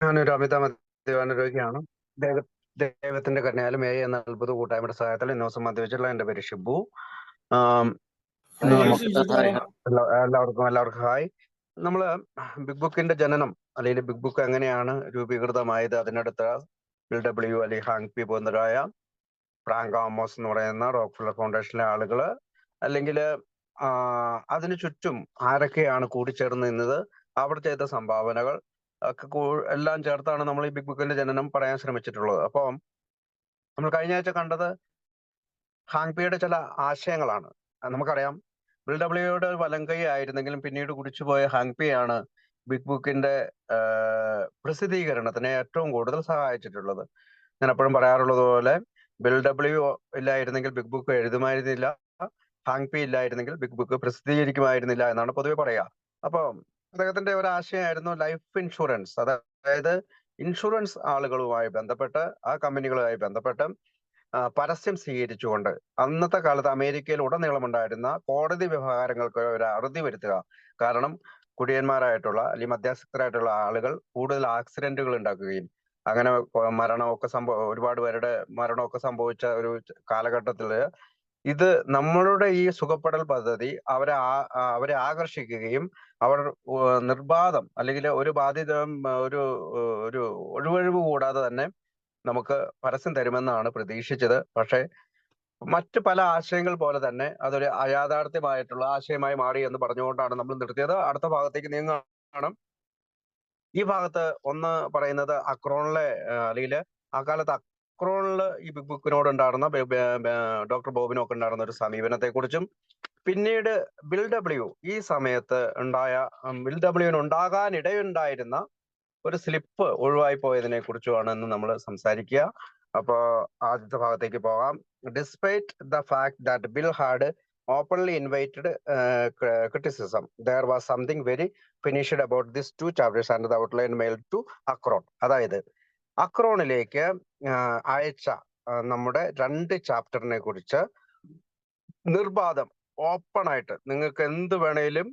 ഞാനൊരു അമിത മദ്യപാന രോഗിയാണ്. ദൈവ- ദൈവത്തിന്റെ കരുണയാലും എന്ന അത്ഭുത കൂട്ടായ്മയുടെ സഹായത്തിൽ ഇന്ന് ദിവസം മദ്യപിച്ചിട്ടുള്ള എന്റെ പേര് ഷിബു. ആം, ഇന്ന് ഹായ് നമുക്ക് ഹായ് എല്ലാവർക്കും ഹായ്. നമ്മള് ബിഗ് ബുക്കിന്റെ ജനനം അല്ലെങ്കിൽ ബിഗ് ബുക്ക് എങ്ങനെയാണ് രൂപീകൃതമായത്, അതിനടുത്ത് LW അല്ലെങ്കിൽ ഹാങ് പി പോന്നരായ ഫ്രാങ്ക് ആമോസ് എന്ന് പറയുന്ന റോക്ക്ഫെല്ലർ ഫൗണ്ടേഷനിലെ ആളുകള്, അല്ലെങ്കിൽ അതിനു ചുറ്റും ആരൊക്കെയാണ് കൂടിച്ചേർന്ന് നിന്നത്, അവർ ചെയ്ത സംഭാവനകൾ ഒക്കെ എല്ലാം ചേർത്താണ് നമ്മൾ ഈ ബിഗ് ബുക്കിന്റെ ജനനം പറയാൻ ശ്രമിച്ചിട്ടുള്ളത്. അപ്പോൾ നമ്മൾ കഴിഞ്ഞ ആഴ്ച കണ്ടത് ഹാങ് പിയുടെ ചില ആശയങ്ങളാണ്. നമുക്കറിയാം, LWയുടെ വലങ്കൈ ആയിരുന്നെങ്കിലും പിന്നീട് കുടിച്ചുപോയ ഹാങ് പി ആണ് ബിഗ് ബുക്കിന്റെ പ്രസിദ്ധീകരണത്തിന് ഏറ്റവും കൂടുതൽ സഹായിച്ചിട്ടുള്ളത്. ഞാൻ എപ്പോഴും പറയാറുള്ളത് പോലെ LW ഇല്ലായിരുന്നെങ്കിൽ ബിഗ് ബുക്ക് എഴുതുമായിരുന്നില്ല, ഹാങ് പി ഇല്ലായിരുന്നെങ്കിൽ ബിഗ് ബുക്ക് പ്രസിദ്ധീകരിക്കുമായിരുന്നില്ല എന്നാണ് പൊതുവെ പറയുക. അപ്പൊ അദ്ദേഹത്തിന്റെ ഒരു ആശയമായിരുന്നു ലൈഫ് ഇൻഷുറൻസ്. അതായത് ഇൻഷുറൻസ് ആളുകളുമായി ബന്ധപ്പെട്ട്, ആ കമ്പനികളുമായി ബന്ധപ്പെട്ട് പരസ്യം സ്വീകരിച്ചുകൊണ്ട് അന്നത്തെ കാലത്ത് അമേരിക്കയിൽ ഉടനീളമുണ്ടായിരുന്ന കോടതി വ്യവഹാരങ്ങൾക്ക് ഒരു അറുതി വരുത്തുക. കാരണം കുടിയന്മാരായിട്ടുള്ള അല്ലെങ്കിൽ മധ്യസ്ഥരായിട്ടുള്ള ആളുകൾ കൂടുതൽ ആക്സിഡന്റുകൾ ഉണ്ടാക്കുകയും അങ്ങനെ മരണമൊക്കെ ഒരുപാട് പേരുടെ മരണമൊക്കെ സംഭവിച്ച ഒരു കാലഘട്ടത്തില് ഇത് നമ്മളുടെ ഈ സുഖപ്പെടൽ പദ്ധതി അവരെ ആകർഷിക്കുകയും അവർ നിർബാധം അല്ലെങ്കിൽ ഒരു ബാധ്യത ഒരു ഒരു ഒഴിവഴിവ് കൂടാതെ തന്നെ നമുക്ക് പരസ്യം തരുമെന്നാണ് പ്രതീക്ഷിച്ചത്. പക്ഷേ മറ്റു പല ആശയങ്ങൾ പോലെ തന്നെ അതൊരു അയാഥാർത്ഥ്യമായിട്ടുള്ള ആശയമായി മാറി എന്ന് പറഞ്ഞുകൊണ്ടാണ് നമ്മൾ നിർത്തിയത്. അടുത്ത ഭാഗത്തേക്ക് നീങ്ങുകയാണ്. ഈ ഭാഗത്ത് ഒന്ന് പറയുന്നത് അക്രോണിലെ അല്ലെങ്കിൽ ആ കാലത്ത് അക്രോണില് ഈ ബിഗ് ബുക്കിനോട് ഉണ്ടായിരുന്ന ഡോക്ടർ ബോബിനൊക്കെ ഉണ്ടായിരുന്ന ഒരു സമീപനത്തെ കുറിച്ചും, പിന്നീട് LW ഈ സമയത്ത് ഉണ്ടായ LWന് ഉണ്ടാകാനിടയുണ്ടായിരുന്ന ഒരു സ്ലിപ്പ് ഒഴിവായി പോയതിനെ കുറിച്ചുമാണ് ഇന്ന് നമ്മൾ സംസാരിക്കുക. അപ്പോ ആദ്യത്തെ ഭാഗത്തേക്ക് പോകാം. Despite the fact that Bill had openly invited criticism, there was something very finished about this two chapters and the outline mail to Akron. അതായത് അക്രോണിലേക്ക് അയച്ച നമ്മുടെ 2 ചാപ്റ്ററിനെ കുറിച്ച് നിർബാധം ഓപ്പൺ ആയിട്ട് നിങ്ങൾക്ക് എന്ത് വേണേലും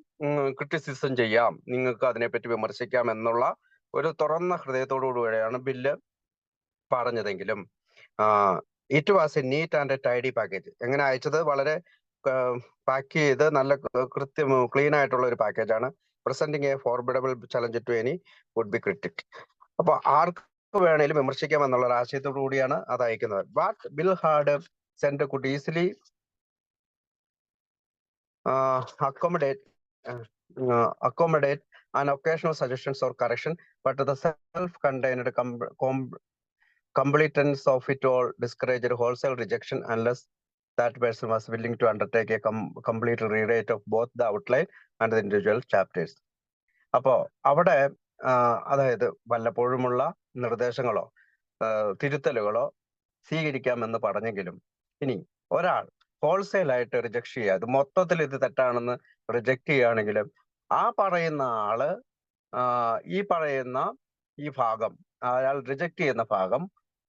ക്രിറ്റിസിസം ചെയ്യാം, നിങ്ങൾക്ക് അതിനെപ്പറ്റി വിമർശിക്കാം എന്നുള്ള ഒരു തുറന്ന ഹൃദയത്തോടുകൂടിയാണ് ബില്ല് പറഞ്ഞതെങ്കിലും it was a neat and a tidy package. എങ്ങനെ അയച്ചത്? വളരെ പാക്ക് ചെയ്ത് നല്ല ക്ലീൻ ആയിട്ടുള്ള ഒരു പാക്കേജാണ്. Presenting a formidable challenge to any would be critic. അപ്പൊ ആർക്ക് വേണേലും വിമർശിക്കാം എന്നുള്ള ഒരു ആശയത്തോടു കൂടിയാണ് അത് അയക്കുന്നത്. What bill had send could easily accommodate an occasional suggestions or correction, but the self-contained completence of it all discouraged wholesale rejection unless that person was willing to undertake a complete rewrite of both the outline and the individual chapters. അപ്പോ അവിടെ അതായത് വല്ലപ്പോഴുമുള്ള നിർദ്ദേശങ്ങളോ തിരുത്തലുകളോ സ്വീകരിക്കാമെന്ന് പറഞ്ഞെങ്കിലും ഇനി ഒരാൾ wholesale ആയിട്ട് reject ചെയ്യുക, അത് മൊത്തത്തിൽ ഇത് തെറ്റാണെന്ന് റിജക്ട് ചെയ്യുകയാണെങ്കിലും ആ പറയുന്ന ആള് ഈ ഭാഗം, അയാൾ റിജക്ട് ചെയ്യുന്ന ഭാഗം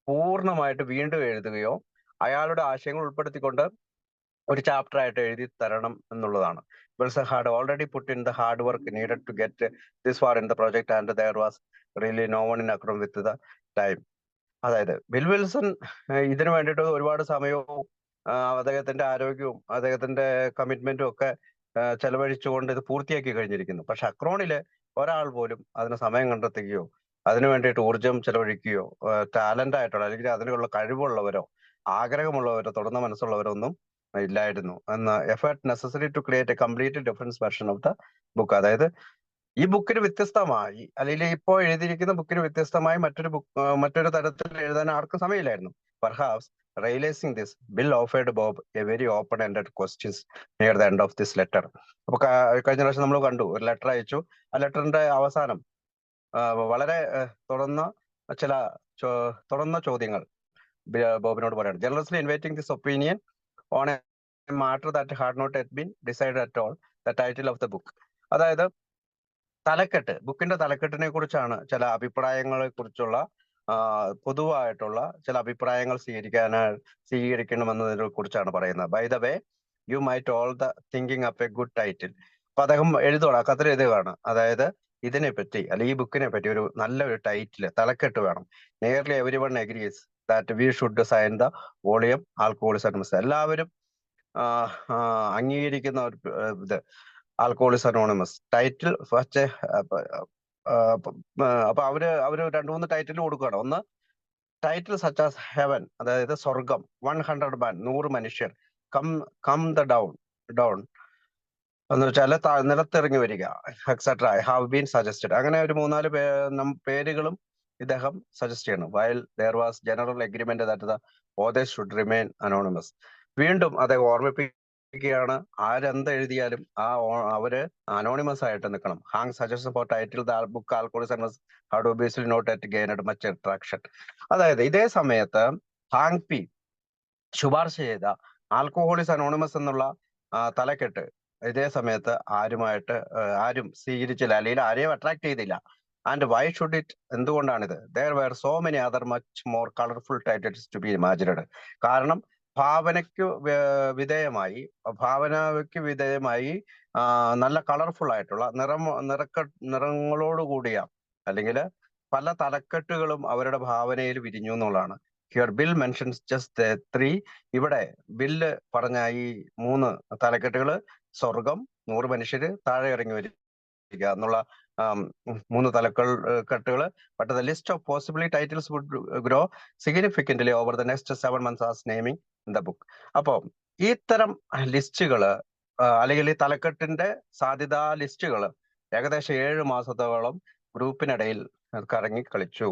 പൂർണ്ണമായിട്ട് വീണ്ടും എഴുതുകയോ അയാളുടെ ആശയങ്ങൾ ഉൾപ്പെടുത്തിക്കൊണ്ട് ഒരു ചാപ്റ്റർ ആയിട്ട് എഴുതി തരണം എന്നുള്ളതാണ്. Wilson had already put in the hard work needed to get this far in the project and there was really no one in Akron with the time. അതായത് ബിൽ വിൽസൺ ഇതിനു വേണ്ടിയിട്ട് ഒരുപാട് സമയവും അദ്ദേഹത്തിന്റെ ആരോഗ്യവും അദ്ദേഹത്തിന്റെ കമ്മിറ്റ്മെന്റും ഒക്കെ ചെലവഴിച്ചുകൊണ്ട് ഇത് പൂർത്തിയാക്കി കഴിഞ്ഞിരിക്കുന്നു. പക്ഷെ അക്രോണിലെ ഒരാൾ പോലും അതിന് സമയം കണ്ടെത്തുകയോ അതിനു വേണ്ടിയിട്ട് ഊർജം ചെലവഴിക്കുകയോ ടാലന്റ് ആയിട്ടുള്ള അല്ലെങ്കിൽ അതിനുള്ള കഴിവുള്ളവരോ ആഗ്രഹമുള്ളവരോ തുറന്ന മനസ്സുള്ളവരോ ഒന്നും ഇല്ലായിരുന്നു എന്ന്. Effort necessary to create a complete difference version of the book. അതായത് ഈ ബുക്കിന് വ്യത്യസ്തമായി അല്ലെങ്കിൽ ഇപ്പോൾ എഴുതിയിരിക്കുന്ന ബുക്കിന് വ്യത്യസ്തമായി മറ്റൊരു തരത്തിൽ എഴുതാൻ ആർക്കും സമയമില്ലായിരുന്നു. Perhaps realising this, Bill offered Bob a very open ended questions near the end of this letter. അപ്പൊ കഴിഞ്ഞ പ്രാവശ്യം നമ്മൾ കണ്ടു, ഒരു ലെറ്റർ അയച്ചു. ആ ലെറ്ററിന്റെ അവസാനം വളരെ തുറന്ന ചോദ്യങ്ങൾ ബോബിനോട് പറയാണ്. Generously inviting this opinion on a matter that had not yet been decide at all, the title of the book. അതായത് ബുക്കിന്റെ തലക്കെട്ടിനെ കുറിച്ചാണ് ചില അഭിപ്രായങ്ങളെ കുറിച്ചുള്ള പൊതുവായിട്ടുള്ള ചില അഭിപ്രായങ്ങൾ സ്വീകരിക്കണമെന്നതിനെ കുറിച്ചാണ് പറയുന്നത്. By the way you might all the thinking up a good title. അപ്പൊ അദ്ദേഹം കത്തിൽ എഴുതുകയാണ്. അതായത് ഇതിനെപ്പറ്റി അല്ലെങ്കിൽ ഈ ബുക്കിനെ പറ്റി ഒരു നല്ലൊരു ടൈറ്റിൽ തലക്കെട്ട് വേണം. Nearly every one agrees that we should sign the volume Alcoholism Anonymous. എല്ലാവരും അംഗീകരിക്കുന്ന ഒരു ഇത് ആൽക്കഹോളിസം അനോണിമസ് ടൈറ്റിൽ ഫസ്റ്റ്. അപ്പൊ അവര് 2-3 ടൈറ്റിൽ കൊടുക്കുകയാണ്. ഒന്ന്, ടൈറ്റിൽ സച്ച് ആസ് ഹെവൻ, അതായത് സ്വർഗം, 100 man, 100 മനുഷ്യർ, കം ദ ഡൗൺ എന്ന് വെച്ചാൽ നിലത്തിറങ്ങി വരിക, എക്സെട്ര ഹാവ് ബീൻ സജസ്റ്റഡ്. അങ്ങനെ ഒരു 3-4 പേരുകളും ഇദ്ദേഹം സജസ്റ്റ് ചെയ്യണം. While there was general agreement that the authors should remain anonymous. വീണ്ടും അദ്ദേഹം ഓർമ്മിപ്പിക്കുകയാണ്, ആരെന്ത് എഴുതിയാലും അവര് അനോണിമസ് ആയിട്ട് നിൽക്കണം. Hank suggest for title the book alcoholism anonymous had obviously not at gained much attraction. അതായത് ഇതേ സമയത്ത് ഹാങ് പി ശുപാർശ ചെയ്ത ആൽക്കഹോളിസം അനോണിമസ് എന്നുള്ള തലക്കെട്ട് ഇതേ സമയത്ത് ആരും സ്വീകരിച്ചില്ല, അല്ലെങ്കിൽ ആരെയും അട്രാക്ട് ചെയ്തില്ല. And why should it? എന്തുകൊണ്ടാണിത്? There were so many other much more colourful titles to be imagined. കാരണം ഭാവനയ്ക്ക് വിധേയമായി നല്ല കളർഫുൾ ആയിട്ടുള്ള നിറങ്ങളോട് കൂടിയ അല്ലെങ്കിൽ പല തലക്കെട്ടുകളും അവരുടെ ഭാവനയിൽ വിരിഞ്ഞു എന്നുള്ളതാണ്. Here bill mentions just 3. ഇവിടെ ബില്ല് പറഞ്ഞ ഈ 3 തലക്കെട്ടുകള് സ്വർഗം, 100 മനുഷ്യര്, താഴെ ഇറങ്ങി വരിക എന്നുള്ള 3 തലക്കെട്ടുകള്. But the list of possibly titles would grow significantly over the next 7 months as naming in the book. അപ്പോ ഇത്തരം ലിസ്റ്റുകള് അല്ലെങ്കിൽ ഈ തലക്കെട്ടിന്റെ സാധ്യതാ ലിസ്റ്റുകള് ഏകദേശം 7 മാസത്തോളം ഗ്രൂപ്പിനിടയിൽ കറങ്ങി കളിച്ചു.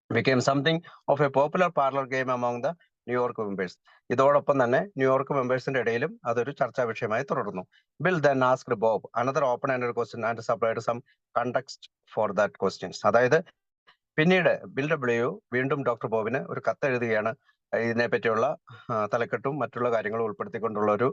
became something of a popular parlor game among the New York members. ഇതോടൊപ്പം തന്നെ ന്യൂയോർക്ക് മെമ്പേഴ്സിന്റെ ഇടയിലും അതൊരു ചർച്ചാ വിഷയമായി തുടർന്നു. Bill then asked Bob another open-ended question and supplied some context for that questions. അതായത് പിന്നീട് ബിൽ ഡബ്ല്യു വീണ്ടും ഡോക്ടർ ബോബിന് ഒരു കത്ത് എഴുതുകയാണ്, ഇതിനെ പറ്റിയുള്ള തലക്കെട്ടും മറ്റുള്ള കാര്യങ്ങളും ഉൾപ്പെടുത്തിക്കൊണ്ടുള്ള ഒരു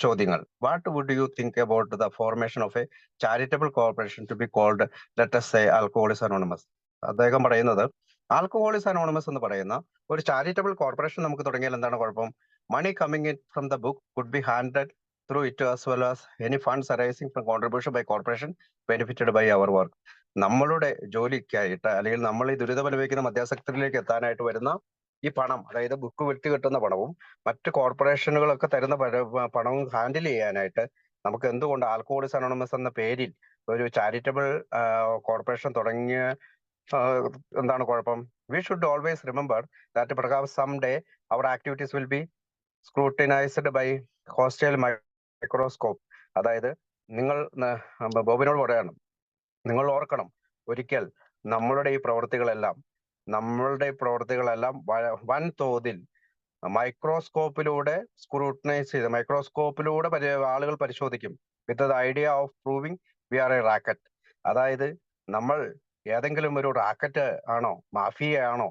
ചോദ്യങ്ങൾ. What would you think about the formation of a charitable corporation to be called let us say Alcoholism Anonymous? അദ്ദേഹം പറയുന്നത്, ആൽക്കഹോളിസം അനോണിമസ് എന്ന് പറയുന്ന ഒരു ചാരിറ്റബിൾ കോർപ്പറേഷൻ നമുക്ക് തുടങ്ങിയാൽ എന്താണ് കുഴപ്പം? Money coming in from the book could be handed through it as well as any funds arising from contribution by corporation benefited by our work. നമ്മളുടെ ജോലിക്കായിട്ട് അല്ലെങ്കിൽ നമ്മൾ ഈ ദുരിതമനുഭവിക്കുന്ന മദ്യാസക്തരിലേക്ക് എത്താനായിട്ട് വരുന്ന ഈ പണം, അതായത് ബുക്ക് വിറ്റ് കിട്ടുന്ന പണവും മറ്റ് കോർപ്പറേഷനുകളൊക്കെ തരുന്ന പണവും ഹാൻഡിൽ ചെയ്യാനായിട്ട് നമുക്ക് എന്തുകൊണ്ട് ആൽക്കഹോളിസം അനോണിമസ് എന്ന പേരിൽ ഒരു ചാരിറ്റബിൾ കോർപ്പറേഷൻ തുടങ്ങിയ എന്താണ് കുഴപ്പം? We should always remember that perhaps some day our activities will be scrutinised by hostile microscope. അതായത് നിങ്ങൾ ബോബിനോട് പറയണം, നിങ്ങൾ ഓർക്കണം, ഒരിക്കൽ നമ്മളുടെ ഈ പ്രവൃത്തികളെല്ലാം വൻതോതിൽ മൈക്രോസ്കോപ്പിലൂടെ ആളുകൾ പരിശോധിക്കും. With the idea of proving we are a racket. അതായത് നമ്മൾ ഏതെങ്കിലും ഒരു റാക്കറ്റ് ആണോ, മാഫിയ ആണോ,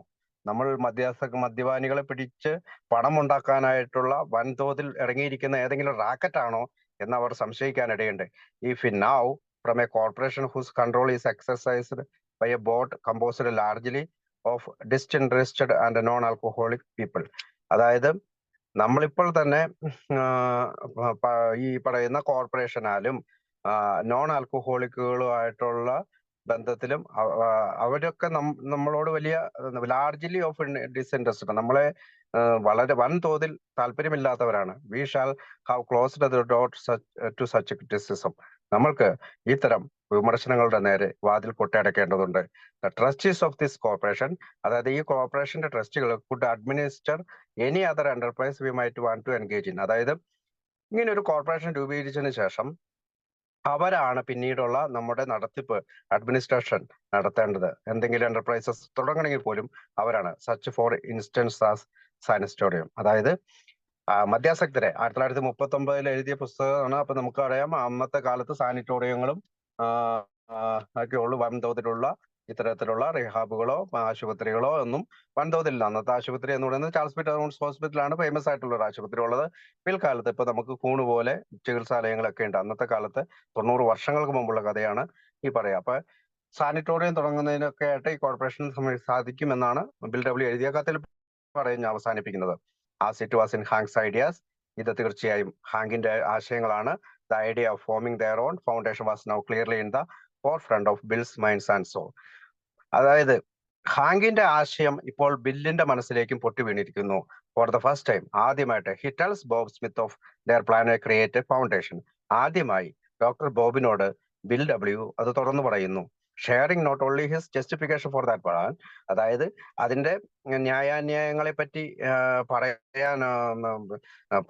നമ്മൾ മദ്യപാനികളെ പിടിച്ച് പണം ഉണ്ടാക്കാനായിട്ടുള്ള വൻതോതിൽ ഇറങ്ങിയിരിക്കുന്ന ഏതെങ്കിലും റാക്കറ്റ് ആണോ എന്ന് അവർ സംശയിക്കാനിടയുണ്ട്. If now from a corporation whose control is exercised by a board composed largely of disinterested and non-alcoholic people. അതായത് നമ്മളിപ്പോൾ തന്നെ ഈ പറയുന്ന കോർപ്പറേഷനാലും നോൺ ആൽക്കഹോളിക്കുകളുമായിട്ടുള്ള ബന്ധത്തിലും അവരൊക്കെ നമ്മളോട് വലിയ ലാർജ്ലി ഓഫ് ഡിസ്ഇൻട്രസ്റ്റഡ്, നമ്മളെ വളരെ വൻതോതിൽ താല്പര്യമില്ലാത്തവരാണ്. We shall have closed the door to such criticism. നമ്മൾക്ക് ഇത്തരം വിമർശനങ്ങളുടെ നേരെ വാതിൽ കൊട്ടിയടക്കേണ്ടതുണ്ട്. The trustees of this corporation, അതായത് ഈ കോർപ്പറേഷന്റെ ട്രസ്റ്റികൾ could administer any other enterprise we might want to engage in. അതായത് ഇങ്ങനെ ഒരു കോർപ്പറേഷൻ രൂപീകരിച്ചതിന് ശേഷം അവരാണ് പിന്നീടുള്ള നമ്മുടെ നടത്തിപ്പ്, അഡ്മിനിസ്ട്രേഷൻ നടത്തേണ്ടത്. എന്തെങ്കിലും എന്റർപ്രൈസസ് തുടങ്ങണമെങ്കിൽ പോലും അവരാണ്. Such for instance as sanatorium. അതായത് മദ്യാസക്തരെ 1939 എഴുതിയ പുസ്തകമാണ്. അപ്പൊ നമുക്കറിയാം അന്നത്തെ കാലത്ത് സാനിറ്റോറിയങ്ങളും ഒക്കെ ഉള്ളു. വൻതോതിലുള്ള ഇത്തരത്തിലുള്ള റിഹാബുകളോ ആശുപത്രികളോ ഒന്നും വൻതോതിലില്ല. അന്നത്തെ ആശുപത്രി എന്ന് പറയുന്നത് ചാൾസ് പി ടൗൺസ് ഹോസ്പിറ്റലാണ് ഫേമസ് ആയിട്ടുള്ള ഒരു ആശുപത്രി ഉള്ളത്. പിൽക്കാലത്ത് ഇപ്പൊ നമുക്ക് കൂണ് പോലെ ചികിത്സാലയങ്ങളൊക്കെ ഉണ്ട്. അന്നത്തെ കാലത്ത് 90 വർഷങ്ങൾക്ക് മുമ്പുള്ള കഥയാണ് ഈ പറയാ. അപ്പൊ സാനിറ്റോറിയം തുടങ്ങുന്നതിനൊക്കെ ആയിട്ട് ഈ കോർപ്പറേഷൻ സാധിക്കുമെന്നാണ് ബിൽ ഡബ്ല്യു എഴുതിയ കത്തിൽ പറഞ്ഞ് അവസാനിപ്പിക്കുന്നത്. As it was in Hanks ideas, ഇത് തീർച്ചയായും ഹാങ്കിന്റെ ആശയങ്ങളാണ്. The idea of foaming their own foundation was now clearly in the forefront of Bill's minds and soul. അതായത് ഹാങ്കിന്റെ ആശയം ഇപ്പോൾ ബില്ലിന്റെ മനസ്സിലേക്കും പൊട്ടി വീണിരിക്കുന്നു. ഫോർ ദ ഫസ്റ്റ് ടൈം ആദ്യമായിട്ട് he tells Bob Smith of their plan create foundation. ആദ്യമായി doctor ബോബിനോട് ബിൽ ഡബ്ല്യു അത് തുറന്നു പറയുന്നു. Sharing not only his justification for that plan, അതായത് അതിന്റെ ന്യായാന്യായങ്ങളെ പറ്റി പറയാൻ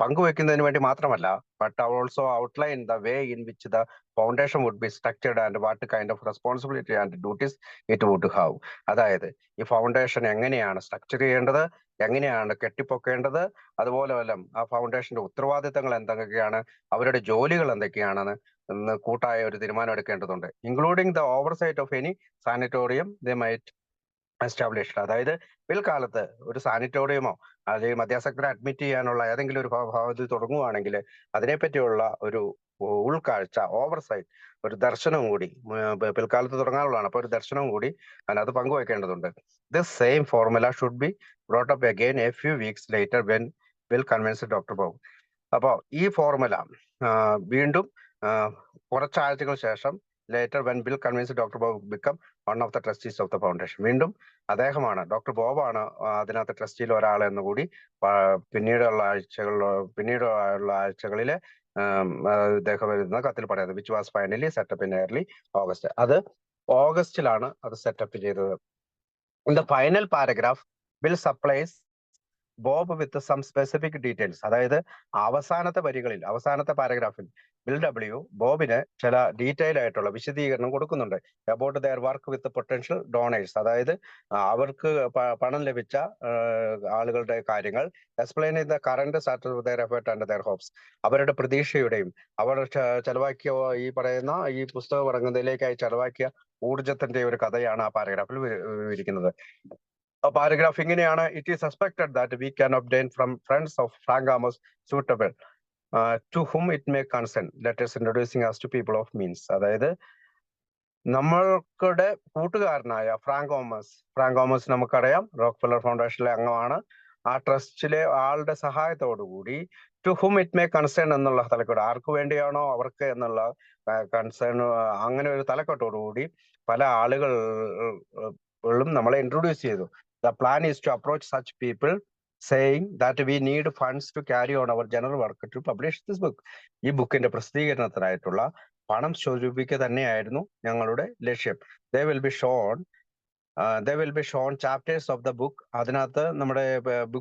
പങ്കുവെക്കുന്നതിന് വേണ്ടി മാത്രമല്ല, but also outline the way in which the foundation would be structured and what kind of responsibility and duties it would have. അതായത് ഈ ഫൗണ്ടേഷൻ എങ്ങനെയാണ് സ്ട്രക്ചർ ചെയ്യേണ്ടത്, എങ്ങനെയാണ് കെട്ടിപ്പൊക്കേണ്ടത്, അതുപോലെ വല്ല ആ ഫൗണ്ടേഷന്റെ ഉത്തരവാദിത്തങ്ങൾ എന്തൊക്കെയാണ്, അവരുടെ ജോലികൾ എന്തൊക്കെയാണെന്ന് കൂട്ടായ ഒരു തീരുമാനം എടുക്കേണ്ടതുണ്ട്. Including the oversight of any sanatorium they might established. അതായത് പിൽക്കാലത്ത് ഒരു സാനിറ്റോറിയമോ അല്ലെങ്കിൽ മദ്യാസക്തരെ അഡ്മിറ്റ് ചെയ്യാനുള്ള ഏതെങ്കിലും ഒരു ഭാഗത്തിൽ തുടങ്ങുകയാണെങ്കിൽ അതിനെപ്പറ്റിയുള്ള ഒരു ഉൾക്കാഴ്ച, ഓവർസൈറ്റ്, ഒരു ദർശനവും കൂടി പിൽക്കാലത്ത് തുടങ്ങാനുള്ളതാണ്. അപ്പൊ ഒരു ദർശനവും കൂടി അതിനകത്ത് പങ്കുവെക്കേണ്ടതുണ്ട്. This same formula should be brought up again a few weeks later when will convince doctor Bob. അപ്പോൾ ഈ ഫോർമുല വീണ്ടും കുറച്ചാഴ്ചകൾ ശേഷം later when Bill convince doctor Bob become one of the trustees of the foundation. വീണ്ടും അദ്ദേഹമാണ്, doctor ബോബാണ് അതിനകത്ത് ട്രസ്റ്റിയിൽ ഒരാൾ എന്ന് കൂടി പിന്നീടുള്ള ആഴ്ചകളിലെ ഇദ്ദേഹം വരുന്ന കത്തിൽ പറയുന്നത്. Which was finally set up in early August. അത് ഓഗസ്റ്റിലാണ് അത് സെറ്റപ്പ് ചെയ്തത്. In the final paragraph Bill supplies Bob with some specific details. അതായത് അവസാനത്തെ വരികളിൽ, അവസാനത്തെ പാരഗ്രാഫിൽ ബിൽ ഡബ്ല്യു ബോബിന് ചില ഡീറ്റെയിൽ ആയിട്ടുള്ള വിശദീകരണം കൊടുക്കുന്നുണ്ട്. About their work with potential donors, അതായത് അവർക്ക് പണം ലഭിച്ച ആളുകളുടെ കാര്യങ്ങൾ. Explain the current status of their effort and their hopes, അവരുടെ പ്രതീക്ഷയുടെയും അവർ ചെലവാക്കിയ ഈ പറയുന്ന ഈ പുസ്തകം ഇറങ്ങുന്നതിലേക്കായി ചെലവാക്കിയ ഊർജത്തിന്റെ ഒരു കഥയാണ് ആ പാരഗ്രാഫിൽ വിവരിക്കുന്നത്. പാരഗ്രാഫ് ഇങ്ങനെയാണ്: it is suspected that we can obtain from friends of Frank Amos suitable to whom it may concern letters introducing us to people of means. അതായത് നമ്മൾക്കുടെ കൂട്ടുകാരനായ ഫ്രാങ്ക് ഓമസ് നമുക്കറിയാം, റോക്ക്ഫെല്ലർ ഫൗണ്ടേഷനിലെ അംഗമാണ്. ആ ട്രസ്റ്റിലെ ആളുടെ സഹായത്തോടുകൂടി to whom it may concern എന്നുള്ള തലക്കെട്ട്, ആർക്ക് വേണ്ടിയാണോ അവർക്ക് എന്നുള്ള കൺസേൺ, അങ്ങനെ ഒരു തലക്കെട്ടോടുകൂടി പല ആളുകളും നമ്മളെ ഇൻട്രൊഡ്യൂസ് ചെയ്തു. The plan is to approach such people saying that we need funds to carry on our general work to publish this book. ഈ ബുക്കിന്റെ പ്രസിദ്ധീകരണത്തിനായിട്ടുള്ള പണം സ്വരൂപിക്കുക തന്നെയായിരുന്നു ഞങ്ങളുടെ ലക്ഷ്യം. they will be shown chapters of the book. അതിനകത്ത് നമ്മുടെ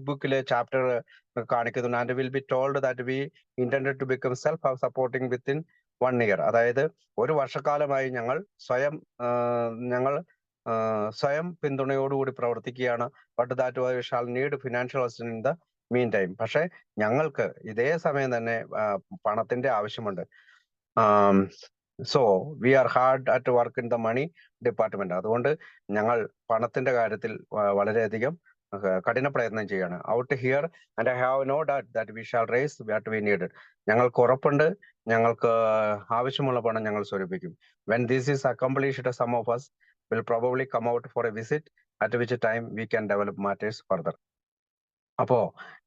ബുക്കിലെ ചാപ്റ്റർ കാണിക്കുന്നുണ്ട്. and will be told that we intended to become self-supporting within 1 year. അതായത് ഒരു വർഷക്കാലമായി ഞങ്ങൾ സ്വയം പിന്തുണയോടുകൂടി പ്രവർത്തിക്കുകയാണ്. But that we shall need financial assistance in the meantime. പക്ഷെ ഞങ്ങൾക്ക് ഇതേ സമയം തന്നെ പണത്തിന്റെ ആവശ്യമുണ്ട്. So we are hard at work in the money department. അതുകൊണ്ട് ഞങ്ങൾ പണത്തിന്റെ കാര്യത്തിൽ വളരെയധികം കഠിന പ്രയത്നം ചെയ്യാണ്. Out here and I have no doubt that we shall raise what we need. ഞങ്ങൾക്ക് ഉറപ്പുണ്ട്, ഞങ്ങൾക്ക് ആവശ്യമുള്ള പണം ഞങ്ങൾ സ്വരൂപിക്കും. When this is accomplished some of us will probably come out for a visit, at which time we can develop matters further. അപ്പോ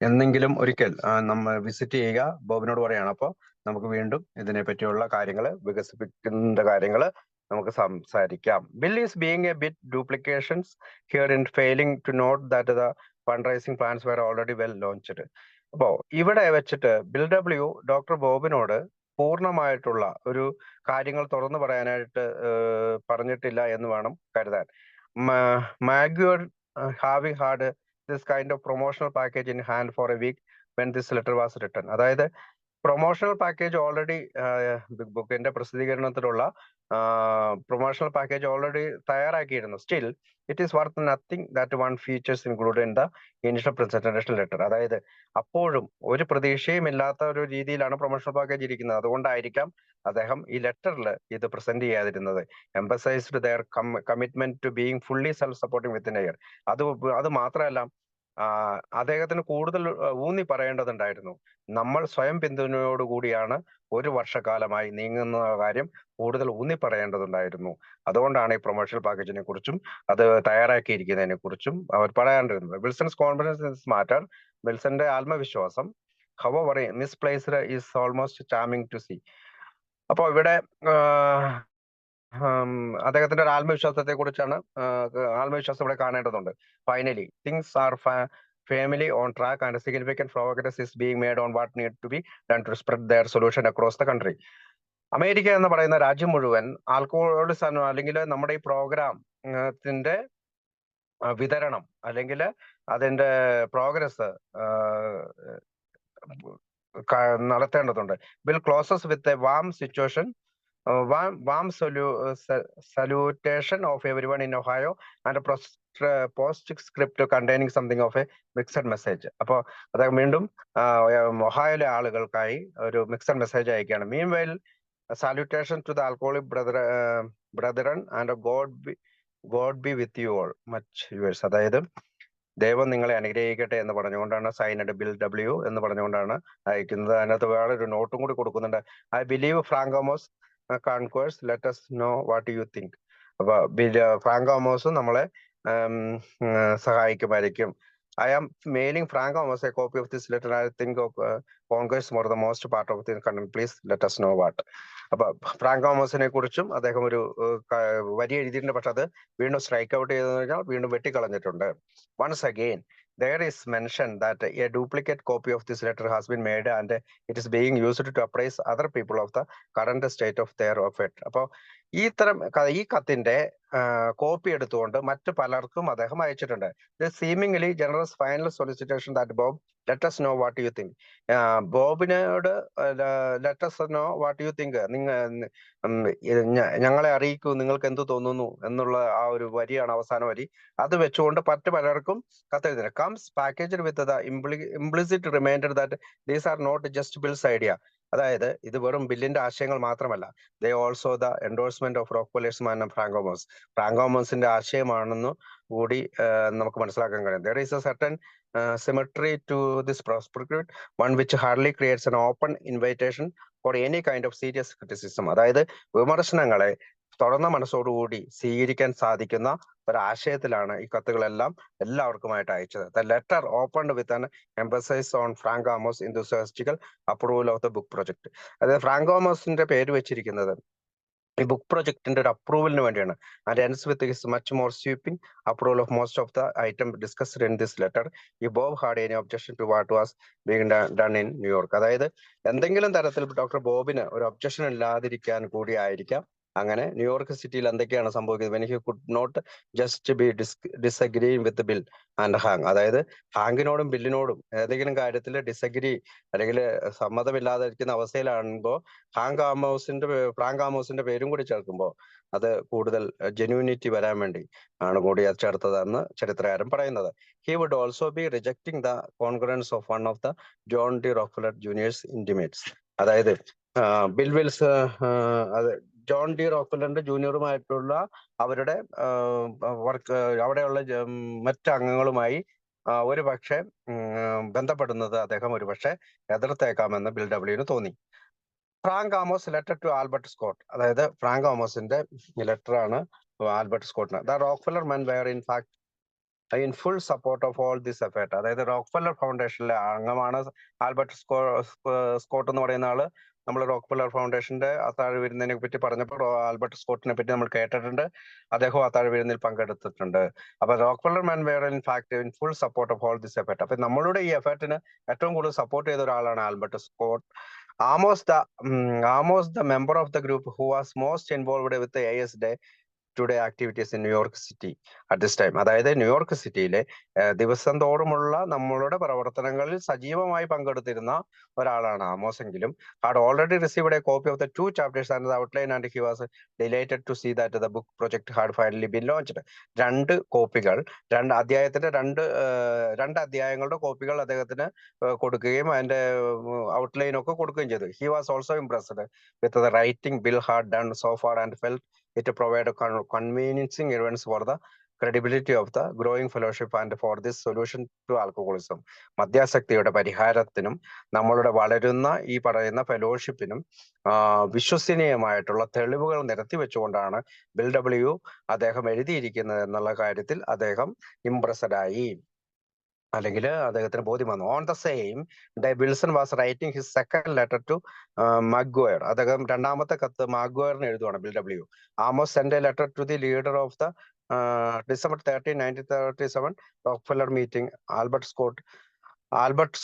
എന്തെങ്കിലും ഒരിക്കൽ നമ്മൾ വിസിറ്റ് ചെയ്യുക, ബോബിനോട് പറയാണ്. അപ്പോൾ നമുക്ക് വീണ്ടും ഇതിനെ പറ്റിയുള്ള കാര്യങ്ങൾ, വികസിപ്പിക്കുന്ന കാര്യങ്ങൾ നമുക്ക് സംസാരിക്കാം. Bill is being a bit duplications here in failing to note that the fund raising plans were already well launched. അപ്പോ ഇവിടെ വെച്ചിട്ട് ബിൽ ഡബ്ല്യു ഡോക്ടർ ബോബിനോട് പൂർണ്ണമായിട്ടുള്ള ഒരു കാര്യങ്ങൾ തുറന്നു പറയാനായിട്ട് പറഞ്ഞിട്ടില്ല എന്ന് വേണം കരുതാൻ. Maguire having had this kind of promotional package in hand for a week when this letter was written. അതായത് പ്രൊമോഷണൽ പാക്കേജ് ഓൾറെഡി ബുക്കിന്റെ പ്രസിദ്ധീകരണത്തിലുള്ള പ്രൊമോഷണൽ പാക്കേജ് ഓൾറെഡി തയ്യാറാക്കിയിരുന്നു. Still it is worth nothing that one features include in the initial presentation letter. അതായത് അപ്പോഴും ഒരു പ്രതീക്ഷയും ഇല്ലാത്ത ഒരു രീതിയിലാണ് പ്രൊമോഷണൽ പാക്കേജ് ഇരിക്കുന്നത്. അതുകൊണ്ടായിരിക്കാം അദ്ദേഹം ഈ ലെറ്ററിൽ ഇത് പ്രസന്റ് ചെയ്യാതിരുന്നത്. Emphasised their commitment to being fully self supporting within a year. അത് മാത്രമല്ല, അദ്ദേഹത്തിന് കൂടുതൽ ഊന്നി പറയേണ്ടതുണ്ടായിരുന്നു. നമ്മൾ സ്വയം പിന്തുണയോടുകൂടിയാണ് ഒരു വർഷക്കാലമായി നീങ്ങുന്ന കാര്യം കൂടുതൽ ഊന്നി പറയേണ്ടതുണ്ടായിരുന്നു. അതുകൊണ്ടാണ് ഈ പ്രൊമോഷണൽ പാക്കേജിനെ കുറിച്ചും അത് തയ്യാറാക്കിയിരിക്കുന്നതിനെ കുറിച്ചും അവർ പറയാണ്ടിരുന്നത്. Wilson's confidence in this matter, വിൽസന്റെ ആത്മവിശ്വാസം however misplaced is almost charming to see. അപ്പോൾ ഇവിടെ അദ്ദേഹത്തിന്റെ ഒരു ആത്മവിശ്വാസത്തെ കുറിച്ചാണ്. ആത്മവിശ്വാസം ഇവിടെ കാണേണ്ടതുണ്ട്. Finally things are family on track and significant progress is being made on what need to be done to spread their solution across the country. America എന്ന് പറയുന്ന രാജ്യം മുഴുവൻ ആൽക്കഹോളിസം അല്ലെങ്കിൽ നമ്മുടെ ഈ പ്രോഗ്രാമത്തിന്റെ വിതരണം അല്ലെങ്കിൽ അതിന്റെ പ്രോഗ്രസ് നടത്തേണ്ടതുണ്ട്. Bill closes with a warm situation warm salutation of everyone in Ohio and a postscript containing something of a mixed message. അപ്പോൾ അദ്ദേഹം വീണ്ടും ഒഹായോയിലെ ആളുകൾക്കായി ഒരു മിക്സഡ് മെസ്സേജ് അയക്കുകയാണ്. Meanwhile, a salutation to the alcoholic brethren and God be with you all. Much yours. അതായത് ദൈവം നിങ്ങളെ അനുഗ്രഹിക്കട്ടെ എന്ന് പറഞ്ഞുകൊണ്ടാണ് സൈനഡ് ബിൽ ഡബ്ല്യു എന്ന് പറഞ്ഞുകൊണ്ടാണ് അയക്കുന്നത്. അതിനകത്ത് വേറൊരു നോട്ടും കൂടി കൊടുക്കുന്നുണ്ട്. I believe Frank Amos conquers, let us know what you think. അപ്പൊ ഫ്രാങ്കോമോസും നമ്മളെ സഹായിക്കുമായിരിക്കും. I am mailing Frank Amos a copy of this letter. I think of Congress more the most part of the content. Please let us know what. അപ്പൊ Frank തോമസിനെ കുറിച്ചും അദ്ദേഹം ഒരു വരി എഴുതിയിട്ടുണ്ട്. പക്ഷെ അത് വീണ്ടും സ്ട്രൈക്ക് ഔട്ട് ചെയ്തെന്ന് പറഞ്ഞാൽ വീണ്ടും വെട്ടിക്കളഞ്ഞിട്ടുണ്ട്. Once again, there is mentioned that a duplicate copy of this letter has been made and it is being used to apprise other people of the current state of their affairs. അപ്പോൾ ഈ കത്തിന്റെ copy എടുത്തുകൊണ്ട് മറ്റു പലർക്കും അദ്ദേഹം അയച്ചിട്ടുണ്ട്. Seemingly generous final solicitation that Bob let us know what you think. ബോബിനോട് let us know what you think. ഞങ്ങളെ അറിയിക്കൂ, നിങ്ങൾക്ക് എന്ത് തോന്നുന്നു എന്നുള്ള ആ ഒരു വരിയാണ് അവസാന വരി. അത് വെച്ചുകൊണ്ട് മറ്റു പലർക്കും കത്തെഴുതുന്നത്. Comes packaged with the implicit reminder that these are not just Bill's idea. അതായത് ഇത് വെറും ബില്ലിന്റെ ആശയങ്ങൾ മാത്രമല്ല, they also the endorsement of Rockefellers and Frank Amos. ഫ്രാങ്കോമോസിന്റെ ആശയമാണെന്ന് കൂടി നമുക്ക് മനസ്സിലാക്കാൻ കഴിയും. There is a certain symmetry to this prospect, one which hardly creates an open invitation for any kind of serious criticism. അതായത് വിമർശനങ്ങളെ തുറന്ന മനസ്സോടുകൂടി സ്വീകരിക്കാൻ സാധിക്കുന്ന ഒരാശയത്തിലാണ് ഈ കത്തുകളെല്ലാം എല്ലാവർക്കുമായിട്ട് അയച്ചത്. The letter opened with an emphasize on Frank Amos enthusiastic approval of the book project. അതായത് ഫ്രാങ്കോമോസിന്റെ പേര് വെച്ചിരിക്കുന്നത് ഈ ബുക്ക് പ്രൊജക്ടിന്റെ ഒരു അപ്രൂവലിന് വേണ്ടിയാണ്. And ends with his much more sweeping approval of most of the item discussed in this letter. ഈ Bob had any objection to what was being done in New York. അതായത് എന്തെങ്കിലും തരത്തിൽ ഡോക്ടർ ബോബിന് ഒരു ഒബ്ജക്ഷൻ ഇല്ലാതിരിക്കാൻ കൂടി ആയിരിക്കാം അങ്ങനെ ന്യൂയോർക്ക് സിറ്റിയിൽ എന്തൊക്കെയാണ് സംഭവിക്കുന്നത്. When he could not just be disagreeing with Bill and Hank. അതായത് ഹാങ്കിനോടും ബില്ലിനോടും ഏതെങ്കിലും കാര്യത്തിൽ ഡിസഗ്രി അല്ലെങ്കിൽ സമ്മതമില്ലാതിരിക്കുന്ന അവസ്ഥയിലാകുമ്പോൾ ഫ്രാങ്ക് ആമോസിന്റെ പേരും കൂടി ചേർക്കുമ്പോൾ അത് കൂടുതൽ ജെന്യൂനിറ്റി വരാൻ വേണ്ടി ആണ് കൂടി അത് ചേർത്തതെന്ന് ചരിത്രകാരൻ പറയുന്നത്. He would also be rejecting the congruence of one of the John D Rockefeller Junior's intimates. അതായത് ബിൽ വിൽസ് ജോൺ ഡി റോക്ക്ഫെല്ലറിന്റെ ജൂനിയറുമായിട്ടുള്ള അവരുടെ വർക്ക് അവിടെയുള്ള മറ്റ് അംഗങ്ങളുമായി ഒരു പക്ഷെ ബന്ധപ്പെടുന്നത് അദ്ദേഹം ഒരു പക്ഷെ എതിർത്തേക്കാമെന്ന് ബിൽ ഡബ്ല്യുവിന് തോന്നി. Frank Amos letter to Albert Scott. അതായത് ഫ്രാങ്ക് ആമോസിന്റെ ലെറ്റർ ആണ് ആൽബർട്ട് സ്കോട്ടിന്. The Rockefeller men were in fact in full support of all this effort. അതായത് റോക്ക്ഫെല്ലർ ഫൗണ്ടേഷനിലെ അംഗമാണ് ആൽബർട്ട് സ്കോട്ട് എന്ന് പറയുന്ന ആള്. നമ്മൾ റോക്ക്ഫെല്ലർ ഫൗണ്ടേഷന്റെ അത്താഴ വിരുന്നിനെ പറ്റി പറഞ്ഞപ്പോൾ ആൽബർട്ട് സ്കോട്ടിനെ പറ്റി നമ്മൾ കേട്ടിട്ടുണ്ട്. അദ്ദേഹം അത്താഴ വിരുന്നിൽ പങ്കെടുത്തിട്ടുണ്ട്. അപ്പൊ Rockefeller men were in fact in full support of all this effort. അപ്പൊ നമ്മളുടെ ഈ എഫേർട്ടിന് ഏറ്റവും കൂടുതൽ സപ്പോർട്ട് ചെയ്ത ഒരാളാണ് Albert Scott. Amos, the member of the group who was most involved with the AS Day today activities in New York city at this time. അതായത് New York സിറ്റിയിലെ ദിവസം തോറുമുള്ള നമ്മളുടെ പ്രവർത്തനങ്ങളിൽ സജീവമായി പങ്കെടുത്തിരുന്ന ഒരാളാണ് ആമോസ് എങ്കിലും had already received a copy of the 2 chapters and the outline and he was delighted to see that the book project had finally been launched. 2 കോപ്പികൾ, 2 അധ്യായങ്ങളുടെ കോപ്പികൾ അദ്ദേഹത്തിന് കൊടുക്കുകയും അതിന്റെ ഔട്ട്ലൈൻ ഒക്കെ കൊടുക്കുകയും ചെയ്തു. He was also impressed with the writing bill had done so far and felt it provide a convincing evidence for the credibility of the growing fellowship and for this solution to alcoholism. മദ്യാസക്തിയുടെ പരിഹാരത്തിനും നമ്മളുടെ വളരുന്ന ഈ പറയുന്ന ഫെലോഷിപ്പിനും വിശ്വസനീയമായിട്ടുള്ള തെളിവുകൾ നിരത്തി വെച്ചുകൊണ്ടാണ് bill W അദ്ദേഹം എഴുതിയിരിക്കുന്നത് എന്നുള്ള കാര്യത്തിൽ അദ്ദേഹം ഇംപ്രസ്ഡ് ആയി. അല്ലെങ്കിൽ അദ്ദേഹത്തിന് ബോധ്യം വന്നു. On the same day Wilson was writing his second letter to Maguire. അദ്ദേഹം രണ്ടാമത്തെ കത്ത് മാഗ്വയറിന് എഴുതുവാണ്. Bill W Amos send a letter to the leader of the December 13, 1937 Rockefeller meeting, Albert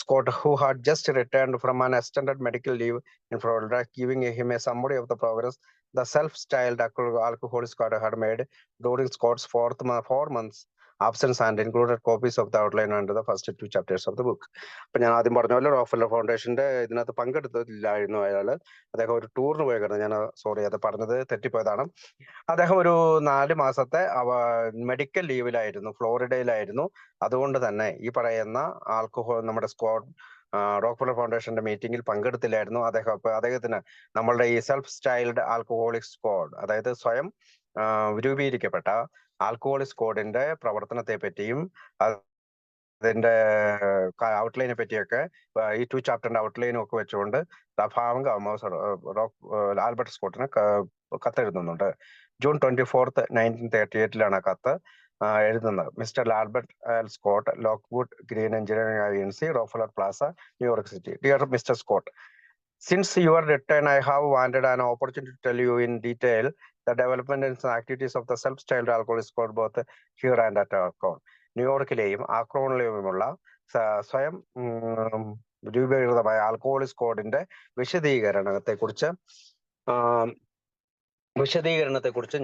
Scott, who had just returned from an extended medical leave in Florida, giving him a summary of the progress the self-styled alcoholic Scott had made during Scott's 4 months absence and included copies of the outline under the first 2 chapters of the book. അപ്പൊ ഞാൻ ആദ്യം പറഞ്ഞ പോലെ Rockefeller ഫൗണ്ടേഷന്റെ ഇതിനകത്ത് പങ്കെടുത്തില്ലായിരുന്നു അയാള്. അദ്ദേഹം ഒരു ടൂറിന് പോയേക്കാണ്. ഞാൻ സോറി, അത് പറഞ്ഞത് തെറ്റിപ്പോയതാണ്. അദ്ദേഹം ഒരു 4 മാസത്തെ മെഡിക്കൽ ലീവിലായിരുന്നു, ഫ്ലോറിഡയിലായിരുന്നു. അതുകൊണ്ട് തന്നെ ഈ പറയുന്ന നമ്മുടെ റോക്ക്ഫെല്ലർ ഫൗണ്ടേഷന്റെ മീറ്റിംഗിൽ പങ്കെടുത്തില്ലായിരുന്നു. അദ്ദേഹത്തിന് നമ്മളുടെ ഈ സെൽഫ് സ്റ്റൈൽഡ് ആൽക്കഹോളിക് സ്ക്വാഡ്, അതായത് സ്വയം രൂപീകരിക്കപ്പെട്ട ആൽക്കഹോളിക് സ്ക്വാഡിന്റെ പ്രവർത്തനത്തെ പറ്റിയും അതിന്റെ ഔട്ട്ലൈനെ പറ്റിയൊക്കെ ഈ 2 ചാപ്റ്ററിന്റെ ഔട്ട്ലൈനും ഒക്കെ വെച്ചുകൊണ്ട് ആൽബർട്ട് സ്കോട്ടിന് കത്തെഴുതുന്നുണ്ട്. ജൂൺ 24, 1938 ആ കത്ത് എഴുതുന്നത്. Mister Albert L Scott, Lockwood green engineering agency, Rockefeller Plaza, New York city. Dear mister Scott, since your return, I have wanted an opportunity to tell you in detail the developments and activities of the self-styled alcoholic squad both here and at Akron. ന്യൂയോർക്കിലെയും ആക്രോണിലെയുമുള്ള സ്വയം രൂപീകൃതമായ alcoholic സ്ക്വാഡിന്റെ വിശദീകരണത്തെക്കുറിച്ച്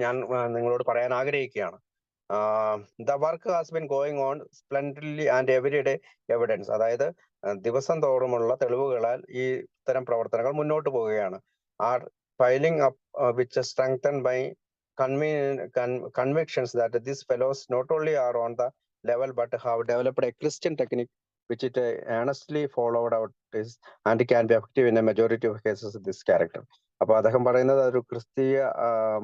ഞാൻ നിങ്ങളോട് പറയാൻ ആഗ്രഹിക്കുകയാണ്. The work has been going on splendidly and everyday evidence, അതായത് ദിവസം തോറുമുള്ള തെളിവുകളാൽ ഈ ഇത്തരം പ്രവർത്തനങ്ങൾ മുന്നോട്ട് പോവുകയാണ്. Are piling up which strengthened by convictions that these fellows not only are on the level but have developed a Christian technique which it earnestly followed out is and can be effective in a majority of cases of this character. അപ്പൊ അദ്ദേഹം പറയുന്നത് ഒരു ക്രിസ്തീയ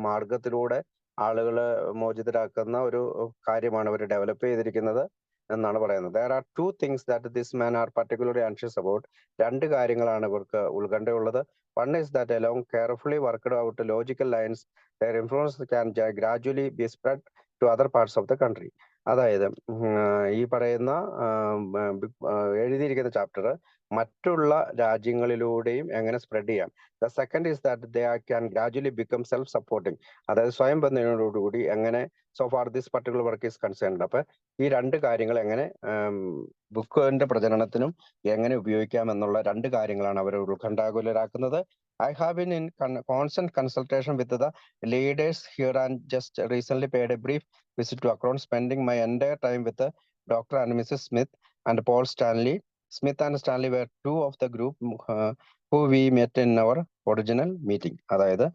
മാർഗത്തിലൂടെ ആളുകളെ മോചിതരാക്കുന്ന ഒരു കാര്യമാണ് അവർ develop ചെയ്തിരിക്കുന്നത് എന്നാണ് പറയുന്നത്. There are 2 things that this man are particularly anxious about. 2 കാര്യങ്ങളാണ് ഇവർക്ക് ഉത്കണ്ഠയുള്ളത്. One is that along carefully worked out logical lines, their influence can gradually be spread to other parts of the country. അതായത് ഈ പറയുന്ന എഴുതിയിരിക്കുന്ന chapter മറ്റുള്ള രാജ്യങ്ങളിലൂടെയും എങ്ങനെ spread ചെയ്യാം. The second is that they can gradually become self-supporting. അതായത് സ്വയം ബന്ധനോടുകൂടി എങ്ങനെ so far this particular work is concerned. അപ്പൊ ഈ 2 കാര്യങ്ങൾ എങ്ങനെ ബുക്കിന്റെ പ്രചരണത്തിനും എങ്ങനെ ഉപയോഗിക്കാം എന്നുള്ള 2 കാര്യങ്ങളാണ് അവർ ഉത്കണ്ഠാകുലരാക്കുന്നത്. I have been in constant consultation with the leaders here and just recently paid a brief visit to Akron, spending my entire time with Dr. and Mrs. Smith and Paul Stanley. Smith and Stanley were 2 of the group who we met in our original meeting. അതായത്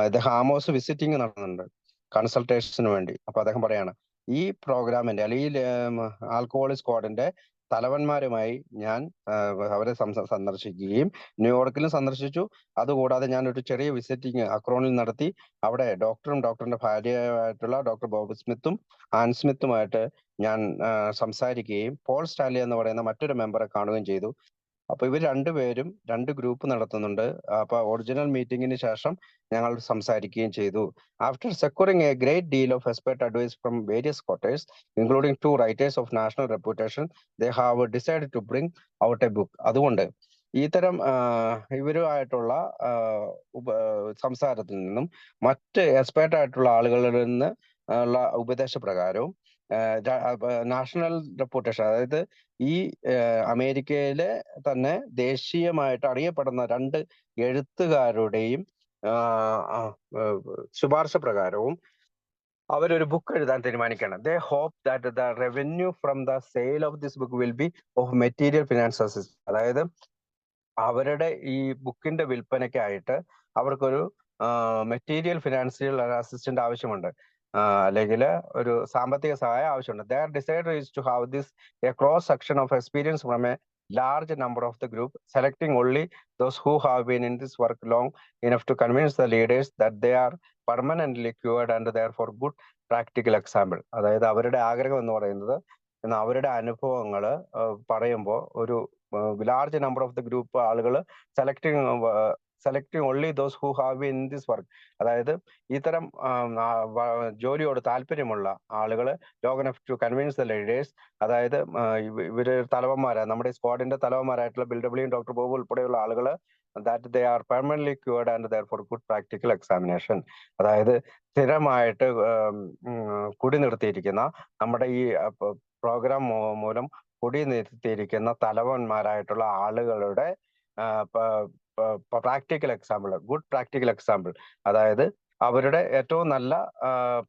അദ്ദേഹം Amos visiting നടന്നുണ്ട് കൺസൾട്ടേഷന് വേണ്ടി. അപ്പൊ അദ്ദേഹം പറയാണ്, ഈ പ്രോഗ്രാമിന്റെ അല്ലെങ്കിൽ alcoholic സ്ക്വാഡിന്റെ തലവന്മാരുമായി ഞാൻ അവരെ സന്ദർശിക്കുകയും ന്യൂയോർക്കിലും സന്ദർശിച്ചു. അതുകൂടാതെ ഞാൻ ഒരു ചെറിയ വിസിറ്റിംഗ് അക്രോണിൽ നടത്തി. അവിടെ ഡോക്ടറിന്റെ ഭാര്യയായിട്ടുള്ള ഡോക്ടർ ബോബ് സ്മിത്തും ആൻ സ്മിത്തുമായിട്ട് ഞാൻ സംസാരിക്കുകയും പോൾ സ്റ്റാൻലി എന്ന് പറയുന്ന മറ്റൊരു മെമ്പറെ കാണുകയും ചെയ്തു. അപ്പൊ ഇവർ 2 പേരും 2 ഗ്രൂപ്പ് നടത്തുന്നുണ്ട്. അപ്പൊ ഒറിജിനൽ മീറ്റിംഗിന് ശേഷം ഞങ്ങൾ സംസാരിക്കുകയും ചെയ്തു. After securing a great deal of expert advice from various quarters including 2 writers of national reputation, they have decide to bring out a book. അതുകൊണ്ട് ഇത്തരം ഇവരുമായിട്ടുള്ള സംസാരത്തിൽ നിന്നും മറ്റ് എക്സ്പെർട്ട് ആയിട്ടുള്ള ആളുകളിൽ നിന്ന് ഉള്ള ഉപദേശപ്രകാരവും നാഷണൽ റെപ്യൂട്ടേഷൻ, അതായത് ഈ അമേരിക്കയിലെ തന്നെ ദേശീയമായിട്ട് അറിയപ്പെടുന്ന 2 എഴുത്തുകാരുടെയും ശുപാർശ പ്രകാരവും അവരൊരു ബുക്ക് എഴുതാൻ തീരുമാനിക്കുകയാണ്. They hope that the revenue from the sale of this book will be of material finance assistance. അതായത് അവരുടെ ഈ ബുക്കിന്റെ വിൽപ്പനയ്ക്കായിട്ട് അവർക്കൊരു മെറ്റീരിയൽ ഫിനാൻഷ്യൽ അസിസ്റ്റന്റ് ആവശ്യമുണ്ട്, അല്ലെങ്കിൽ ഒരു സാമ്പത്തിക സഹായം ആവശ്യമുണ്ട്. Their desire is to have this a cross section of experience from a large number of the group, selecting only those who have been in this work long enough to convince the leaders that they are permanently cured and therefore good practical example. അതായത് അവരുടെ ആഗ്രഹം എന്ന് പറയുന്നത് അവരുടെ അനുഭവങ്ങൾ പറയുമ്പോൾ ഒരു large number of the group ആളുകൾ selecting only those who have been in this work. അതായത് ഇത്തരം ജോലിയോട് താല്പര്യമുള്ള ആളുകൾ long enough to convince the leaders, അതായത് ഇവര് തലവന്മാരാണ്, നമ്മുടെ സ്ക്വാഡിന്റെ തലവന്മാരായിട്ടുള്ള ബിൽഡബ്ല്യൂ ഡോക്ടർ ബോബു ഉൾപ്പെടെയുള്ള ആളുകൾ, that they are permanently cured and therefore good practical examination. അതായത് സ്ഥിരമായിട്ട് കുടി നിർത്തിയിരിക്കുന്ന, നമ്മുടെ ഈ പ്രോഗ്രാം മൂലം കുടി നിർത്തിയിരിക്കുന്ന തലവന്മാരായിട്ടുള്ള ആളുകളുടെ practical example, good practical example, അതായത് അവരുടെ ഏറ്റവും നല്ല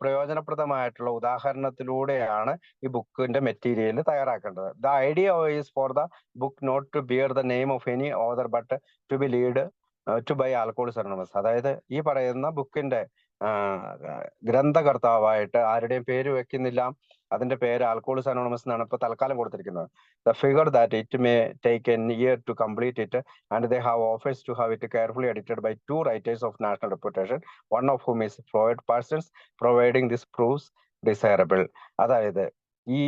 പ്രയോജനപ്രദമായിട്ടുള്ള ഉദാഹരണത്തിലൂടെയാണ് ഈ ബുക്കിന്റെ മെറ്റീരിയൽ തയ്യാറാക്കേണ്ടത്. The idea is for the book not to bear the name of any author but to be lead to by Alcoholics Anonymous. അതായത് ഈ പറയുന്ന ബുക്കിന്റെ ഗ്രന്ഥകർത്താവായിട്ട് ആരുടെയും പേര് വെക്കുന്നില്ല. അതിന്റെ പേര് ആൽക്കഹോളിക്സ് അനോണിമസ് എന്നാണ് ഇപ്പൊ തൽക്കാലം കൊടുത്തിരിക്കുന്നത്. The figure that it may take an year to complete it and they have offers to have it carefully edited by 2 writers of national reputation, one of whom is Floyd Parsons, providing this proves desirable. അതായത് ഈ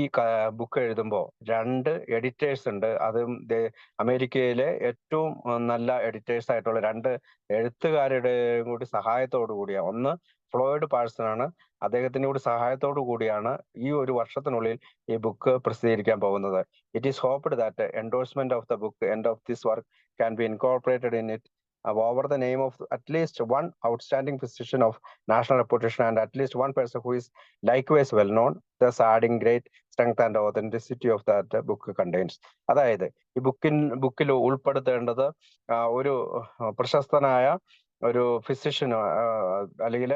book എഴുതുമ്പോൾ 2 editors ഉണ്ട്. അതും അമേരിക്കയിലെ ഏറ്റവും നല്ല editors ആയിട്ടുള്ള 2 എഴുത്തുകാരുടെ കൂടി സഹായത്തോടു കൂടിയാണ്. ഒന്ന് ഫ്ലോയിഡ് പാഴ്സൺ ആണ്, അദ്ദേഹത്തിന്റെ കൂടി സഹായത്തോടു കൂടിയാണ് ഈ ഒരു വർഷത്തിനുള്ളിൽ ഈ ബുക്ക് പ്രസിദ്ധീകരിക്കാൻ പോകുന്നത്. It is hopped that endorsement of the book end of this work can be incorporated in it over the name of at least one outstanding physician of national reputation and at least one person who is likewise well known, thus adding great strength and authenticity of that book contains. അതായത് ഈ ബുക്കിൽ ഉൾപ്പെടുത്തേണ്ടത് ഒരു പ്രശസ്തനായ ഒരു ഫിസിഷ്യനോ അല്ലെങ്കിൽ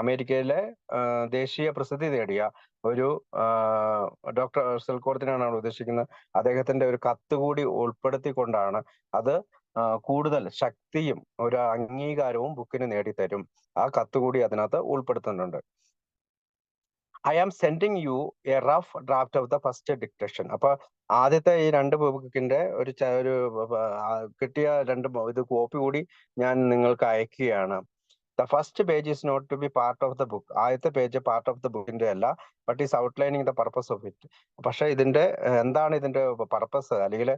അമേരിക്കയിലെ ദേശീയ പ്രസിദ്ധി നേടിയ ഒരു ഡോക്ടർ സെൽക്കോർത്തിനാണ് ഉദ്ദേശിക്കുന്നത്. അദ്ദേഹത്തിന്റെ ഒരു കത്ത് കൂടി ഉൾപ്പെടുത്തിക്കൊണ്ടാണ് അത് കൂടുതൽ ശക്തിയും ഒരു അംഗീകാരവും ബുക്കിന് നേടിത്തരും. ആ കത്ത് കൂടി അതിനകത്ത് ഉൾപ്പെടുത്തുന്നുണ്ട്. I am sending you a rough draft of the first dictation. അപ്പൊ ആദ്യത്തെ ഈ 2 ബുക്കിന്റെ ഒരു കിട്ടിയ 2 ഇത് കോപ്പി കൂടി ഞാൻ നിങ്ങൾക്ക് അയക്കുകയാണ്. The first page is not to be part of the book. ആദ്യത്തെ പേജ് പാർട്ട് ഓഫ് ദ ബുക്കിന്റെ അല്ല, but is outlining the purpose of it. പക്ഷെ ഇതിന്റെ എന്താണ് ഇതിന്റെ പർപ്പസ് അല്ലെങ്കിൽ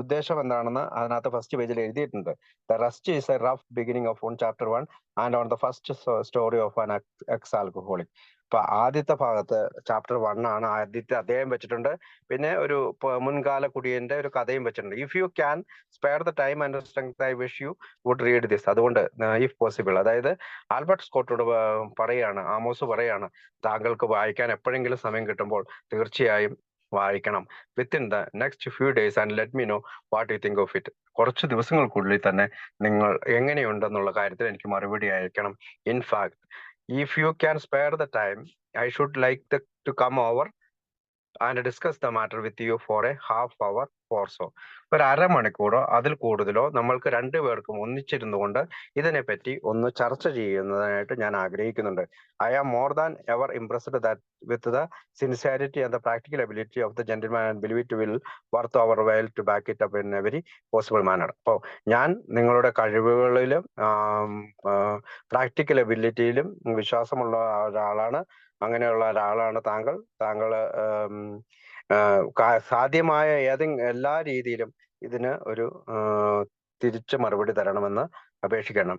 ഉദ്ദേശം എന്താണെന്ന് അതിനകത്ത് ഫസ്റ്റ് പേജിൽ എഴുതിയിട്ടുണ്ട്. The rest is A rough beginning of chapter 1 and on the first story of an X alcoholic. അപ്പൊ ആദ്യത്തെ ഭാഗത്ത് ചാപ്റ്റർ 1 ആണ്, ആദ്യത്തെ അധ്യായം വെച്ചിട്ടുണ്ട്. പിന്നെ ഒരു മുൻകാല കുടിയന്റെ ഒരു കഥയും വെച്ചിട്ടുണ്ട്. If you can spare the time and strength I wish you would read this. അതുകൊണ്ട് ഇഫ് പോസിബിൾ, അതായത് ആൽബർട്ട് സ്കോട്ടോട് പറയാണ്, ആമോസ് പറയാണ്, താങ്കൾക്ക് വായിക്കാൻ എപ്പോഴെങ്കിലും സമയം കിട്ടുമ്പോൾ തീർച്ചയായും വായിക്കണം. Within the next few days and let me no what you think of it. കുറച്ച് ദിവസങ്ങൾക്കുള്ളിൽ തന്നെ നിങ്ങൾ എങ്ങനെയുണ്ടെന്നുള്ള കാര്യത്തിൽ എനിക്ക് മറുപടി അയക്കണം. In fact if you can spare the time, I should like to come over and discuss the matter with you for a half hour or so. ഒരു അരമണിക്കൂറോ അതിൽ കൂടുതലോ നമ്മൾക്ക് 2 പേർക്കും ഒന്നിച്ചിരുന്നു കൊണ്ട് ഇതിനെപ്പറ്റി ഒന്ന് ചർച്ച ചെയ്യുന്നതിനായിട്ട് ഞാൻ ആഗ്രഹിക്കുന്നുണ്ട്. I am more than ever impressed that with the sincerity and the practical ability of the gentleman and believe it will worth our while to back it up in a very possible manner. അപ്പോൾ ഞാൻ നിങ്ങളുടെ കഴിവുകളിലും practical എബിലിറ്റിയിലും വിശ്വാസമുള്ള ഒരാളാണ്. അങ്ങനെയുള്ള ഒരാളാണ് താങ്കൾ. സാധ്യമായ എല്ലാ രീതിയിലും ഇതിന് ഒരു തിരിച്ചു മറുപടി തരണമെന്ന് അപേക്ഷിക്കണം.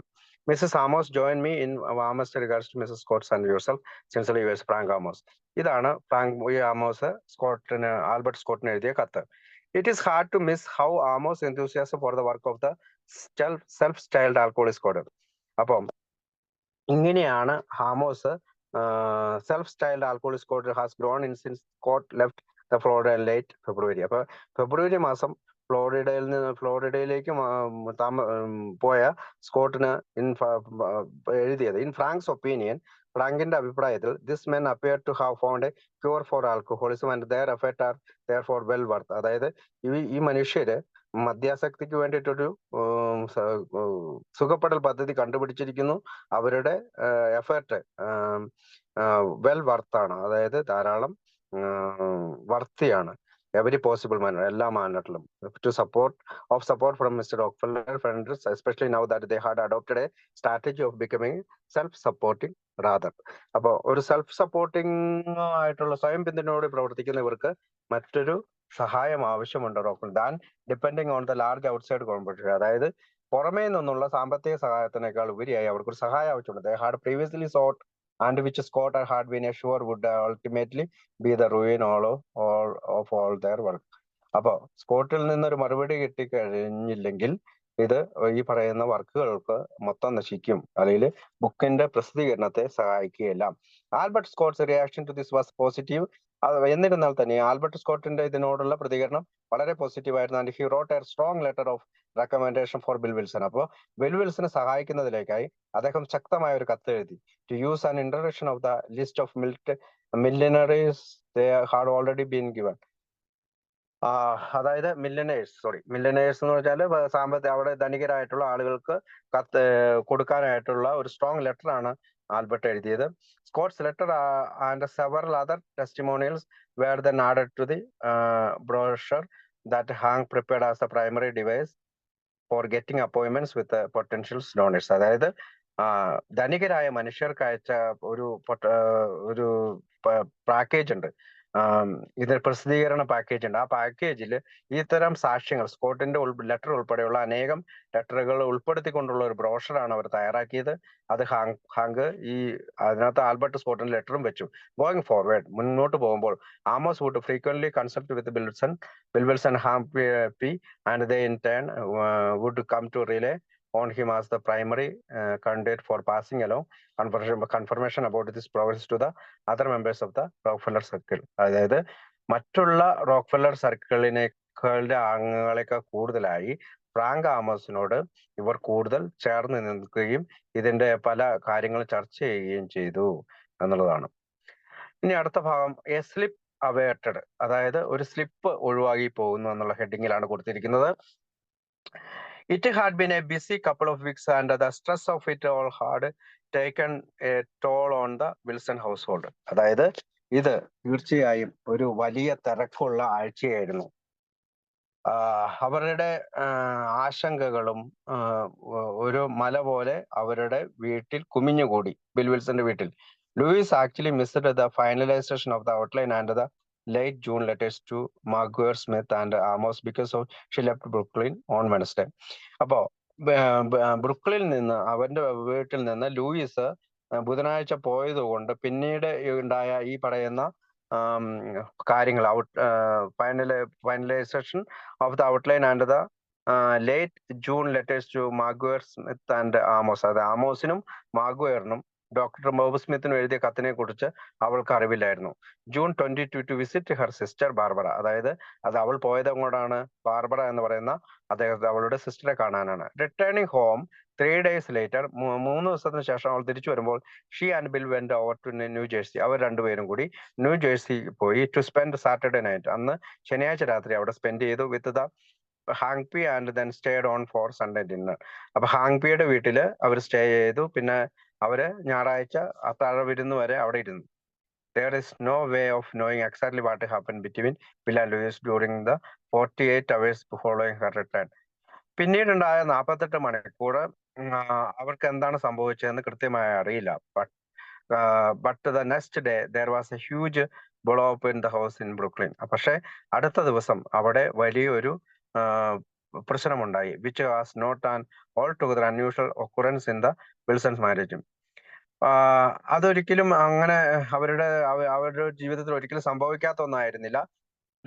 Mrs Amos join me in warmest regards to Mrs Scott's and yourself. Sincerely yours Frank Amos. ഇതാണ് ആമോസ് ആൽബർട്ട് സ്കോട്ടിന് എഴുതിയ കത്ത്. It is hard to miss how Amos enthusiasm for the work of the self styled alcoholic squad. അപ്പം ഇങ്ങനെയാണ് Amos self-styled alcoholic squad has grown in since Scott left the Florida in late February. അപ്പൊ ഫെബ്രുവരി മാസം ഫ്ലോറിഡയിലേക്ക് പോയ സ്കോട്ടിന് എഴുതിയത്. In Franks opinion, ഫ്രാങ്കിന്റെ അഭിപ്രായത്തിൽ, this men appear to have found a cure for alcoholism and their effort are therefore well worth. അതായത് ഈ മനുഷ്യര് മദ്യാസക്തിക്ക് വേണ്ടിയിട്ടൊരു സുഖപ്പെടൽ പദ്ധതി കണ്ടുപിടിച്ചിരിക്കുന്നു. അവരുടെ എഫേർട്ട് വെൽ വർത്താണ്, അതായത് ധാരാളം വർത്തിയാണ്. എവരി പോസിബിൾ മാനർ, എല്ലാ മാനറിലും. To support from Mister Rockefeller friends, especially now that they had adopted a strategy of becoming self supporting rather. അപ്പോൾ ഒരു സെൽഫ് സപ്പോർട്ടിങ് ആയിട്ടുള്ള സ്വയം പിന്തുണയോടെ പ്രവർത്തിക്കുന്നവർക്ക് മറ്റൊരു സഹായം ആവശ്യമുണ്ട് than depending on the large outside competition. അതായത് പുറമേ നിന്നുള്ള സാമ്പത്തിക സഹായത്തിനേക്കാൾ ഉപരിയായി അവർക്കൊരു സഹായം ആവശ്യമുണ്ട്. They had previously sought and which Scott had been assured would ultimately be the ruin of all their work. അപ്പൊ സ്കോട്ടിൽ നിന്നൊരു മറുപടി കിട്ടിക്കഴിഞ്ഞില്ലെങ്കിൽ ഇത് ഈ പറയുന്ന വർക്കുകൾക്ക് മൊത്തം നശിക്കും, അല്ലെങ്കിൽ ബുക്കിന്റെ പ്രസിദ്ധീകരണത്തെ സഹായിക്കുകയില്ല. Albert Scott's reaction to this was positive. എന്നിരുന്നാൽ തന്നെ ആൽബർട്ട് സ്കോട്ടിന്റെ ഇതിനോടുള്ള പ്രതികരണം വളരെ പോസിറ്റീവ് ആയിരുന്നു. And he wrote a strong letter of recommendation for Bill Wilson. അപ്പോൾ ബിൽ വിൽസനെ സഹായിക്കുന്നതിലേക്കായി അദ്ദേഹം ശക്തമായ ഒരു കത്ത് എഴുതി. To use an introduction of the list of millionaires they had already been given. അതായത് മില്ലിനേഴ്സ് എന്ന് വെച്ചാൽ അവിടെ ധനികരായിട്ടുള്ള ആളുകൾക്ക് കത്ത് കൊടുക്കാനായിട്ടുള്ള ഒരു സ്ട്രോങ് ലെറ്റർ ആണ് ആൽബർട്ട് എഴുതിയത്. Scott's letter and several other testimonials were then added to the brochure that Hank prepared as a primary device for getting appointments with potential donors. അതായത് ധനികരായ മനുഷ്യർക്ക് അയച്ച ഒരു പാക്കേജ് ഉണ്ട്, ഇത് പ്രസിദ്ധീകരണ പാക്കേജ് ഉണ്ട്. ആ പാക്കേജിൽ ഇത്തരം സാക്ഷ്യങ്ങൾ, സ്കോട്ടിന്റെ ലെറ്റർ ഉൾപ്പെടെയുള്ള അനേകം ലെറ്ററുകൾ ഉൾപ്പെടുത്തിക്കൊണ്ടുള്ള ഒരു ബ്രോഷറാണ് അവർ തയ്യാറാക്കിയത്. അത് അതിനകത്ത് ആൽബർട്ട് സ്കോട്ടിന്റെ ലെറ്ററും വെച്ചു. ഗോയിങ് ഫോർവേഡ്, മുന്നോട്ട് പോകുമ്പോൾ, Amos would frequently consult with Bill Wilson, Hank P and they in turn would come to rely on him as the primary candidate for passing along confirmation about this progress to the other members of the Rockefeller Circle. അതായത് മറ്റുള്ള Rockefeller സർക്കിളിനേക്കാളുടെ അംഗങ്ങളെക്കാൾ കൂടുതലായി Frank ആമോസിനോട് ഇവർ കൂടുതൽ ചേർന്ന് നിൽക്കുകയും ഇതിന്റെ പല കാര്യങ്ങൾ ചർച്ച ചെയ്യുകയും ചെയ്തു എന്നുള്ളതാണ്. ഇനി അടുത്ത ഭാഗം എ സ്ലിപ്പ് അവേർട്ടഡ്, അതായത് ഒരു സ്ലിപ്പ് ഒഴിവാക്കി പോകുന്നു എന്നുള്ള ഹെഡിങ്ങിലാണ് കൊടുത്തിരിക്കുന്നത്. It had been a busy couple of weeks and the stress of it all had taken a toll on the Wilson household. അതായത് ഇത് തീർച്ചയായും ഒരു വലിയ തിരക്കുള്ള ആഴ്ചയായിരുന്നു. അവരുടെ ആശങ്കകളും ഒരു മല പോലെ അവരുടെ വീട്ടിൽ കുമിഞ്ഞുകൂടി, ബിൽ വിൽസന്റെ വീട്ടിൽ. Louis actually missed the finalization of the outline and the late June letters to Marguerite Smith and Amos because she left Brooklyn on Wednesday. അപ്പോ ബ്രുക്ലിനിൽ നിന്ന്, അവന്റെ വീട്ടിൽ നിന്ന് ലൂയിസ് ബുധനാഴ്ച പോയത് കൊണ്ട് പിന്നീട് ഉണ്ടായ ഈ പറയുന്ന കാര്യങ്ങൾ, finalization of the outline and the late June letters to Maguire Smith and Amos. അത് ആമോസിനും മാഗ്വയറിനും ഡോക്ടർ ബോബ് സ്മിത്തിനും എഴുതിയ കത്തിനെ കുറിച്ച് അവൾക്ക് അറിവില്ലായിരുന്നു. June 22 to visit her sister Barbara. അതായത് അത് അവൾ പോയത് അങ്ങോട്ടാണ്, ബാർബറ എന്ന് പറയുന്ന അവളുടെ സിസ്റ്ററെ കാണാനാണ്. റിട്ടേണിംഗ് ഹോം 3 days later, 3 ദിവസത്തിന് ശേഷം അവൾ തിരിച്ചു വരുമ്പോൾ she and Bill went over to New Jersey. അവർ രണ്ടുപേരും കൂടി ന്യൂ ജേഴ്സി പോയി ടു സ്പെൻഡ് സാറ്റർഡേ നൈറ്റ്. അന്ന് ശനിയാഴ്ച രാത്രി അവിടെ സ്പെൻഡ് ചെയ്തു with the Hank P and then stayed on for Sunday dinner. അപ്പൊ ഹാങ്പിയുടെ വീട്ടില് അവർ സ്റ്റേ ചെയ്തു, പിന്നെ അവര് ഞായറാഴ്ച അത്താഴ വിരുന്ന് വരെ അവിടെ ഇരുന്നു. There is no way of knowing exactly what happened between Bill and Louis during the 48 hours following her return. പിന്നീടുണ്ടായ 48 മണിക്കൂർ അവർക്ക് എന്താണ് സംഭവിച്ചതെന്ന് കൃത്യമായി അറിയില്ല. But the next day there was a huge blow up in the house in Brooklyn. പക്ഷെ അടുത്ത ദിവസം അവിടെ വലിയൊരു പ്രശ്നമുണ്ടായി. which was not an altogether unusual occurrence in the Wilson's marriage. അതൊരിക്കലും അങ്ങനെ അവരുടെ ജീവിതത്തിൽ ഒരിക്കലും സംഭവിക്കാത്ത ഒന്നായിരുന്നില്ല.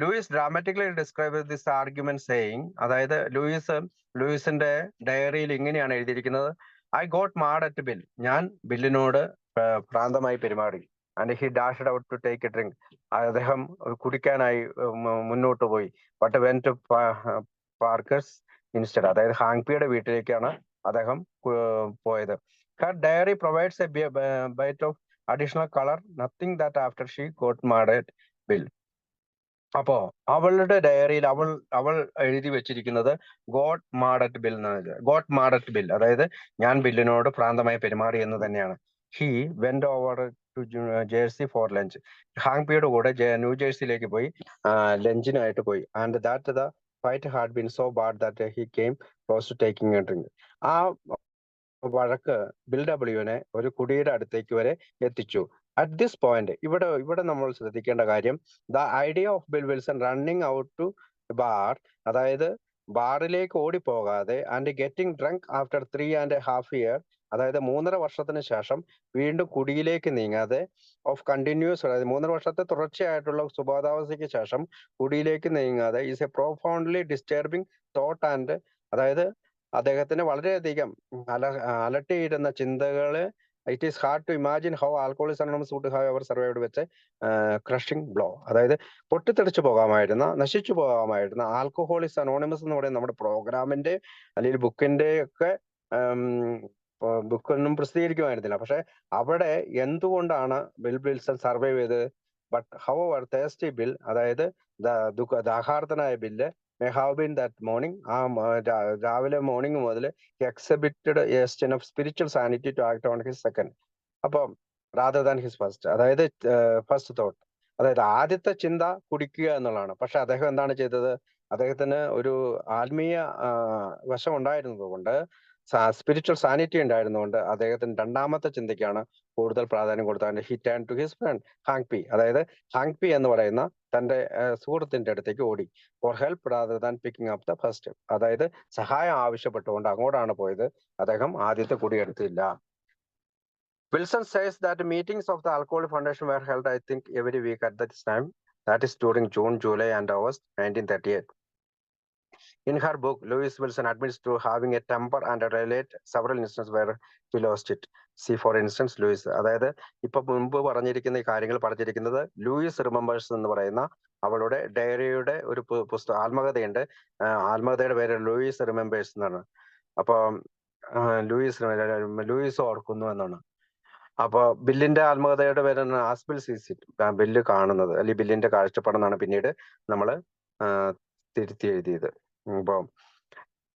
Lois dramatically describe this argument saying, അതായത് ലൂയിസിന്റെ ഡയറിയിൽ ഇങ്ങനെയാണ് എഴുതിയിരിക്കുന്നത്: I got mad at Bill, ഞാൻ ബില്ലിനോട് ഭ്രാന്തമായി പെരുമാറി. And he dashed out to take a drink, അദ്ദേഹം കുടിക്കാനായി മുന്നോട്ട് പോയി. But went to Parker's instead, അതായത് ഹാങ്പിയുടെ വീട്ടിലേക്കാണ് അദ്ദേഹം പോയത്. Her diary provides a bit of additional color, nothing that after she got mad at Bill. അപ്പോ അവളുടെ ഡയറിയിൽ അവൾ എഴുതി വെച്ചിരിക്കുന്നത് ഗോട്ട് മാഡ് അറ്റ് ബിൽ എന്നാണ്. ഗോട്ട് മാഡ് അറ്റ് ബിൽ, അതായത് ഞാൻ ബില്ലിനോട് ഭ്രാന്തമായി പെരുമാറി എന്ന് തന്നെയാണ്. He went over to Jersey for lunch, ഹാങ്പിയുടെ കൂടെ ന്യൂ ജേഴ്സിയിലേക്ക് പോയി ലഞ്ചിനായിട്ട് പോയി. And that the fight had been so bad that he came close to taking a drink. ആ വഴക്ക് ബിൽ ഡബ്ല്യുവിനെ ഒരു കുടിയുടെ അടുത്തേക്ക് വരെ എത്തിച്ചു. അറ്റ് ദിസ് പോയിന്റ്, ഇവിടെ നമ്മൾ ശ്രദ്ധിക്കേണ്ട കാര്യം, the idea of Bill Wilson running out to bar, അതായത് ബാറിലേക്ക് ഓടിപ്പോകാതെ and getting drunk after 3.5 year, അതായത് 3.5 വർഷത്തിന് ശേഷം വീണ്ടും കുടിയിലേക്ക് നീങ്ങാതെ, ഓഫ് കണ്ടിന്യൂസ്, അതായത് 3.5 വർഷത്തെ തുടർച്ചയായിട്ടുള്ള സുബോധാവസ്ഥയ്ക്ക് ശേഷം കുടിയിലേക്ക് നീങ്ങാതെ, is a profoundly disturbing thought and, അതായത് അദ്ദേഹത്തിന് വളരെയധികം അലട്ടിയിരുന്ന ചിന്തകള്. It is hard to imagine how Alcoholics Anonymous would have ever survived വെച്ച് ക്രഷിംഗ് ബ്ലോ. അതായത് പൊട്ടിത്തെറിച്ചു പോകാമായിരുന്ന, നശിച്ചു പോകാമായിരുന്ന ആൽക്കഹോളിക്സ് അനോണിമസ് എന്ന് പറയുന്ന നമ്മുടെ പ്രോഗ്രാമിന്റെ അല്ലെങ്കിൽ ബുക്കിന്റെ ഒക്കെ ബുക്കൊന്നും പ്രസിദ്ധീകരിക്കുമായിരുന്നില്ല. പക്ഷെ അവിടെ എന്തുകൊണ്ടാണ് വിൽസൺ സർവൈവ് ചെയ്തത്? ബട്ട് ഹൗവർ തേഴ്സ്റ്റി ബിൽ, അതായത് ദാഹാർത്തനായ Bill, may have been that morning, രാവിലെ മോർണിംഗ് മുതൽ exhibited a state of spiritual sanity to act on his second, അപ്പം റാദർ ദാൻ ഹിസ് ഫസ്റ്റ്, അതായത് ഫസ്റ്റ് തോട്ട്, അതായത് ആദ്യത്തെ ചിന്ത കുടിക്കുക എന്നുള്ളതാണ്. പക്ഷെ അദ്ദേഹം എന്താണ് ചെയ്തത്? അദ്ദേഹത്തിന് ഒരു ആത്മീയ വശം ഉണ്ടായിരുന്നത് കൊണ്ട്, സ്പിരിച്വൽ സാനിറ്റി ഉണ്ടായിരുന്നുകൊണ്ട് അദ്ദേഹത്തിന് രണ്ടാമത്തെ ചിന്തയ്ക്കാണ് കൂടുതൽ പ്രാധാന്യം കൊടുത്തത്. He turn to his friend Hank P, അതായത് ഹാങ് പി എന്ന് പറയുന്ന തന്റെ സുഹൃത്തിന്റെ അടുത്തേക്ക് ഓടി. For help rather than picking up the first, അതായത് സഹായം ആവശ്യപ്പെട്ടുകൊണ്ട് അങ്ങോട്ടാണ് പോയത്. അദ്ദേഹം ആദ്യത്തെ കുടി എടുത്തില്ല. Wilson says that meetings of the Alcoholic Foundation were held, I think, every week at this time. That is during June, July, and August 1938. In her book, Louise Wilson admits to having a temper and relate several instances where he lost it. See, for instance, Louise. അതായത് ഇപ്പൊ മുമ്പ് പറഞ്ഞിരിക്കുന്ന ഈ കാര്യങ്ങൾ പറഞ്ഞിരിക്കുന്നത് Luis remembers എന്ന് പറയുന്ന അവളുടെ ഡയറിയുടെ ഒരു പുസ്തകം, ആത്മകഥയുണ്ട്. ആത്മകഥയുടെ പേര് ലൂയിസ് റിമെമ്പേഴ്സ് എന്നാണ്. അപ്പൊ ലൂയിസ് ഓർക്കുന്നു എന്നാണ്. അപ്പൊ ബില്ലിന്റെ ആത്മകഥയുടെ പേരാണ് ആസ്ബിൽ സീസ് ഇറ്റ്, ബില്ല് കാണുന്നത്, അല്ലെങ്കിൽ ബില്ലിന്റെ കാഴ്ചപ്പാടെന്നാണ് പിന്നീട് നമ്മള് തിരുത്തി എഴുതിയത്. ഇപ്പൊ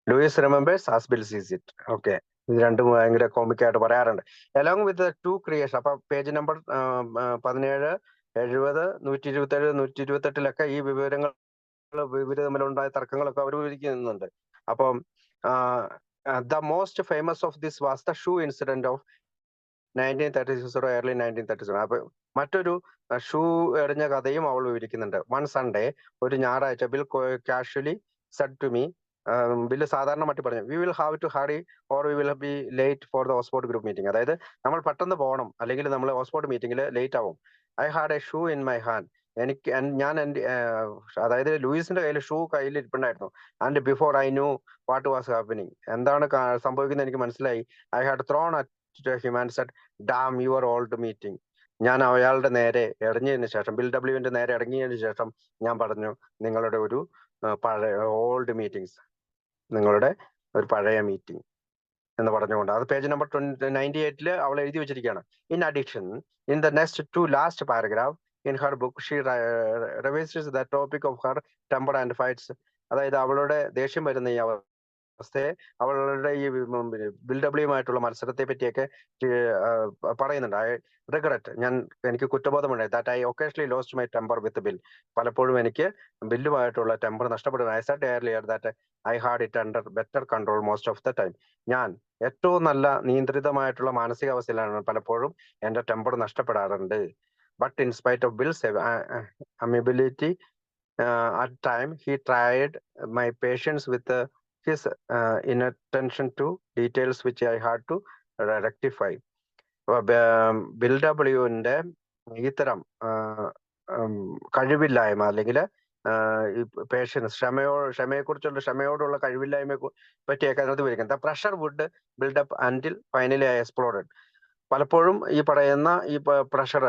ലൂയിസ് റിമെമ്പേഴ്സ്, ആസ്ബിൽ സീസ് ഇറ്റ്. ഓക്കെ, ഇത് രണ്ടും ഭയങ്കര കോമിക്കായിട്ട് പറയാറുണ്ട്. Along with 2 creation. അപ്പൊ പേജ് നമ്പർ 17, 70, 127, 128 ഈ വിവരങ്ങൾ, ഇവര് തമ്മിലുണ്ടായ തർക്കങ്ങളൊക്കെ അവർ വിവരിക്കുന്നുണ്ട്. അപ്പം the most famous of this was the shoe incident of 1936 early 1937. അപ്പൊ മറ്റൊരു ഷൂ എറിഞ്ഞ കഥയും അവൾ വിവരിക്കുന്നുണ്ട്. വൺ സൺഡേ, ഒരു ഞായറാഴ്ച, Bill casually said to me, Bill സാധാരണ മട്ടി പറഞ്ഞു, we will have to hurry or we will be late for the Oxford group meeting. അതായത് നമ്മൾ പെട്ടെന്ന് പോകണം, അല്ലെങ്കിൽ നമ്മൾ ഓക്സ്ഫോർഡ് മീറ്റിംഗിൽ ലേറ്റ് ആവും. I had a shoe in my hand. ഞാൻ എന്റെ, അതായത് ലൂയിസിന്റെ കയ്യിൽ ഷൂ കയ്യിൽ ഇരിപ്പുണ്ടായിരുന്നു. And before I knew what was happening, എന്താണ് സംഭവിക്കുന്നത് എനിക്ക് മനസ്സിലായി. I had thrown at him and said, damn your old meeting. ഞാൻ അയാളുടെ നേരെ ഇറങ്ങിയതിനു ശേഷം, ബിൽ ഡബ്ല്യുവിന്റെ നേരെ ഇറങ്ങിയതിനു ശേഷം ഞാൻ പറഞ്ഞു, നിങ്ങളുടെ ഒരു പഴയ ഓൾഡ് മീറ്റിംഗ്സ്, നിങ്ങളുടെ ഒരു പഴയ മീറ്റിംഗ് എന്ന് പറഞ്ഞുകൊണ്ട്. അത് പേജ് നമ്പർ 98 അവൾ എഴുതി വെച്ചിരിക്കുകയാണ്. In addition, in the next 2 last paragraph in her book she revises the topic of her temper and fights. അതായത് അവളുടെ ദേഷ്യം വരുന്ന ഈ അവസ്ഥയെ, അവളുടെ ഈ ബിൽ ഡബ്ല്യുമായിട്ടുള്ള മത്സരത്തെ പറ്റിയൊക്കെ പറയുന്നുണ്ട്. ഐ റിഗ്രറ്റ്, എനിക്ക് കുറ്റബോധമുണ്ട്. That I occasionally lost my temper with Bill. പലപ്പോഴും എനിക്ക് ബില്ലുമായിട്ടുള്ള ടെമ്പർ നഷ്ടപ്പെടുന്നു. I said earlier that I had it under better control most of the time. ഞാൻ ഏറ്റവും നല്ല നിയന്ത്രിതമായിട്ടുള്ള മാനസികാവസ്ഥയിലാണ് പലപ്പോഴും എന്റെ ടെമ്പർ നഷ്ടപ്പെടാറുണ്ട്. But in spite of Bill's amiability at time, he tried my patience with his inattention to details which I had to rectify. Bill ഡബ്ല്യുവിന്റെ ഇത്തരം കഴിവില്ലായ്മ, അല്ലെങ്കിൽ പേഷ്യൻസ്, ക്ഷമയോടുള്ള കഴിവില്ലായ്മയെ പറ്റിയൊക്കെ അതിനകത്ത് വിവരിക്കുന്നത്. The pressure would build up until finally I exploded. പലപ്പോഴും ഈ പറയുന്ന ഈ പ്രഷർ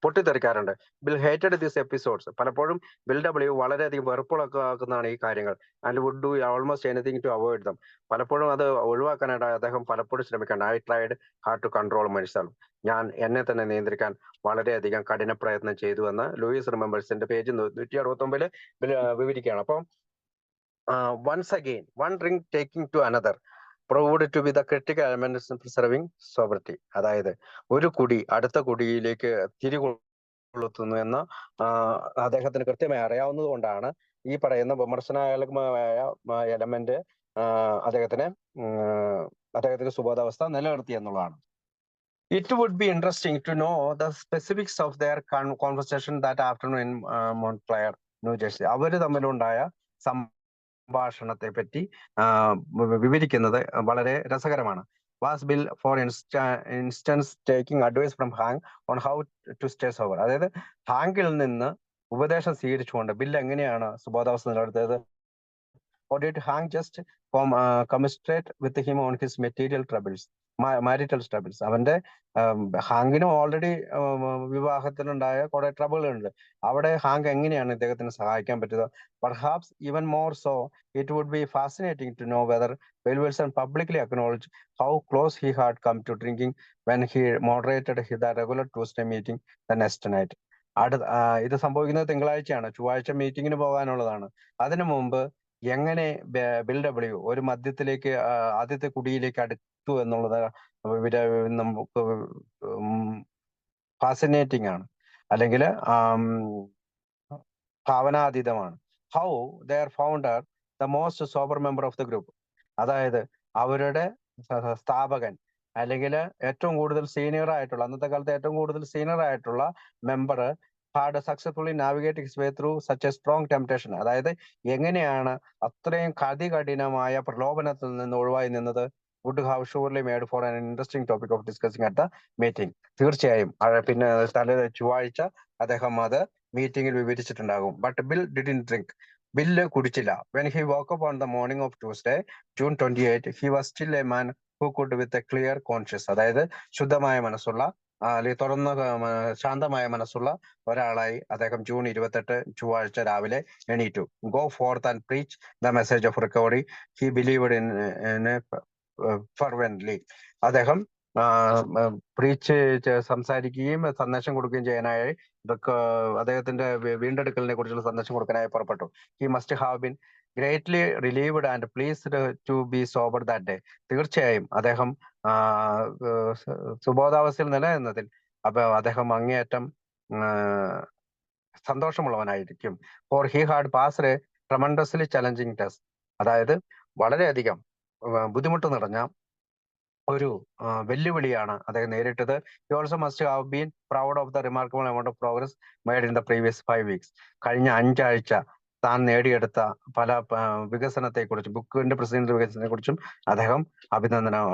പൊട്ടിത്തെറിക്കാറുണ്ട്. Bill hated these episodes. പലപ്പോഴും ബിൽ ഡബ്ല്യു വളരെയധികം വെറുപ്പുളക്കുന്നതാണ് ഈ കാര്യങ്ങൾ. And would do almost anything to avoid them. പലപ്പോഴും അത് ഒഴിവാക്കാനായിട്ട് അദ്ദേഹം പലപ്പോഴും ശ്രമിക്കാറുണ്ട്. I tried hard to control myself. ഞാൻ എന്നെ തന്നെ നിയന്ത്രിക്കാൻ വളരെയധികം കഠിന പ്രയത്നം ചെയ്തു എന്ന് ലൂയിസ് റിമെമ്പേഴ്സിന്റെ പേജ് 169 വിവരിക്കുകയാണ്. അപ്പം once again one drink taking to another proved to be the critical elements in preserving sobriety. അതായത് ഒരു കുടി അടുത്ത കുടിയിലേക്ക് തിരികൊളുത്തുന്നു എന്ന് അദ്ദേഹത്തിന് കൃത്യമായി അറിയാവുന്നത് കൊണ്ടാണ് ഈ പറയുന്ന വിമർശനാത്മകമായ എലമെന്റ് അദ്ദേഹത്തിന്റെ സുബോധാവസ്ഥ നിലനിർത്തി എന്നുള്ളതാണ്. It would be interesting to know the specifics of their conversation that afternoon in Montclair, New Jersey. അവര് തമ്മിലുണ്ടായ സംഭാഷണത്തെ പറ്റി വിവരിക്കുന്നത് വളരെ രസകരമാണ്. Was Bill for instance taking advice from Hank on how to stay sober. അതായത് ഹാങ്കിൽ നിന്ന് ഉപദേശം സ്വീകരിച്ചുകൊണ്ട് ബിൽ എങ്ങനെയാണ് സുബോധാവസ്ഥ നിലനിർത്തിയത്? Or did Hank just commiserate with him on his marital troubles? അവന്റെ ഹാങ്കിനും ഓൾറെഡി വിവാഹത്തിലുണ്ടായ കുറെ ട്രബിളുണ്ട്. അവിടെ ഹാങ്ക് എങ്ങനെയാണ് ഇദ്ദേഹത്തിന് സഹായിക്കാൻ പറ്റുക? Perhaps even more so, it would be fascinating to know whether Bill Wilson publicly acknowledged how close he had come to drinking when he moderated the regular Tuesday meeting the next night. ഇത് സംഭവിക്കുന്നത് തിങ്കളാഴ്ചയാണ്. ചൊവ്വാഴ്ച മീറ്റിങ്ങിന് പോകാനുള്ളതാണ്. അതിനു മുമ്പ് എങ്ങനെ bill W ഒരു മദ്യത്തിലേക്ക് ആദ്യത്തെ കുടിയിലേക്ക് അടുത്തു എന്നുള്ളത് നമുക്ക് ഫാസിനേറ്റിംഗ് ആണ്, അല്ലെങ്കിൽ ഭാവനാതീതമാണ്. How their founder the most sober member of the group, അതായത് അവരുടെ സ്ഥാപകൻ അല്ലെങ്കിൽ ഏറ്റവും കൂടുതൽ സീനിയർ ആയിട്ടുള്ള, അന്നത്തെ കാലത്ത് ഏറ്റവും കൂടുതൽ സീനിയർ ആയിട്ടുള്ള member had successfully navigate his way through such a strong temptation. അതായത് എങ്ങനെയാണ് അത്രയും അതികഠിനമായ പ്രലോഭനത്തിൽ നിന്ന് ഒഴിവായി നിന്നത്? Would have surely made for an interesting topic of discussing at the meeting. തീർച്ചയായും പിന്നെ ചൊവ്വാഴ്ച അദ്ദേഹം അത് മീറ്റിംഗിൽ വിവരിച്ചിട്ടുണ്ടാകും. But Bill didn't drink. Bill കുടിച്ചില്ല. When he woke up on the morning of Tuesday June 28, he was still a man who could with a clear conscious. അതായത് ശുദ്ധമായ മനസ്സുള്ള അല്ലെങ്കിൽ തുറന്ന ശാന്തമായ മനസ്സുള്ള ഒരാളായി അദ്ദേഹം ജൂൺ 28 ചൊവ്വാഴ്ച രാവിലെ എണീറ്റു. Go forth and preach the message of recovery. He believed in fervently. അദ്ദേഹം പ്രീച്ച് സംസാരിക്കുകയും സന്ദേശം കൊടുക്കുകയും ചെയ്യാനായി അദ്ദേഹത്തിന്റെ വീണ്ടെടുക്കലിനെ കുറിച്ചുള്ള സന്ദേശം കൊടുക്കാനായി പുറപ്പെട്ടു. He must have been greatly relieved and pleased to be sober that day. തീർച്ചയായും അദ്ദേഹം സുബോധാവസ്ഥയിൽ നിലനിന്നതിൽ അദ്ദേഹം അങ്ങേയറ്റം സന്തോഷമുള്ളവനായിരിക്കും. For he had passed a tremendously challenging test. അതായത് വളരെയധികം ബുദ്ധിമുട്ട് നിറഞ്ഞ ഒരു വെല്ലുവിളിയാണ് അദ്ദേഹം നേരിട്ടത്. He also must have been proud of the remarkable amount of progress made in the previous 5 weeks. കഴിഞ്ഞ 5 ആഴ്ച താൻ നേടിയെടുത്ത പല വികസനത്തെക്കുറിച്ചും ബുക്കിന്റെ പ്രസിദ്ധീകരണ വികസനത്തെക്കുറിച്ചും അദ്ദേഹം അഭിനന്ദനം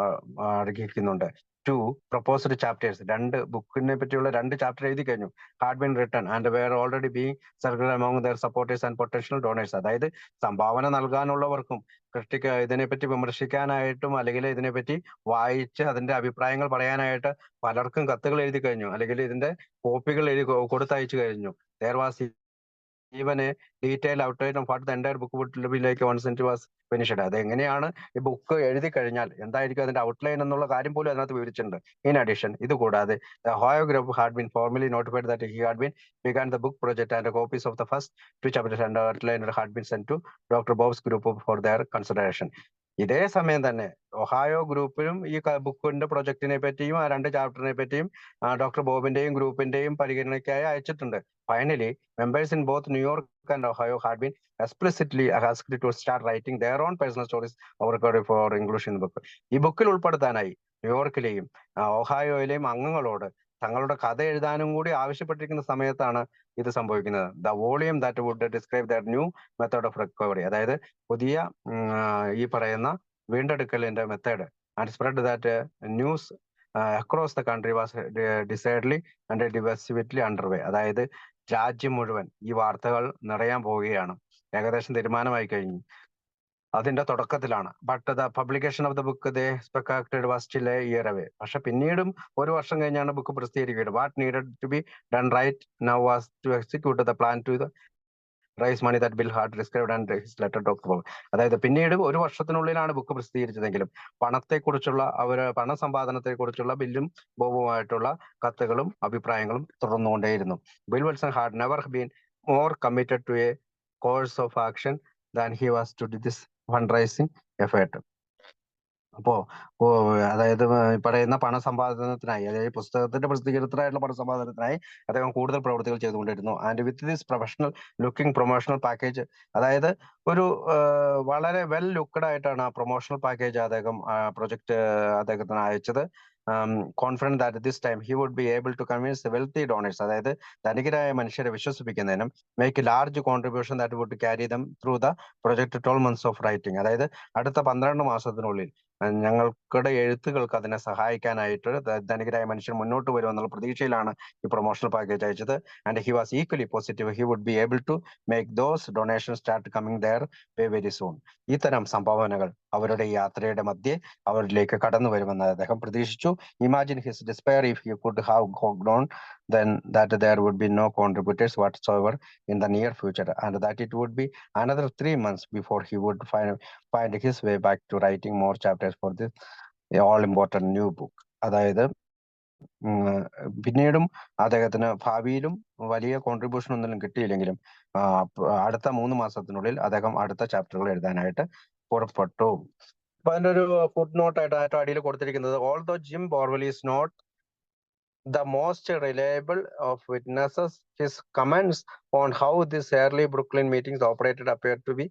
അർഹിക്കുന്നുണ്ട്. 2 proposed chapters, 2 ബുക്കിനെ പറ്റിയുള്ള 2 ചാപ്റ്റർ എഴുതി കഴിഞ്ഞു. Had been written and were already being circular among their supporters and potential donors. അതായത് സംഭാവന നൽകാനുള്ളവർക്കും ഇതിനെപ്പറ്റി വിമർശിക്കാനായിട്ടും അല്ലെങ്കിൽ ഇതിനെപ്പറ്റി വായിച്ച് അതിന്റെ അഭിപ്രായങ്ങൾ പറയാനായിട്ട് പലർക്കും കത്തുകൾ എഴുതി കഴിഞ്ഞു, അല്ലെങ്കിൽ ഇതിന്റെ കോപ്പികൾ കൊടുത്തയച്ചു കഴിഞ്ഞു. There was even a detailed outline of what the entire book would be like once it was finished. അത് എങ്ങനെയാണ് ഈ ബുക്ക് എഴുതി കഴിഞ്ഞാൽ എന്തായിരിക്കും അതിന്റെ ഔട്ട്ലൈൻ എന്നുള്ള കാര്യം പോലും അതിനകത്ത് വിവരിച്ചിട്ടുണ്ട്. ഇൻ അഡീഷൻ, ഇത് കൂടാതെ the Ohio group had been formally notified that he had been begun the book project and copies of the first 2 chapters and outline had been sent to Dr. Bob's group for their consideration. ഇതേ സമയം തന്നെ Ohio ഗ്രൂപ്പിലും ഈ ബുക്കിന്റെ പ്രൊജക്ടിനെ പറ്റിയും ആ 2 ചാപ്റ്ററിനെ പറ്റിയും doctor ബോബിന്റെയും ഗ്രൂപ്പിന്റെയും പരിഗണനയ്ക്കായി അയച്ചിട്ടുണ്ട്. Finally, members in both New York and Ohio had been explicitly asked to start writing their own personal stories recorded for English in the book. ഈ ബുക്കിൽ ഉൾപ്പെടുത്താനായി ന്യൂയോർക്കിലെയും ഒഹായോയിലെയും അംഗങ്ങളോട് തങ്ങളുടെ കഥ എഴുതാനും കൂടി ആവശ്യപ്പെട്ടിരിക്കുന്ന സമയത്താണ് ഇത് സംഭവിക്കുന്നത്. The volume that would describe their new method of recovery. അതായത് പുതിയ ഈ പറയുന്ന വീണ്ടെടുക്കലിന്റെ method and spread that news across the country was decidedly and diversity underway. അതായത് രാജ്യം മുഴുവൻ ഈ വാർത്തകൾ നിറയാൻ പോവുകയാണ്. ഏകദേശം തീരുമാനമായി കഴിഞ്ഞു, അതിന്റെ തുടക്കത്തിലാണ്. But the publication of the book they expected was still a year away. പക്ഷെ പിന്നീടും 1 വർഷം കഴിഞ്ഞാണ് ബുക്ക് പ്രസിദ്ധീകരിക്കുന്നത്. What needed to be done right now was to execute the plan to raise money that Bill had described and his letter doctor Bob. അതായത് പിന്നീട് 1 വർഷത്തിനുള്ളിലാണ് book പ്രസിദ്ധീകരിച്ചതെങ്കിലും പണത്തെക്കുറിച്ചുള്ള പണസമ്പാദനത്തെക്കുറിച്ചുള്ള ബില്ലും ബോബുമായിട്ടുള്ള കത്തുകളും അഭിപ്രായങ്ങളും തുടർന്നുകൊണ്ടേയിരുന്നു. Bill Wilson had never been more committed to a course of action than he was to this fund raising effort. അപ്പോ അതായത് പറയുന്ന പണസമ്പാദനത്തിനായി, അതായത് പുസ്തകത്തിന്റെ പ്രസിദ്ധീകരണത്തിനായിട്ടുള്ള പണസമ്പാദനത്തിനായി അദ്ദേഹം കൂടുതൽ പ്രവൃത്തികൾ ചെയ്തുകൊണ്ടിരുന്നു. And with this professional looking promotional package, അതായത് ഒരു വളരെ വെൽ ലുക്ക്ഡ് ആയിട്ടാണ് ആ പ്രൊമോഷണൽ പാക്കേജ് അദ്ദേഹത്തിന് അയച്ചത്. confident that this time he would be able to convince the wealthy donors, അതായത് ധനികരായ മനുഷ്യരെ വിശ്വസിപ്പിക്കുന്നതിനും make a large contribution that would carry them through the project 12 months of writing. അതായത് അടുത്ത 12 മാസത്തിനുള്ളിൽ ഞങ്ങൾക്കുടെ എഴുത്തുകൾക്ക് അതിനെ സഹായിക്കാനായിട്ട് ധനികരായ മനുഷ്യർ മുന്നോട്ട് വരുമെന്നുള്ള പ്രതീക്ഷയിലാണ് ഈ പ്രൊമോഷണൽ പാക്കേജ് അയച്ചത്. And he was equally positive he would be able to make those donation start coming there very soon. ഇത്തരം സംഭാവനകൾ അവരുടെ യാത്രയുടെ മധ്യേ അവരിലേക്ക് കടന്നു വരുമെന്ന് അദ്ദേഹം പ്രതീക്ഷിച്ചു. Imagine his despair if he could have gone then that there would be no contributors whatsoever in the near future, and that it would be another 3 months before he would find his way back to writing more chapters for this all important new book. അതായത് പിന്നീടും അദ്ദേഹത്തിന് ഭാവിയിലും വലിയ contribution ഒന്നും കിട്ടിയില്ലെങ്കിലും അടുത്ത 3 മാസത്തിനുള്ളിൽ അദ്ദേഹം അടുത്ത ചാപ്റ്ററുകൾ എഴുതാനായിട്ട് പുറപ്പെട്ടു. അപ്പൊ അതിന്റെ ഒരു ഫുട് നോട്ട് ആയിട്ട് ഏറ്റവും അടിയിൽ കൊടുത്തിരിക്കുന്നത്, although Jim Burwell is not the most reliable of witnesses, his comments on how these early Brooklyn meetings operated appear to be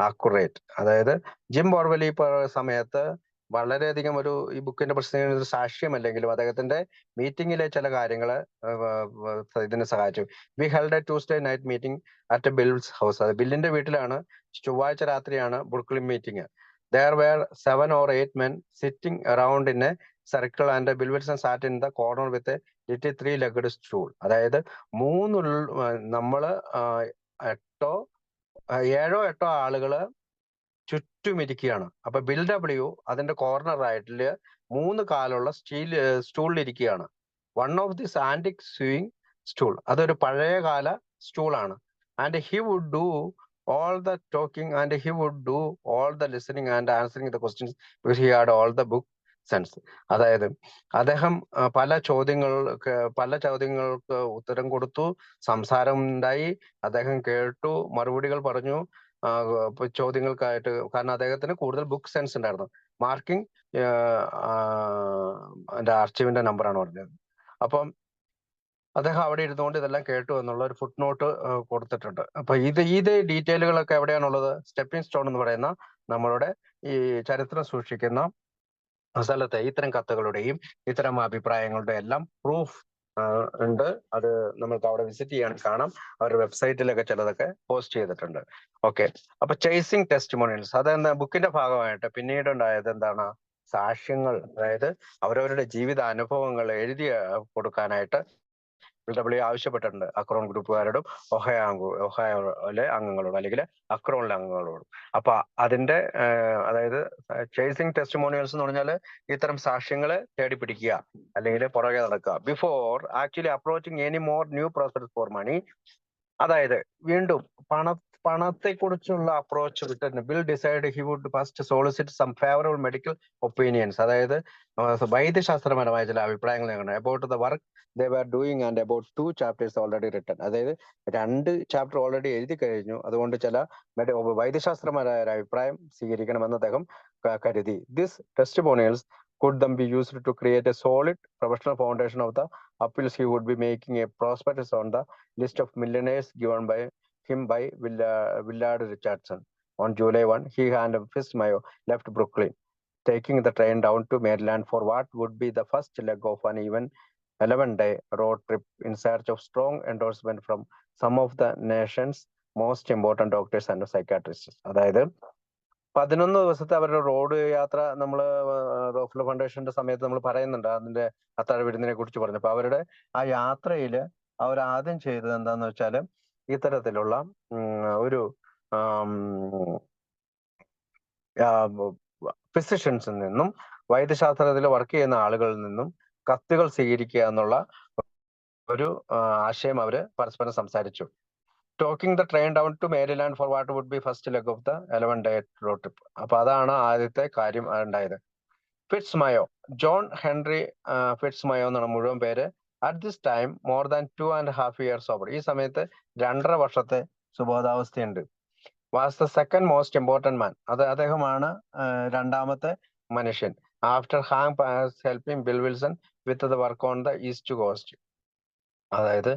accurate. അതായത് ജിം ബോർവെൽ ഈ സമയത്ത് വളരെയധികം ഈ ബുക്കിന്റെ പ്രശ്നം ഒരു സാക്ഷ്യമല്ലെങ്കിലും അദ്ദേഹത്തിന്റെ മീറ്റിംഗിലെ ചില കാര്യങ്ങൾ ഇതിനെ സഹായിച്ചു. We held a Tuesday night meeting at Bill's house. അത് ബില്ലിന്റെ വീട്ടിലാണ്. ചൊവ്വാഴ്ച രാത്രിയാണ് Brooklyn meeting. There were 7 or 8 men sitting around in a circle and Bill Wilson sat in the corner with a little 3-legged stool. അതായത് നമ്മള് 7-8 ആളുകള് ചുറ്റുമിരിക്കുകയാണ്. അപ്പൊ bill W അതിന്റെ കോർണറായിട്ടില് 3 കാലുള്ള സ്റ്റൂളിൽ ഇരിക്കുകയാണ്. One of this antique swing stool, അതൊരു പഴയകാല സ്റ്റൂളാണ്. And he would do all the talking and he would do all the listening and answering the questions because he had all the book sense. അതായത് അദ്ദേഹം പല ചോദ്യങ്ങൾക്ക് ഉത്തരം കൊടുത്തു, സംസാരം ഉണ്ടായി, അദ്ദേഹം കേട്ടു, മറുപടികൾ പറഞ്ഞു ചോദ്യങ്ങൾക്കായിട്ട്. കാരണം അദ്ദേഹത്തിന് കൂടുതൽ ബുക്ക് സെൻസ് ഉണ്ടായിരുന്നു. മാർക്കിംഗ് ആർച്ചീവിന്റെ നമ്പറാണ് പറഞ്ഞത്. അപ്പം അദ്ദേഹം അവിടെ ഇരുന്നുകൊണ്ട് ഇതെല്ലാം കേട്ടു എന്നുള്ള ഒരു ഫുട് നോട്ട് കൊടുത്തിട്ടുണ്ട്. അപ്പൊ ഇത് ഡീറ്റെയിലുകളൊക്കെ എവിടെയാണുള്ളത്? സ്റ്റെപ്പിംഗ് സ്റ്റോൺ എന്ന് പറയുന്ന നമ്മളുടെ ഈ ചരിത്രം സൂക്ഷിക്കുന്ന സ്ഥലത്തെ ഇത്തരം കത്തുകളുടെയും ഇത്തരം അഭിപ്രായങ്ങളുടെ എല്ലാം പ്രൂഫ് ഉണ്ട്. അത് നമ്മൾക്ക് അവിടെ വിസിറ്റ് ചെയ്യാൻ കാണാം. അവരുടെ വെബ്സൈറ്റിലൊക്കെ ചിലതൊക്കെ പോസ്റ്റ് ചെയ്തിട്ടുണ്ട്. ഓക്കെ, അപ്പൊ ചേസിങ് ടെസ്റ്റിമോണിയൽസ് അതെന്താ ബുക്കിന്റെ ഭാഗമായിട്ട് പിന്നീട് ഉണ്ടായത് എന്താണ്? സാക്ഷ്യങ്ങൾ, അതായത് അവരവരുടെ ജീവിത അനുഭവങ്ങൾ എഴുതി കൊടുക്കാനായിട്ട് ഡബ്ല്യു ആവശ്യപ്പെട്ടിട്ടുണ്ട് അക്രോൺ ഗ്രൂപ്പുകാരോടും ഒഹായോയിലെ അംഗങ്ങളോടും അല്ലെങ്കിൽ അക്രോണിലെ അംഗങ്ങളോടും. അപ്പൊ അതിന്റെ അതായത് ചേസിങ് ടെസ്റ്റിമോണിയൽസ് എന്ന് പറഞ്ഞാൽ ഇത്തരം സാക്ഷ്യങ്ങളെ തേടി പിടിക്കുക അല്ലെങ്കിൽ പുറകെ നടക്കുക. Before actually approaching any more new prospects for money, അതായത് വീണ്ടും പണത്തെ കുറിച്ചുള്ള അപ്രോച്ച് വിട്ടിട്ട് Bill decide he would first solicit some favourable medical opinions, അതായത് വൈദ്യശാസ്ത്രപരമായ ചില അഭിപ്രായങ്ങൾ നേടണം. About the work they were doing and about 2 chapters already written. അതായത് 2 ചാപ്റ്റർ ഓൾറെഡി എഴുതി കഴിഞ്ഞു, അതുകൊണ്ട് ചില വൈദ്യശാസ്ത്രപരമായ അഭിപ്രായം സ്വീകരിക്കണമെന്ന് അദ്ദേഹം കരുതി. This testimonials could then be used to create a solid professional foundation of the appeals he would be making. A prospectus on the list of millionaires given by him by Willard Richardson. On July 1, he and Fitz Mayo left Brooklyn, taking the train down to Maryland for what would be the first leg of an even 11-day road trip in search of strong endorsement from some of the nation's most important doctors and psychiatrists. അതായത് 11 ദിവസത്തെ അവരുടെ road യാത്ര നമ്മള് Rockefeller ഫൗണ്ടേഷന്റെ സമയത്ത് നമ്മൾ പറയുന്നുണ്ട്, അതിന്റെ അത്താഴ വിരുന്നിനെ കുറിച്ച് പറഞ്ഞപ്പോ അവരുടെ ആ യാത്രയില് അവർ ആദ്യം ചെയ്തത് എന്താന്ന് വെച്ചാല് ഇത്തരത്തിലുള്ള ഒരു ഫിസിഷ്യൻസിൽ നിന്നും വൈദ്യശാസ്ത്രത്തിൽ വർക്ക് ചെയ്യുന്ന ആളുകളിൽ നിന്നും കത്തുകൾ സ്വീകരിക്കുക എന്നുള്ള ഒരു ആശയം അവര് പരസ്പരം സംസാരിച്ചു. Talking the train down to Maryland for what would be first leg of the 11-day road trip. അപ്പൊ അതാണ് ആദ്യത്തെ കാര്യം ഉണ്ടായത്. Fitz Mayo, John Henry Fitz Mayo എന്നാണ് മുഴുവൻ പേര്. At this time more than 2.5 years over, ഈ സമയത്ത് 2.5 വർഷത്തെ സുബോധാവസ്ഥയുണ്ട്. Was the second most important man, അദ്ദേഹമാണ് രണ്ടാമത്തെ മനുഷ്യൻ. After Hank helping Bill Wilson with the work on the East Coast. അതായത്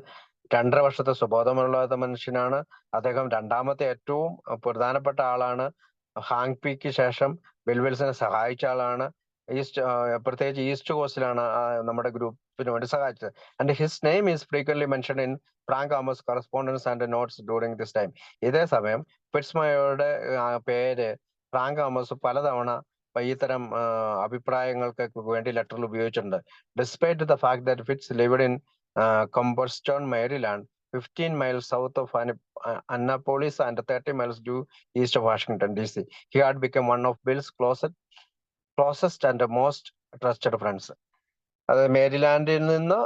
2.5 വർഷത്തെ സുബോധമുള്ള മനുഷ്യനാണ് അദ്ദേഹം. രണ്ടാമത്തെ ഏറ്റവും പ്രധാനപ്പെട്ട ആളാണ്. ഹാങ് പിക്ക് ശേഷം ബിൽ വിൽസനെ സഹായിച്ച ആളാണ്. പ്രത്യേകിച്ച് ഈസ്റ്റ് കോസ്റ്റിലാണ് നമ്മുടെ ഗ്രൂപ്പിന് വേണ്ടി സഹായിച്ചത്. And his name is frequently mention in Frank Amos correspondence and notes during this time. ഇതേ സമയം ഫിറ്റ്സ്മയറുടെ പേര് ഫ്രാങ്ക് ആമോസ് പലതവണ ഇത്തരം അഭിപ്രായങ്ങൾക്ക് വേണ്ടി ലെറ്ററിൽ ഉപയോഗിച്ചിട്ടുണ്ട്. Despite the fact that Fitz lived in Cumberstone, Maryland, 15 miles south of Annapolis and 30 miles due east of Washington, D.C. He had become one of Bill's closest and most trusted friends. അത് മേരിലാൻഡിൽ നിന്ന്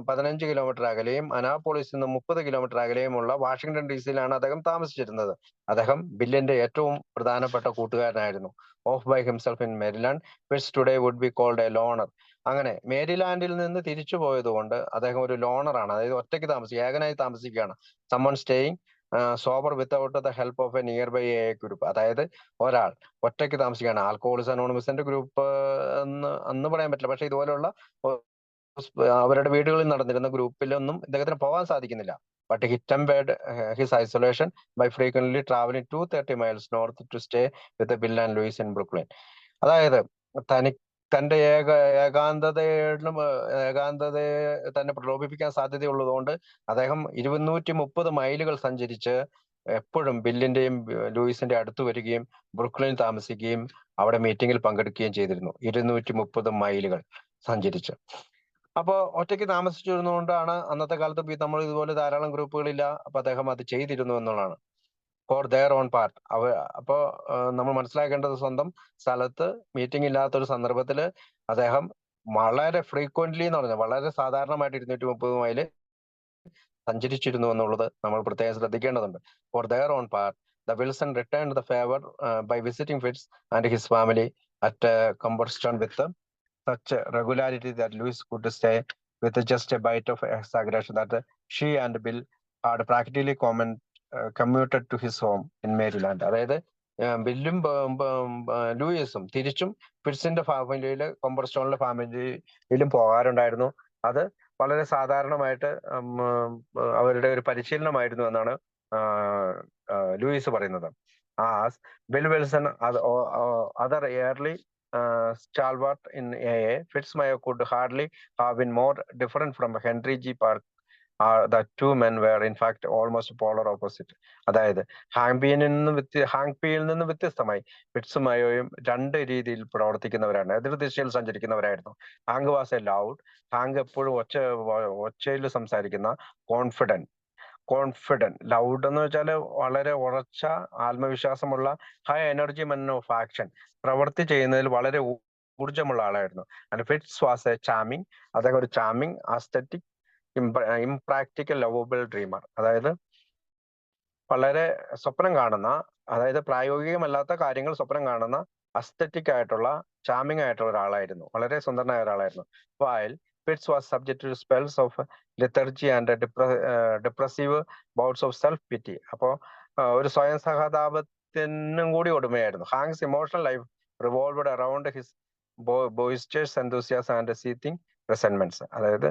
15 kilometre അകലെയും അനാപോളിസിൽ നിന്ന് 30 kilometre അകലെയുമുള്ള Washington DC-യിലാണ് അദ്ദേഹം താമസിച്ചിരുന്നത്. അദ്ദേഹം ബില്ലിന്റെ ഏറ്റവും പ്രധാനപ്പെട്ട കൂട്ടുകാരനായിരുന്നു. Off by himself in Maryland, which today would be called a loner. അങ്ങനെ മേരിലാൻഡിൽ നിന്ന് തിരിച്ചു പോയതുകൊണ്ട് അദ്ദേഹം ഒരു ലോണറാണ്, അതായത് ഒറ്റയ്ക്ക് ഏകനായി താമസിക്കുകയാണ്. Someone staying sober without the help of a nearby a group. അതായത് ഒരാൾ ഒറ്റയ്ക്ക് താമസിക്കുകയാണ്. ആൽക്കഹോളിക്സ് അനോണിമസിന്റെ ഗ്രൂപ്പ് അന്ന് പറയാൻ പറ്റില്ല, പക്ഷെ ഇതുപോലെയുള്ള അവരുടെ വീടുകളിൽ നടന്നിരുന്ന ഗ്രൂപ്പിലൊന്നും ഇദ്ദേഹത്തിന് പോകാൻ സാധിക്കുന്നില്ല. But he tempered his isolation by frequently travelling 230 miles north to stay with Bill and Louis in Brooklyn. അതായത് തന്റെ ഏകാന്തതയെ തന്നെ പ്രലോഭിപ്പിക്കാൻ സാധ്യതയുള്ളതുകൊണ്ട് അദ്ദേഹം 230 മൈലുകൾ സഞ്ചരിച്ച് എപ്പോഴും ബില്ലിന്റെയും ലൂയിസിന്റെ അടുത്ത് വരികയും ബ്രുക്ലിനിൽ താമസിക്കുകയും അവിടെ മീറ്റിംഗിൽ പങ്കെടുക്കുകയും ചെയ്തിരുന്നു. 230 മൈലുകൾ സഞ്ചരിച്ച്. അപ്പോ ഒറ്റയ്ക്ക് താമസിച്ചിരുന്നുകൊണ്ടാണ് അന്നത്തെ കാലത്ത് നമ്മൾ ഇതുപോലെ ധാരാളം ഗ്രൂപ്പുകളില്ല. അപ്പൊ അദ്ദേഹം അത് ചെയ്തിരുന്നു എന്നുള്ളതാണ്. Four their own part. അപ്പോ നമ്മൾ മനസ്സിലാക്കേണ്ടത്, സ്വന്തം സ്ഥലത്ത് മീറ്റിംഗ് ഇല്ലാത്തൊരു സന്ദർഭത്തില് അദ്ദേഹം വളരെ ഫ്രീക്വന്റ്ലി എന്ന് പറഞ്ഞാൽ വളരെ സാധാരണമായിട്ട് 230 മൈല് സഞ്ചരിച്ചിരുന്നു എന്നുള്ളത് നമ്മൾ പ്രത്യേകം ശ്രദ്ധിക്കേണ്ടതുണ്ട്. For their own part the Wilson return the favour by visiting Fitz and his family at Cumberstone with such regularity that Louis could say with just a bite of exaggeration that she and Bill had practically commuted to his home in Maryland. അതായത് ബില്ലും ലൂയിസും തിരിച്ചും ഫിറ്റ്സിന്റെ ഫാമിലിയില് കൊമ്പർസ്റ്റോണിലെ ഫാമിലിയിലും പോകാറുണ്ടായിരുന്നു. അത് വളരെ സാധാരണമായിട്ട് അവരുടെ ഒരു പരിശീലനമായിരുന്നു എന്നാണ് Luis പറയുന്നത്. Bill Wilson other early stalwart in AA, Fitzmyer could hardly have been more different from Henry G. Park. The two men were in fact almost polar opposite. അതായത് ഹാങ് പിയിൽ നിന്ന് വ്യത്യസ്തമായി ഫിറ്റ്സ്മയറും രണ്ട് രീതിയിൽ പ്രവർത്തിക്കുന്നവരാണ്, എതിർദിശയിൽ സഞ്ചരിക്കുന്നവരായിരുന്നു. Hank was a loud. Hank എപ്പോഴും ഒച്ചയിൽ സംസാരിക്കുന്ന, കോൺഫിഡന്റ്. ലൗഡ് എന്ന് വെച്ചാൽ വളരെ ഉറച്ച ആത്മവിശ്വാസമുള്ള, high energy men of action, പ്രവൃത്തി ചെയ്യുന്നതിൽ വളരെ ഊർജമുള്ള ആളായിരുന്നു. And Fitz was a charming. അദ്ദേഹം ഒരു charming, aesthetic, impractical, lovable dreamer. അതായത് വളരെ സ്വപ്നം കാണുന്ന, അതായത് പ്രായോഗികമല്ലാത്ത കാര്യങ്ങൾ സ്വപ്നം കാണുന്ന, അസ്തറ്റിക് ആയിട്ടുള്ള, ചാമിങ് ആയിട്ടുള്ള ഒരാളായിരുന്നു, വളരെ സുന്ദരനായ ഒരാളായിരുന്നു. While Fitz was subject to spells of lethargy and depressive bouts of self-pity. അപ്പോ ഒരു സ്വയം സഹതാപത്തിനും കൂടി ഉടമയായിരുന്നു. Hank's emotional life revolved around his boisterous enthusiasm and seething resentments. അതായത്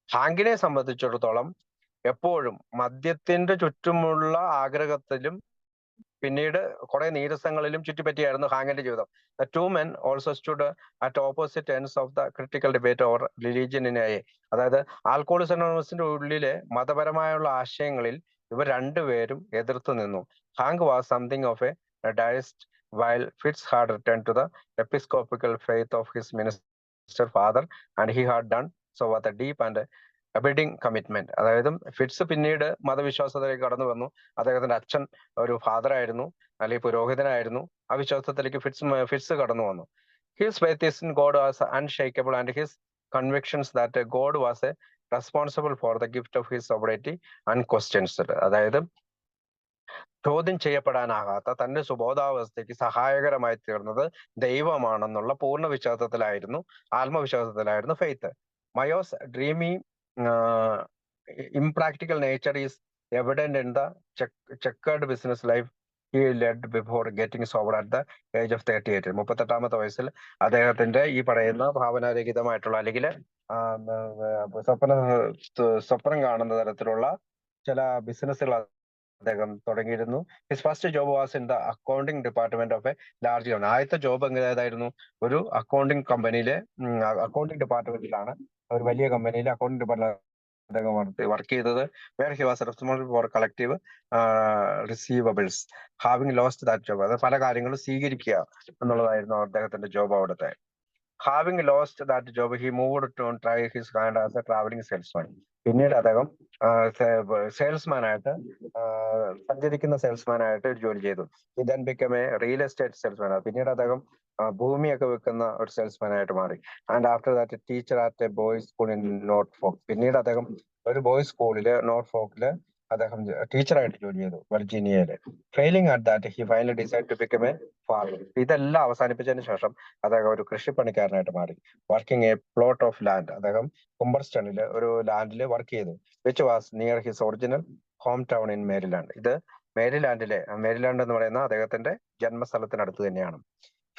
ഹാങ്കിനെ സംബന്ധിച്ചിടത്തോളം എപ്പോഴും മദ്യത്തിന്റെ ചുറ്റുമുള്ള ആഗ്രഹത്തിലും പിന്നീട് കുറെ നീരസങ്ങളിലും ചുറ്റിപ്പറ്റിയായിരുന്നു ഹാങ്ങിന്റെ ജീവിതം. The two men also stood at opposite ends of the critical debate over religion in AA. അതായത് ആൽക്കഹോളിക്സ് അനോണിമസിന്റെ ഉള്ളിലെ മതപരമായുള്ള ആശയങ്ങളിൽ ഇവർ രണ്ടുപേരും എതിർത്തു നിന്നു. Hang was something of a deist, while Fitz had returned to the episcopal faith of his minister father, and he had done so with a deep and abiding commitment. അതായത് Fitz പിന്നീട് മതവിശ്വാസത്തിലേക്ക് കടന്നു വന്നു. അദ്ദേഹത്തിന്റെ അച്ഛൻ ഒരു ഫാദർ ആയിരുന്നു, അല്ലെങ്കിൽ പുരോഹിതനായിരുന്നു. ആ വിശ്വാസത്തിലേക്ക് ഫിറ്റ്സ് കടന്നു വന്നു. His faith in God was unshakable and his convictions that God was a responsible for the gift of his sobriety unquestioned. അതായത് ചോദ്യം ചെയ്യപ്പെടാനാകാത്ത തന്റെ സുബോധാവസ്ഥയ്ക്ക് സഹായകരമായി തീർന്നത് ദൈവമാണെന്നുള്ള പൂർണ്ണ വിശ്വാസത്തിലായിരുന്നു, ആത്മവിശ്വാസത്തിലായിരുന്നു faith. Mayo's dreamy impractical nature is evident in the checkered business life he led before getting sober at the age of 38. 38-ാമത്തെ വയസ്സിൽ അദ്ദേഹത്തിന്റെ ഈ പറയുന്ന ഭാവനാരഹിതമായിട്ടുള്ള, അല്ലെങ്കിൽ സ്വപ്നം കാണുന്ന തരത്തിലുള്ള ചില ബിസിനസ്സുകൾ അദ്ദേഹം തുടങ്ങിയിരുന്നു. His first job was in the accounting department of a large company. ആദ്യത്തെ ജോബ് ഏതായിരുന്നു? ഒരു അക്കൗണ്ടിംഗ് കമ്പനിയിലെ അക്കൗണ്ടിംഗ് ഡിപ്പാർട്ട്മെന്റിലാണ്, ഒരു വലിയ കമ്പനിയിലെ അക്കൗണ്ടിംഗ് ഡിപ്പാർട്ട്മെന്റ് അദ്ദേഹം വർക്ക് ചെയ്തത്. Where he was responsible for collective receivables having lost that job. അത് പല കാര്യങ്ങളും സ്വീകരിക്കുക എന്നുള്ളതായിരുന്നു അദ്ദേഹത്തിന്റെ ജോബ് അവിടുത്തെ. Having lost that job he moved to try his hand as a travelling salesman. പിന്നീട് അദ്ദേഹം സെയിൽസ്മാൻ ആയിട്ട്, സഞ്ചരിക്കുന്ന സെയിൽസ്മാൻ ആയിട്ട് ജോലി ചെയ്തു. He then become a real estate salesman. പിന്നീട് അദ്ദേഹം ഭൂമിയൊക്കെ വിൽക്കുന്ന ഒരു സെയിൽസ്മാൻ ആയിട്ട് മാറി. And after that teacher at a boys school in Norfolk. പിന്നീട് അദ്ദേഹം ഒരു ബോയ്സ് സ്കൂളില് നോർട്ട്ഫോക്കില് അദ്ദേഹം ടീച്ചറായിട്ട് ജോലി ചെയ്തു, വെർജീനിയയില്. Failing at that he finally decide to become a farmer. ഇതെല്ലാം അവസാനിപ്പിച്ചതിന് ശേഷം അദ്ദേഹം ഒരു കൃഷിപ്പണിക്കാരനായിട്ട് മാറി. Working a plot of land. അദ്ദേഹം കുംബർസ്റ്റണില് ഒരു ലാൻഡിൽ വർക്ക് ചെയ്തു. Which was near his original home town in Maryland. ഇത് മേരിലാൻഡ് എന്ന് പറയുന്ന അദ്ദേഹത്തിന്റെ ജന്മസ്ഥലത്തിനടുത്ത് തന്നെയാണ്.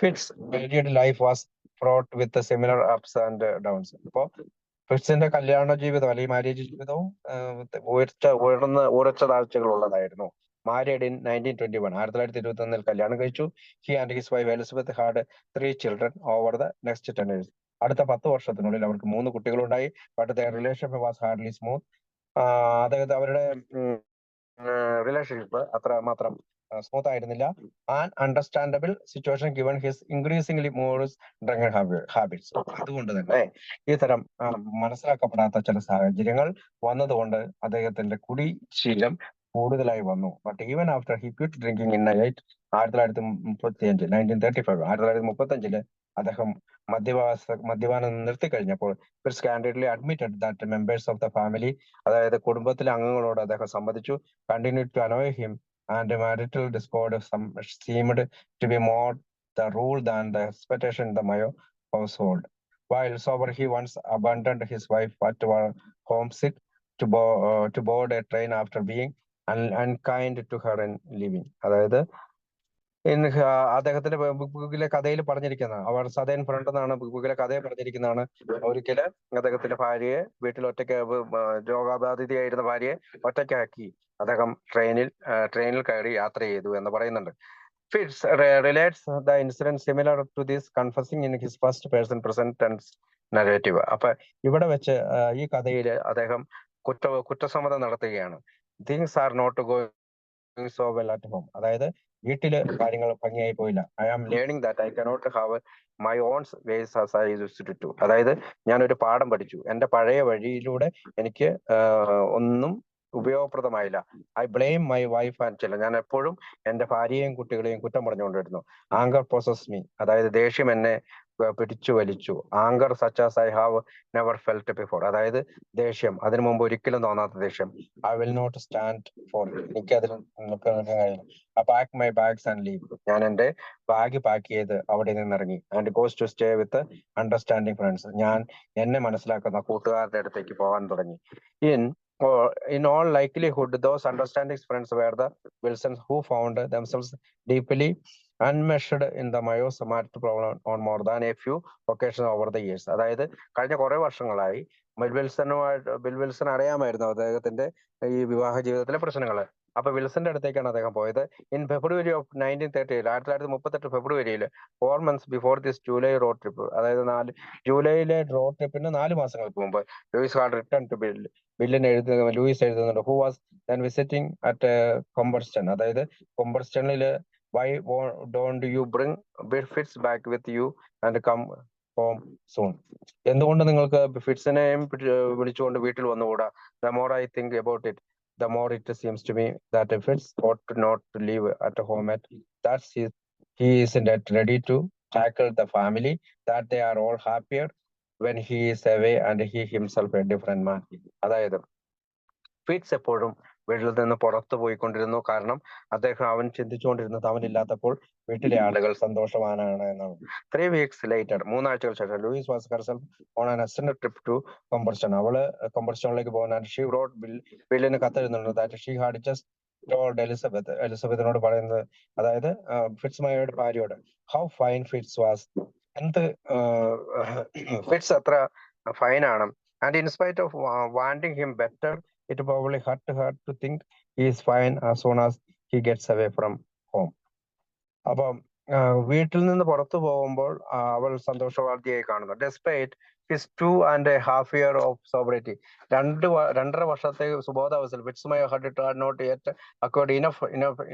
Fitz married life was fraught with similar ups and downs. ഇപ്പോ ഫിറ്റ്സിന്റെ കല്യാണ ജീവിതം അല്ലെങ്കിൽ മാരേജ് ജീവിതവും ഉയർച്ച താഴ്ചകൾ ഉള്ളതായിരുന്നു. മാരീഡ് ഇൻ 1921, 1921 കല്യാണം കഴിച്ചു. He and his wife Elizabeth had 3 children over the next 10 years. അടുത്ത 10 വർഷത്തിനുള്ളിൽ അവർക്ക് 3 കുട്ടികളുണ്ടായി. But their relationship was hardly smooth. അവരുടെ റിലേഷൻഷിപ്പ് അത്ര മാത്രം സ്മൂത്ത് ആയിരുന്നില്ല. And understandable situation given his increasingly modest drinking habits. അതുകൊണ്ട് തന്നെ ഇത്തരം മനസ്സിലാക്കപ്പെടാത്ത ചില സാഹചര്യങ്ങൾ വന്നതുകൊണ്ട് അദ്ദേഹത്തിന്റെ കുടിശീലം കൂടുതലായി വന്നു. But even after he quit drinking in 1935 അദ്ദേഹം മദ്യപാനം നിർത്തിക്കഴിഞ്ഞപ്പോൾ Fitz candidly admitted that members of the family, അതായത് കുടുംബത്തിലെ അംഗങ്ങളോട് അദ്ദേഹം സമ്മതിച്ചു, continued to annoy him, and marital discord seemed to be more the rule than the expectation in the Mayo household. While sober, he once abandoned his wife at homesick to board a train after being unkind to her in leaving. അതായത് അദ്ദേഹത്തിന്റെ ബുക്കിലെ കഥയിൽ പറഞ്ഞിരിക്കുന്ന, അവർ southern front എന്നാണ് ബുക്കിലെ കഥയിൽ പറഞ്ഞിരിക്കുന്നതാണ്. ഒരിക്കല് അദ്ദേഹത്തിന്റെ ഭാര്യയെ വീട്ടിൽ രോഗബാധിതയായിരുന്ന ഭാര്യയെ ഒറ്റയ്ക്കാക്കി അദ്ദേഹം ട്രെയിനിൽ കയറി യാത്ര ചെയ്തു എന്ന് പറയുന്നുണ്ട്. Fitz relates the incident similar to this, confessing in his first person present tense narrative. അപ്പൊ ഇവിടെ വെച്ച് ഈ കഥയില് അദ്ദേഹം കുറ്റസമ്മതം നടത്തുകയാണ്. Things are not going so well at home. അതായത് വീട്ടില് കാര്യങ്ങൾ ഭംഗിയായി പോയില്ല. I am learning that I cannot have my own ways as I used to. അതായത് ഞാനൊരു പാഠം പഠിച്ചു, എന്റെ പഴയ വഴിയിലൂടെ എനിക്ക് ഒന്നും ഉപയോഗപ്രദമായില്ല. I blame my wife and children. ഞാൻ എപ്പോഴും എന്റെ ഭാര്യയെയും കുട്ടികളെയും കുറ്റം പറഞ്ഞുകൊണ്ടിരുന്നു. Anger possess me. അതായത് ദേഷ്യം എന്നെ പിടിച്ചു വലിച്ചു. Anger such as I have never felt before. അതായത് ദേഷ്യം, അതിനു മുമ്പ് ഒരിക്കലും തോന്നാത്ത ദേഷ്യം. I will not stand for. എനിക്കതിൽ pack my bags and leave. ഞാൻ എന്റെ ബാഗ് പാക്ക് ചെയ്ത് അവിടെ നിന്നിറങ്ങി. And goes to stay with understanding friends. ഞാൻ എന്നെ മനസ്സിലാക്കുന്ന കൂട്ടുകാരുടെ അടുത്തേക്ക് പോകാൻ തുടങ്ങി. In all likelihood, those understanding friends were the Wilsons, who found themselves deeply enmeshed in the Mayo-Samaritan problem on more than a few occasions over the years. അതായത് കഴിഞ്ഞ കുറെ വർഷങ്ങളായി ബിൽ വിൽസൺ അറിയാമായിരുന്നു അദ്ദേഹത്തിന്റെ ഈ വിവാഹ ജീവിതത്തിലെ പ്രശ്നങ്ങള്. അപ്പൊ വിൽസന്റെ അടുത്തേക്കാണ് അദ്ദേഹം പോയത്. ഇൻ ഫെബ്രുവരി ഓഫ് 1938, 1938 ഫെബ്രുവരിയിൽ, 4 months before this July road trip, അതായത് ജൂലൈയിലെ റോഡ് ട്രിപ്പിന് 4 മാസങ്ങൾക്ക് മുമ്പ്, Lois had return to Lois എഴുതുന്നുണ്ട്, who was then visiting at Cumberstone. അതായത് കൊമ്പർസ്റ്റണില്, why don't you bring Fitz back with you and come home soon. എന്തുകൊണ്ട് നിങ്ങൾക്ക് ഫിറ്റ്സിനെയും വിളിച്ചുകൊണ്ട് വീട്ടിൽ വന്നുകൂടാ? The more I think about it, the more it seems to me that Fitz ought not to live at home that he isn't ready to tackle the family, that they are all happier when he is away and he himself a different man. അതായത് fits എപ്പോഴും വീട്ടിൽ നിന്ന് പുറത്തു പോയിക്കൊണ്ടിരുന്നു. കാരണം അവൻ ചിന്തിച്ചുകൊണ്ടിരുന്നത് അവനില്ലാത്തപ്പോൾ വീട്ടിലെ ആളുകൾ സന്തോഷവാനാണ് എന്നാണ്. 3 weeks later, 3 ആഴ്ചകൾ ശേഷം, Lois was herself on an extended trip to Cumberstone. അവള് കൊമ്പർസ്റ്റണിലേക്ക് പോകാൻ ഷീ റോട്ട് ബില്ലിന് കത്തെഴുതുന്നുണ്ട്. That she had just told എലിസബത്തിനോട് പറയുന്നത്, അതായത് ഫിറ്റ്സ് ഭാര്യയോട്, ഹൗ ഫൈൻ ഫിറ്റ്സ് വാസ്. എന്ത് ഫിറ്റ്സ് അത്ര ഫൈനാണ്. And in spite of wanting him better it probably hurt her to think he is fine as soon as he gets away from home. അപ്പം വീട്ടിൽ നിന്ന് പുറത്തു പോകുമ്പോൾ അവൾ സന്തോഷവാദിയായി കാണുന്നു. Despite his 2.5 years of sobriety, 2.5 വർഷത്തെ സുബോധാവസ്ഥയിൽ വിറ്റ്സ്മയർ had not yet acquired enough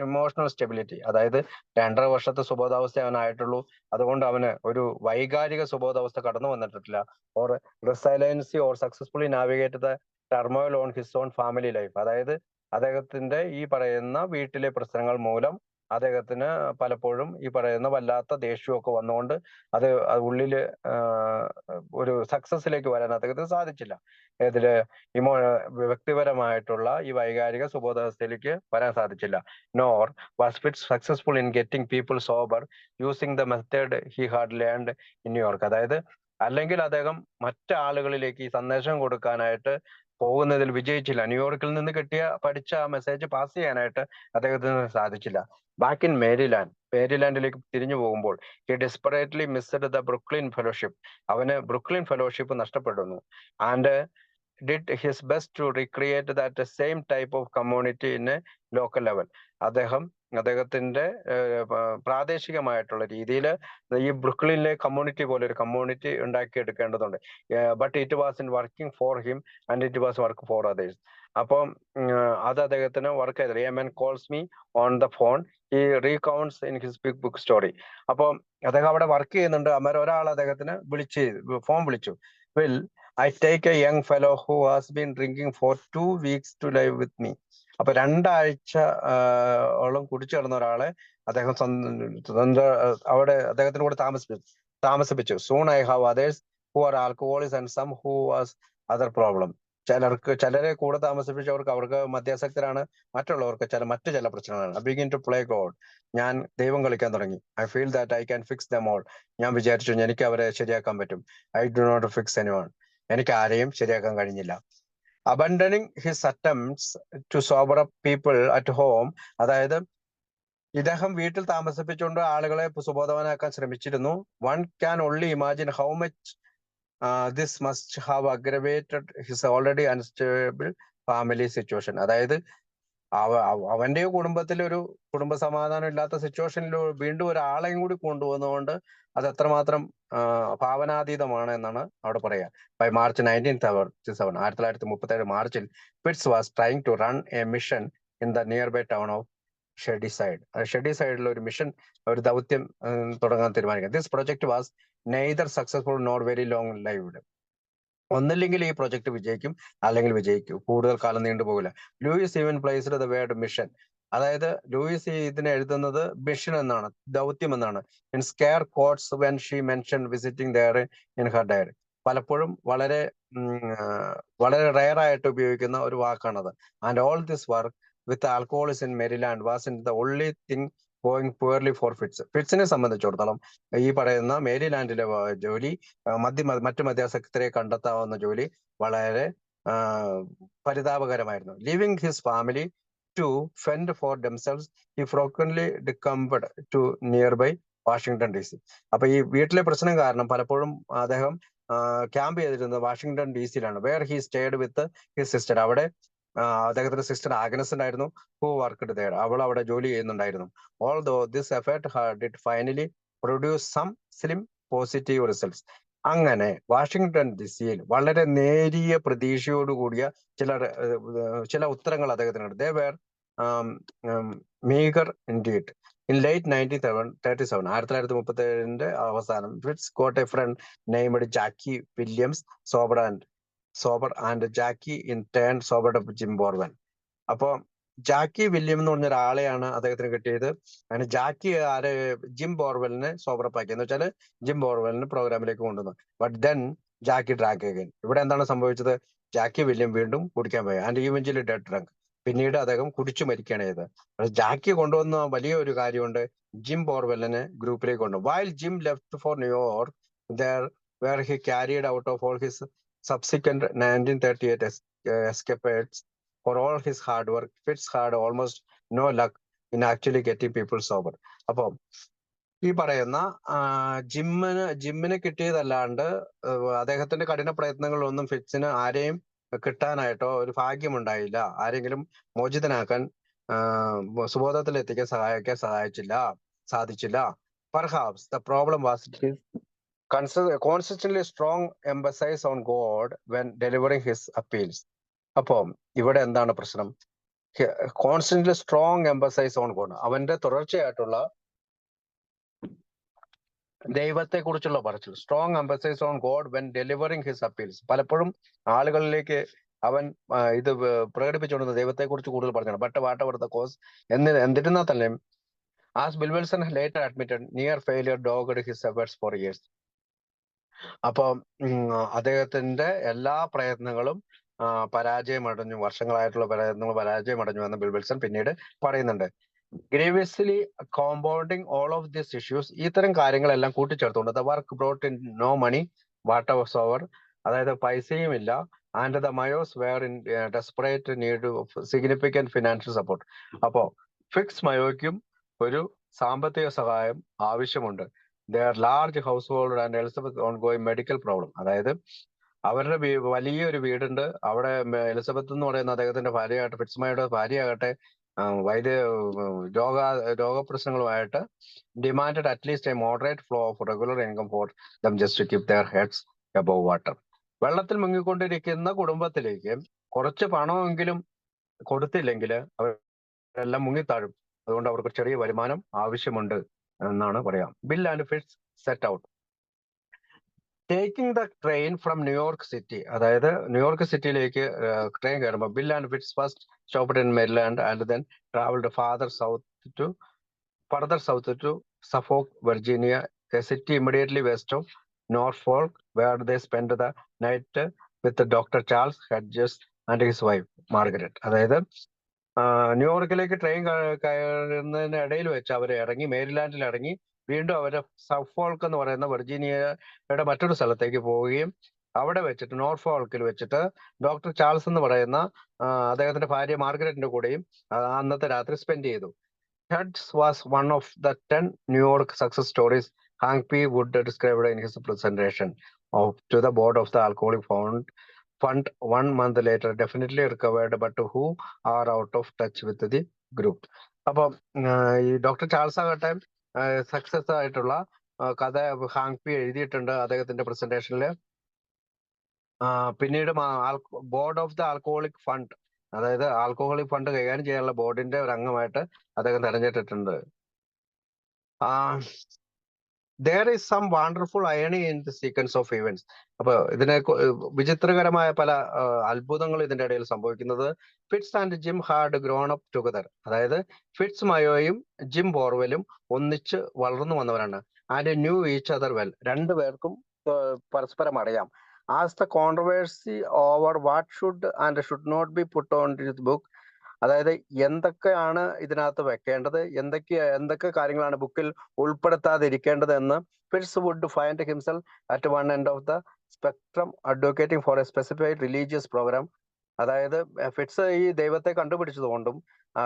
emotional stability. അതായത് 2.5 വർഷത്തെ സുബോധാവസ്ഥ അവനായിട്ടുള്ളൂ. അതുകൊണ്ട് അവന് ഒരു വൈകാരിക സുബോധാവസ്ഥ കടന്നു വന്നിട്ടില്ല. Or resiliency or successfully navigate the turmoil on his own family life. അതായത് അദ്ദേഹത്തിന്റെ ഈ പറയുന്ന വീട്ടിലെ പ്രശ്നങ്ങൾ മൂലം അദ്ദേഹത്തിന് പലപ്പോഴും ഈ പറയുന്ന വല്ലാത്ത ദേഷ്യമൊക്കെ വന്നുകൊണ്ട് അത് ഉള്ളില് ഒരു സക്സസിലേക്ക് വരാൻ അദ്ദേഹത്തിന് സാധിച്ചില്ല. ഇതില് വ്യക്തിപരമായിട്ടുള്ള ഈ വൈകാരിക സുബോധാവസ്ഥയിലേക്ക് വരാൻ സാധിച്ചില്ല. Nor was fit successful in getting people sober using the method he had learned in New York. അതായത് അല്ലെങ്കിൽ അദ്ദേഹം മറ്റാളുകളിലേക്ക് ഈ സന്ദേശം കൊടുക്കാനായിട്ട് പോകുന്നതിൽ വിജയിച്ചില്ല. ന്യൂയോർക്കിൽ നിന്ന് പഠിച്ച ആ മെസ്സേജ് പാസ് ചെയ്യാനായിട്ട് അദ്ദേഹത്തിന് സാധിച്ചില്ല. ബാക്ക് ഇൻ മേരിലാൻഡിലേക്ക് തിരിഞ്ഞു പോകുമ്പോൾ he desperately missed the Brooklyn fellowship. അവന് ബ്രുക്ലിൻ ഫെലോഷിപ്പ് നഷ്ടപ്പെടുന്നു. And did his best to recreate that same type of community in a local level. അദ്ദേഹത്തിന്റെ പ്രാദേശികമായിട്ടുള്ള രീതിയിൽ ഈ ബ്രുക്ലിനിലെ കമ്മ്യൂണിറ്റി പോലെ ഒരു കമ്മ്യൂണിറ്റി ഉണ്ടാക്കിയെടുക്കേണ്ടതുണ്ട്. But it was in working for him and it was work for others. അപ്പം അത് അദ്ദേഹത്തിന് വർക്ക് ചെയ്തത്. A man calls me on the phone, ഈ recounts in his big book story. അപ്പം അദ്ദേഹം അവിടെ വർക്ക് ചെയ്യുന്നുണ്ട്. അന്നേരം ഒരാൾ അദ്ദേഹത്തിന് ഫോൺ വിളിച്ചു. Will I take a young fellow who has been drinking for 2 weeks to live with me. അപ്പൊ 2 ആഴ്ച ഓളം കുടിച്ചു കിടന്ന ഒരാളെ അദ്ദേഹം അവിടെ അദ്ദേഹത്തിന് കൂടെ താമസിപ്പിച്ചു. Soon I have others who are alcoholics and some who was other problem. ചിലരെ കൂടെ താമസിപ്പിച്ചവർക്ക് അവർക്ക് മദ്യാസക്തരാണ്, മറ്റുള്ളവർക്ക് മറ്റു ചില പ്രശ്നങ്ങളാണ്. I begin to play God. ഞാൻ ദൈവം കളിക്കാൻ തുടങ്ങി. I feel that I can fix them all. ഞാൻ വിചാരിച്ചു എനിക്ക് അവരെ ശരിയാക്കാൻ പറ്റും. I do not fix anyone. എനിക്ക് ആരെയും ശരിയാക്കാൻ കഴിഞ്ഞില്ല. Abandoning his attempts to sober up people at home. അതായത് ഇദ്ദേഹം വീട്ടിൽ താമസിപ്പിച്ചുകൊണ്ട് ആളുകളെ സുബോധവാനാക്കാൻ ശ്രമിച്ചിരുന്നു. One can only imagine how much this must have aggravated his already unstable family situation. അതായത് അവന്റെ കുടുംബത്തിൽ ഒരു കുടുംബ സമാധാനം ഇല്ലാത്ത സിറ്റുവേഷനിൽ വീണ്ടും ഒരാളെയും കൂടി കൊണ്ടുവന്നുകൊണ്ട് അത് എത്രമാത്രം ഭാവനാതീതമാണ് എന്നാണ് അവിടെ പറയുക. ബൈ മാർച്ച് 1937, 1937 മാർച്ചിൽ Fitz was trying to run a mission in the nearby town of Shadyside. ഷെഡിസൈഡിൽ ഒരു മിഷൻ, ഒരു ദൗത്യം തുടങ്ങാൻ തീരുമാനിക്കുക. This project was neither successful nor very long lived. ഒന്നില്ലെങ്കിൽ ഈ പ്രൊജക്ട് വിജയിക്കും, അല്ലെങ്കിൽ വിജയിക്കും, കൂടുതൽ കാലം നീണ്ടുപോകില്ല. Lois even placed the word mission. അതായത് ലൂയിസ് ഇതിനെ എഴുതുന്നത് മിഷൻ എന്നാണ്, ദൗത്യം എന്നാണ്. In scare quotes when she mention visiting there in her diary. പലപ്പോഴും വളരെ റെയർ ആയിട്ട് ഉപയോഗിക്കുന്ന ഒരു വാക്കാണത്. And all this work with alcoholics in Maryland was in the only thing going poorly for Fitz. ഫിറ്റ്സിനെ സംബന്ധിച്ചിടത്തോളം ഈ പറയുന്ന മേരിലാൻഡിലെ ജോലി, മറ്റു മദ്യാസക്തരെ കണ്ടെത്താവുന്ന ജോലി വളരെ പരിതാപകരമായിരുന്നു. Leaving his family to fend for themselves he frequently decamped to nearby Washington DC. അപ്പൊ ഈ വീട്ടിലെ പ്രശ്നം കാരണം പലപ്പോഴും അദ്ദേഹം ക്യാമ്പ് ചെയ്തിരുന്നത് വാഷിംഗ്ടൺ DC-യിലാണ്. Where he stayed with his sister. അവിടെ അദ്ദേഹത്തിന്റെ സിസ്റ്റർ ആഗ്നസ് ഉണ്ടായിരുന്നു. Who worked there. അവൾ അവിടെ ജോലി ചെയ്യുന്നുണ്ടായിരുന്നു. Although this effort did finally produce some slim positive results. അങ്ങനെ വാഷിംഗ്ടൺ DC-യിൽ വളരെ നേരിയ പ്രതീക്ഷയോടുകൂടിയ ചില ഉത്തരങ്ങൾ അദ്ദേഹത്തിനുണ്ട്. They were meagre indeed. In late 1937, 1937 അവസാനം, Fitz got a friend named Jackie Williams sober and Jackie in turn sobered up Jim Burwell. അപ്പോ ജാക്കി വില്യം എന്ന് പറഞ്ഞ ഒരാളെയാണ് അദ്ദേഹത്തിന് കിട്ടിയത്. അങ്ങനെ ജാക്കി ജിം ബോർവെലിനെ സോബറപ്പാക്കി. എന്ന് വെച്ചാൽ ജിം ബോർവെലിന് പ്രോഗ്രാമിലേക്ക് കൊണ്ടുവന്നു. But then Jackie drank again. ഇവിടെ എന്താണ് സംഭവിച്ചത്? ജാക്കി വില്യം വീണ്ടും കുടിക്കാൻ പോയി. And eventually dead drunk. പിന്നീട് അദ്ദേഹം കുടിച്ചു മരിക്കുകയാണ് ചെയ്തത്. ജാക്കി കൊണ്ടുവന്ന വലിയ ഒരു കാര്യമുണ്ട്, ജിം ബോർവെലിനെ ഗ്രൂപ്പിലേക്ക് കൊണ്ടുവന്നു. While Jim left for New York, where he carried out of all his subsequent 1938 escapades. For all his hard work, Fitz had almost no luck in actually getting people sober. അപ്പം ഈ പറയുന്ന ജിമ്മിന് കിട്ടിയതല്ലാണ്ട് അദ്ദേഹത്തിന്റെ കഠിന പ്രയത്നങ്ങളിലൊന്നും ഫിറ്റ്സിന് ആരെയും കിട്ടാനായിട്ടോ ഒരു ഭാഗ്യമുണ്ടായില്ല. ആരെങ്കിലും മോചിതനാക്കാൻ സുബോധത്തിലെത്തിക്കാൻ സാധിച്ചില്ല. Perhaps the problem was his consistently strong emphasis on God when delivering his appeals. അപ്പോ ഇവിടെ എന്താണ് പ്രശ്നം? Constantly strong emphasis on God, അവന്റെ തുടർച്ചയായിട്ടുള്ള ദൈവത്തെ കുറിച്ചുള്ള പറച്ചിൽ. Strong emphasis on God when delivering his appeals. പലപ്പോഴും ആളുകളിലേക്ക് അവൻ ഇത് പ്രകടിപ്പിച്ചുകൊണ്ടിരുന്ന ദൈവത്തെ കുറിച്ച് കൂടുതൽ പറഞ്ഞാണ്. But whatever the cause എന്നിരുന്നാൽ തന്നെ, as Bill Wilson later admitted, near failure dogged his efforts for years. അപ്പൊ അദ്ദേഹത്തിന്റെ എല്ലാ പ്രയത്നങ്ങളും പരാജയമടഞ്ഞു, വർഷങ്ങളായിട്ടുള്ള പ്രയത്നങ്ങൾ പരാജയമടഞ്ഞു എന്ന് ബിൽ വിൽസൺ പിന്നീട് പറയുന്നുണ്ട്. Grievously compounding all of these issues, ഇത്തരം കാര്യങ്ങളെല്ലാം കൂട്ടിച്ചേർത്തുകൊണ്ട് the work brought in no money whatsoever, അതായത് പൈസയും ഇല്ല, and the Mayos were in desperate need of significant financial support. അപ്പോ ഫിക്സ് മയോയ്ക്കും ഒരു സാമ്പത്തിക സഹായം ആവശ്യമുണ്ട്. Their large household and Elizabeth ongoing medical problem, അതായത് അവരുടെ വലിയൊരു വീടുണ്ട്. അവിടെ എലിസബത്ത് എന്ന് പറയുന്ന അദ്ദേഹത്തിന്റെ ഭാര്യയായിട്ട്, ഫിറ്റ്സ്മയുടെ ഭാര്യയാകട്ടെ രോഗപ്രശ്നങ്ങളുമായിട്ട് demanded at least a moderate flow of regular income for them just to keep their heads above water. വെള്ളത്തിൽ മുങ്ങിക്കൊണ്ടിരിക്കുന്ന കുടുംബത്തിലേക്ക് കുറച്ച് പണമെങ്കിലും കൊടുത്തില്ലെങ്കിൽ അവരെല്ലാം മുങ്ങിത്താഴും. അതുകൊണ്ട് അവർക്ക് ചെറിയ വരുമാനം ആവശ്യമുണ്ട് എന്നാണ് പറയാം. Bill and Fitz set out taking the train from New York City, അതായത് ന്യൂയോർക്ക് സിറ്റിയിലേക്ക് ട്രെയിൻ കയറുമ്പോൾ Bill and Fitz first stopped in Maryland and then travelled further south to Suffolk, Virginia, a city immediately west of Norfolk, where they spend the night with doctor Charles Hedges and his wife Margaret. അതായത് ന്യൂയോർക്കിലേക്ക് train കയറുന്നതിന് ഇടയിൽ വെച്ച് അവർ ഇറങ്ങി, മേരിലാൻഡിൽ ഇറങ്ങി, വീണ്ടും അവര് Suffolk എന്ന് പറയുന്ന വെർജീനിയയുടെ മറ്റൊരു സ്ഥലത്തേക്ക് പോവുകയും അവിടെ വെച്ചിട്ട് നോർഫോൾക്കിൽ വെച്ചിട്ട് ഡോക്ടർ ചാൾസ് എന്ന് പറയുന്ന അദ്ദേഹത്തിന്റെ ഭാര്യ മാർഗരറ്റിന്റെ കൂടെയും അന്നത്തെ രാത്രി സ്പെൻഡ് ചെയ്തു. Heads was one of the 10 New York success stories Hank P would described in his presentation to the board of the alcoholic fund 1 month later, definitely recovered, but who are out of touch with the group. അപ്പം ഈ doctor Charles ആകട്ടെ success ആയിട്ടുള്ള കഥ hang P എഴുതിയിട്ടുണ്ട് അദ്ദേഹത്തിന്റെ പ്രസന്റേഷനിൽ. പിന്നീട് board of the alcoholic fund, അതായത് alcoholic fund കൈകാര്യം ചെയ്യാനുള്ള ബോർഡിന്റെ ഒരു അംഗമായിട്ട് അദ്ദേഹം തെരഞ്ഞെടുത്തിട്ടുണ്ട്. There is some wonderful irony in the sequence of events. അപ്പൊ ഇതിനെ വിചിത്രകരമായ പല അത്ഭുതങ്ങൾ ഇതിന്റെ ഇടയിൽ സംഭവിക്കുന്നത്. Fitz and Jim had grown up together, അതായത് ഫിറ്റ്സ് മയോയും ജിം ബോർവെലും ഒന്നിച്ച് വളർന്നു വന്നവരാണ്. And knew each other well, രണ്ടുപേർക്കും പരസ്പരം അറിയാം. As the controversy over what should and should not be put on this book, അതായത് എന്തൊക്കെയാണ് ഇതിനകത്ത് വെക്കേണ്ടത്, എന്തൊക്കെ കാര്യങ്ങളാണ് ബുക്കിൽ ഉൾപ്പെടുത്താതിരിക്കേണ്ടത് എന്ന് Fitz would find himself at one end of the spectrum advocating for a specified religious programme. അതായത് ഫിറ്റ്സ് ഈ ദൈവത്തെ കണ്ടുപിടിച്ചതുകൊണ്ടും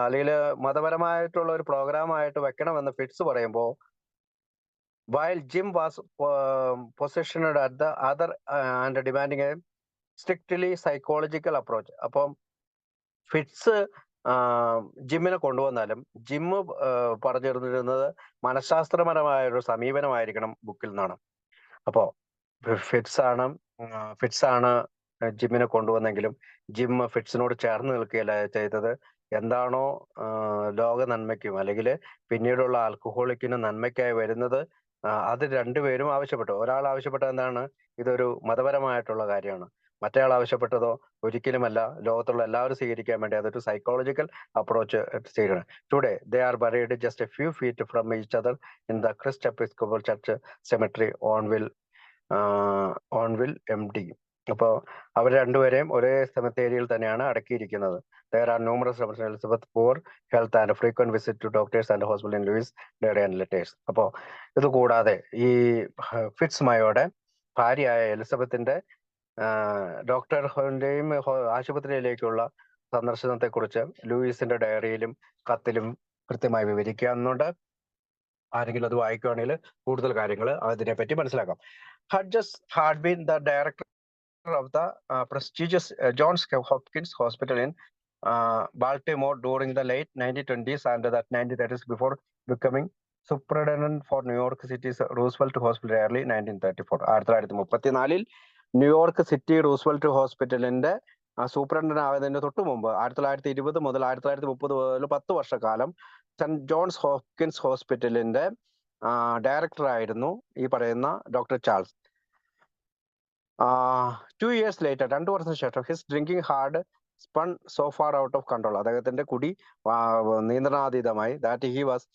അല്ലെങ്കിൽ മതപരമായിട്ടുള്ള ഒരു പ്രോഗ്രാമായിട്ട് വെക്കണമെന്ന് ഫിറ്റ്സ് പറയുമ്പോൾ, while Jim was positioned at the other and demanding a strictly psychological approach. അപ്പം fits ജിമ്മിനെ കൊണ്ടുവന്നാലും gym പറഞ്ഞിരുന്നത് മനഃശാസ്ത്രപരമായ ഒരു സമീപനമായിരിക്കണം ബുക്കിൽ നിന്നാണ്. അപ്പോ ഫിറ്റ്സ് ആണ് ജിമ്മിനെ കൊണ്ടുവന്നെങ്കിലും ജിം ഫിറ്റ്സിനോട് ചേർന്ന് നിൽക്കുകയല്ല ചെയ്തത്. എന്താണോ ലോക നന്മയ്ക്കും അല്ലെങ്കിൽ പിന്നീടുള്ള ആൽക്കഹോളിക്കിന് നന്മയ്ക്കായി വരുന്നത്, അത് രണ്ടുപേരും ആവശ്യപ്പെട്ടു. ഒരാൾ ആവശ്യപ്പെട്ടത് എന്താണ്, ഇതൊരു മതപരമായിട്ടുള്ള കാര്യമാണ്. മറ്റേയാൾ ആവശ്യപ്പെട്ടതോ ഒരിക്കലുമല്ല, ലോകത്തുള്ള എല്ലാവരും സ്വീകരിക്കാൻ വേണ്ടി അതൊരു സൈക്കോളജിക്കൽ അപ്രോച്ച് സ്വീകരിക്കണം. Today they are buried just a few feet from each other in the Christ Episcopal church cemetery Owensville MD. അപ്പോൾ അവർ രണ്ടുപേരെയും ഒരേ സെമിത്തേരിയിൽ തന്നെയാണ് അടക്കിയിരിക്കുന്നത്. There are numerous references to Elizabeth poor health and frequent visit to doctors and hospital in Louis Day and letters. അപ്പോൾ ഇത് കൂടാതെ ഈ fits മയോയുടെ ഭാര്യയായ എലിസബത്തിന്റെ ഡോക്ടറിന്റെയും ആശുപത്രിയിലേക്കുള്ള സന്ദർശനത്തെ കുറിച്ച് ലൂയിസിന്റെ ഡയറിയിലും കത്തിലും കൃത്യമായി വിവരിക്കുന്നുണ്ട്. ആരെങ്കിലും അത് വായിക്കുകയാണെങ്കിൽ കൂടുതൽ കാര്യങ്ങൾ അതിനെപ്പറ്റി മനസ്സിലാക്കാം. Hedges had been the director of the prestigious Johns Hopkins Hospital in Baltimore during the late 1920s and the 1930s before becoming superintendent for New York City's Roosevelt Hospital early 1934. 1934 New York city Roosevelt ഹോസ്പിറ്റലിന്റെ superintendent ആകുന്നതിന് തൊട്ട് മുമ്പ് 1920 മുതൽ 1930 മുതൽ 10 വർഷക്കാലം saint Johns Hopkins ഹോസ്പിറ്റലിന്റെ director ആയിരുന്നു ഈ പറയുന്ന ഡോക്ടർ ചാൾസ്. 2 years later, 2 വർഷത്തിന് ശേഷം his drinking had spun so far out of control, അദ്ദേഹത്തിന്റെ കുടി നിയന്ത്രണാതീതമായി that he was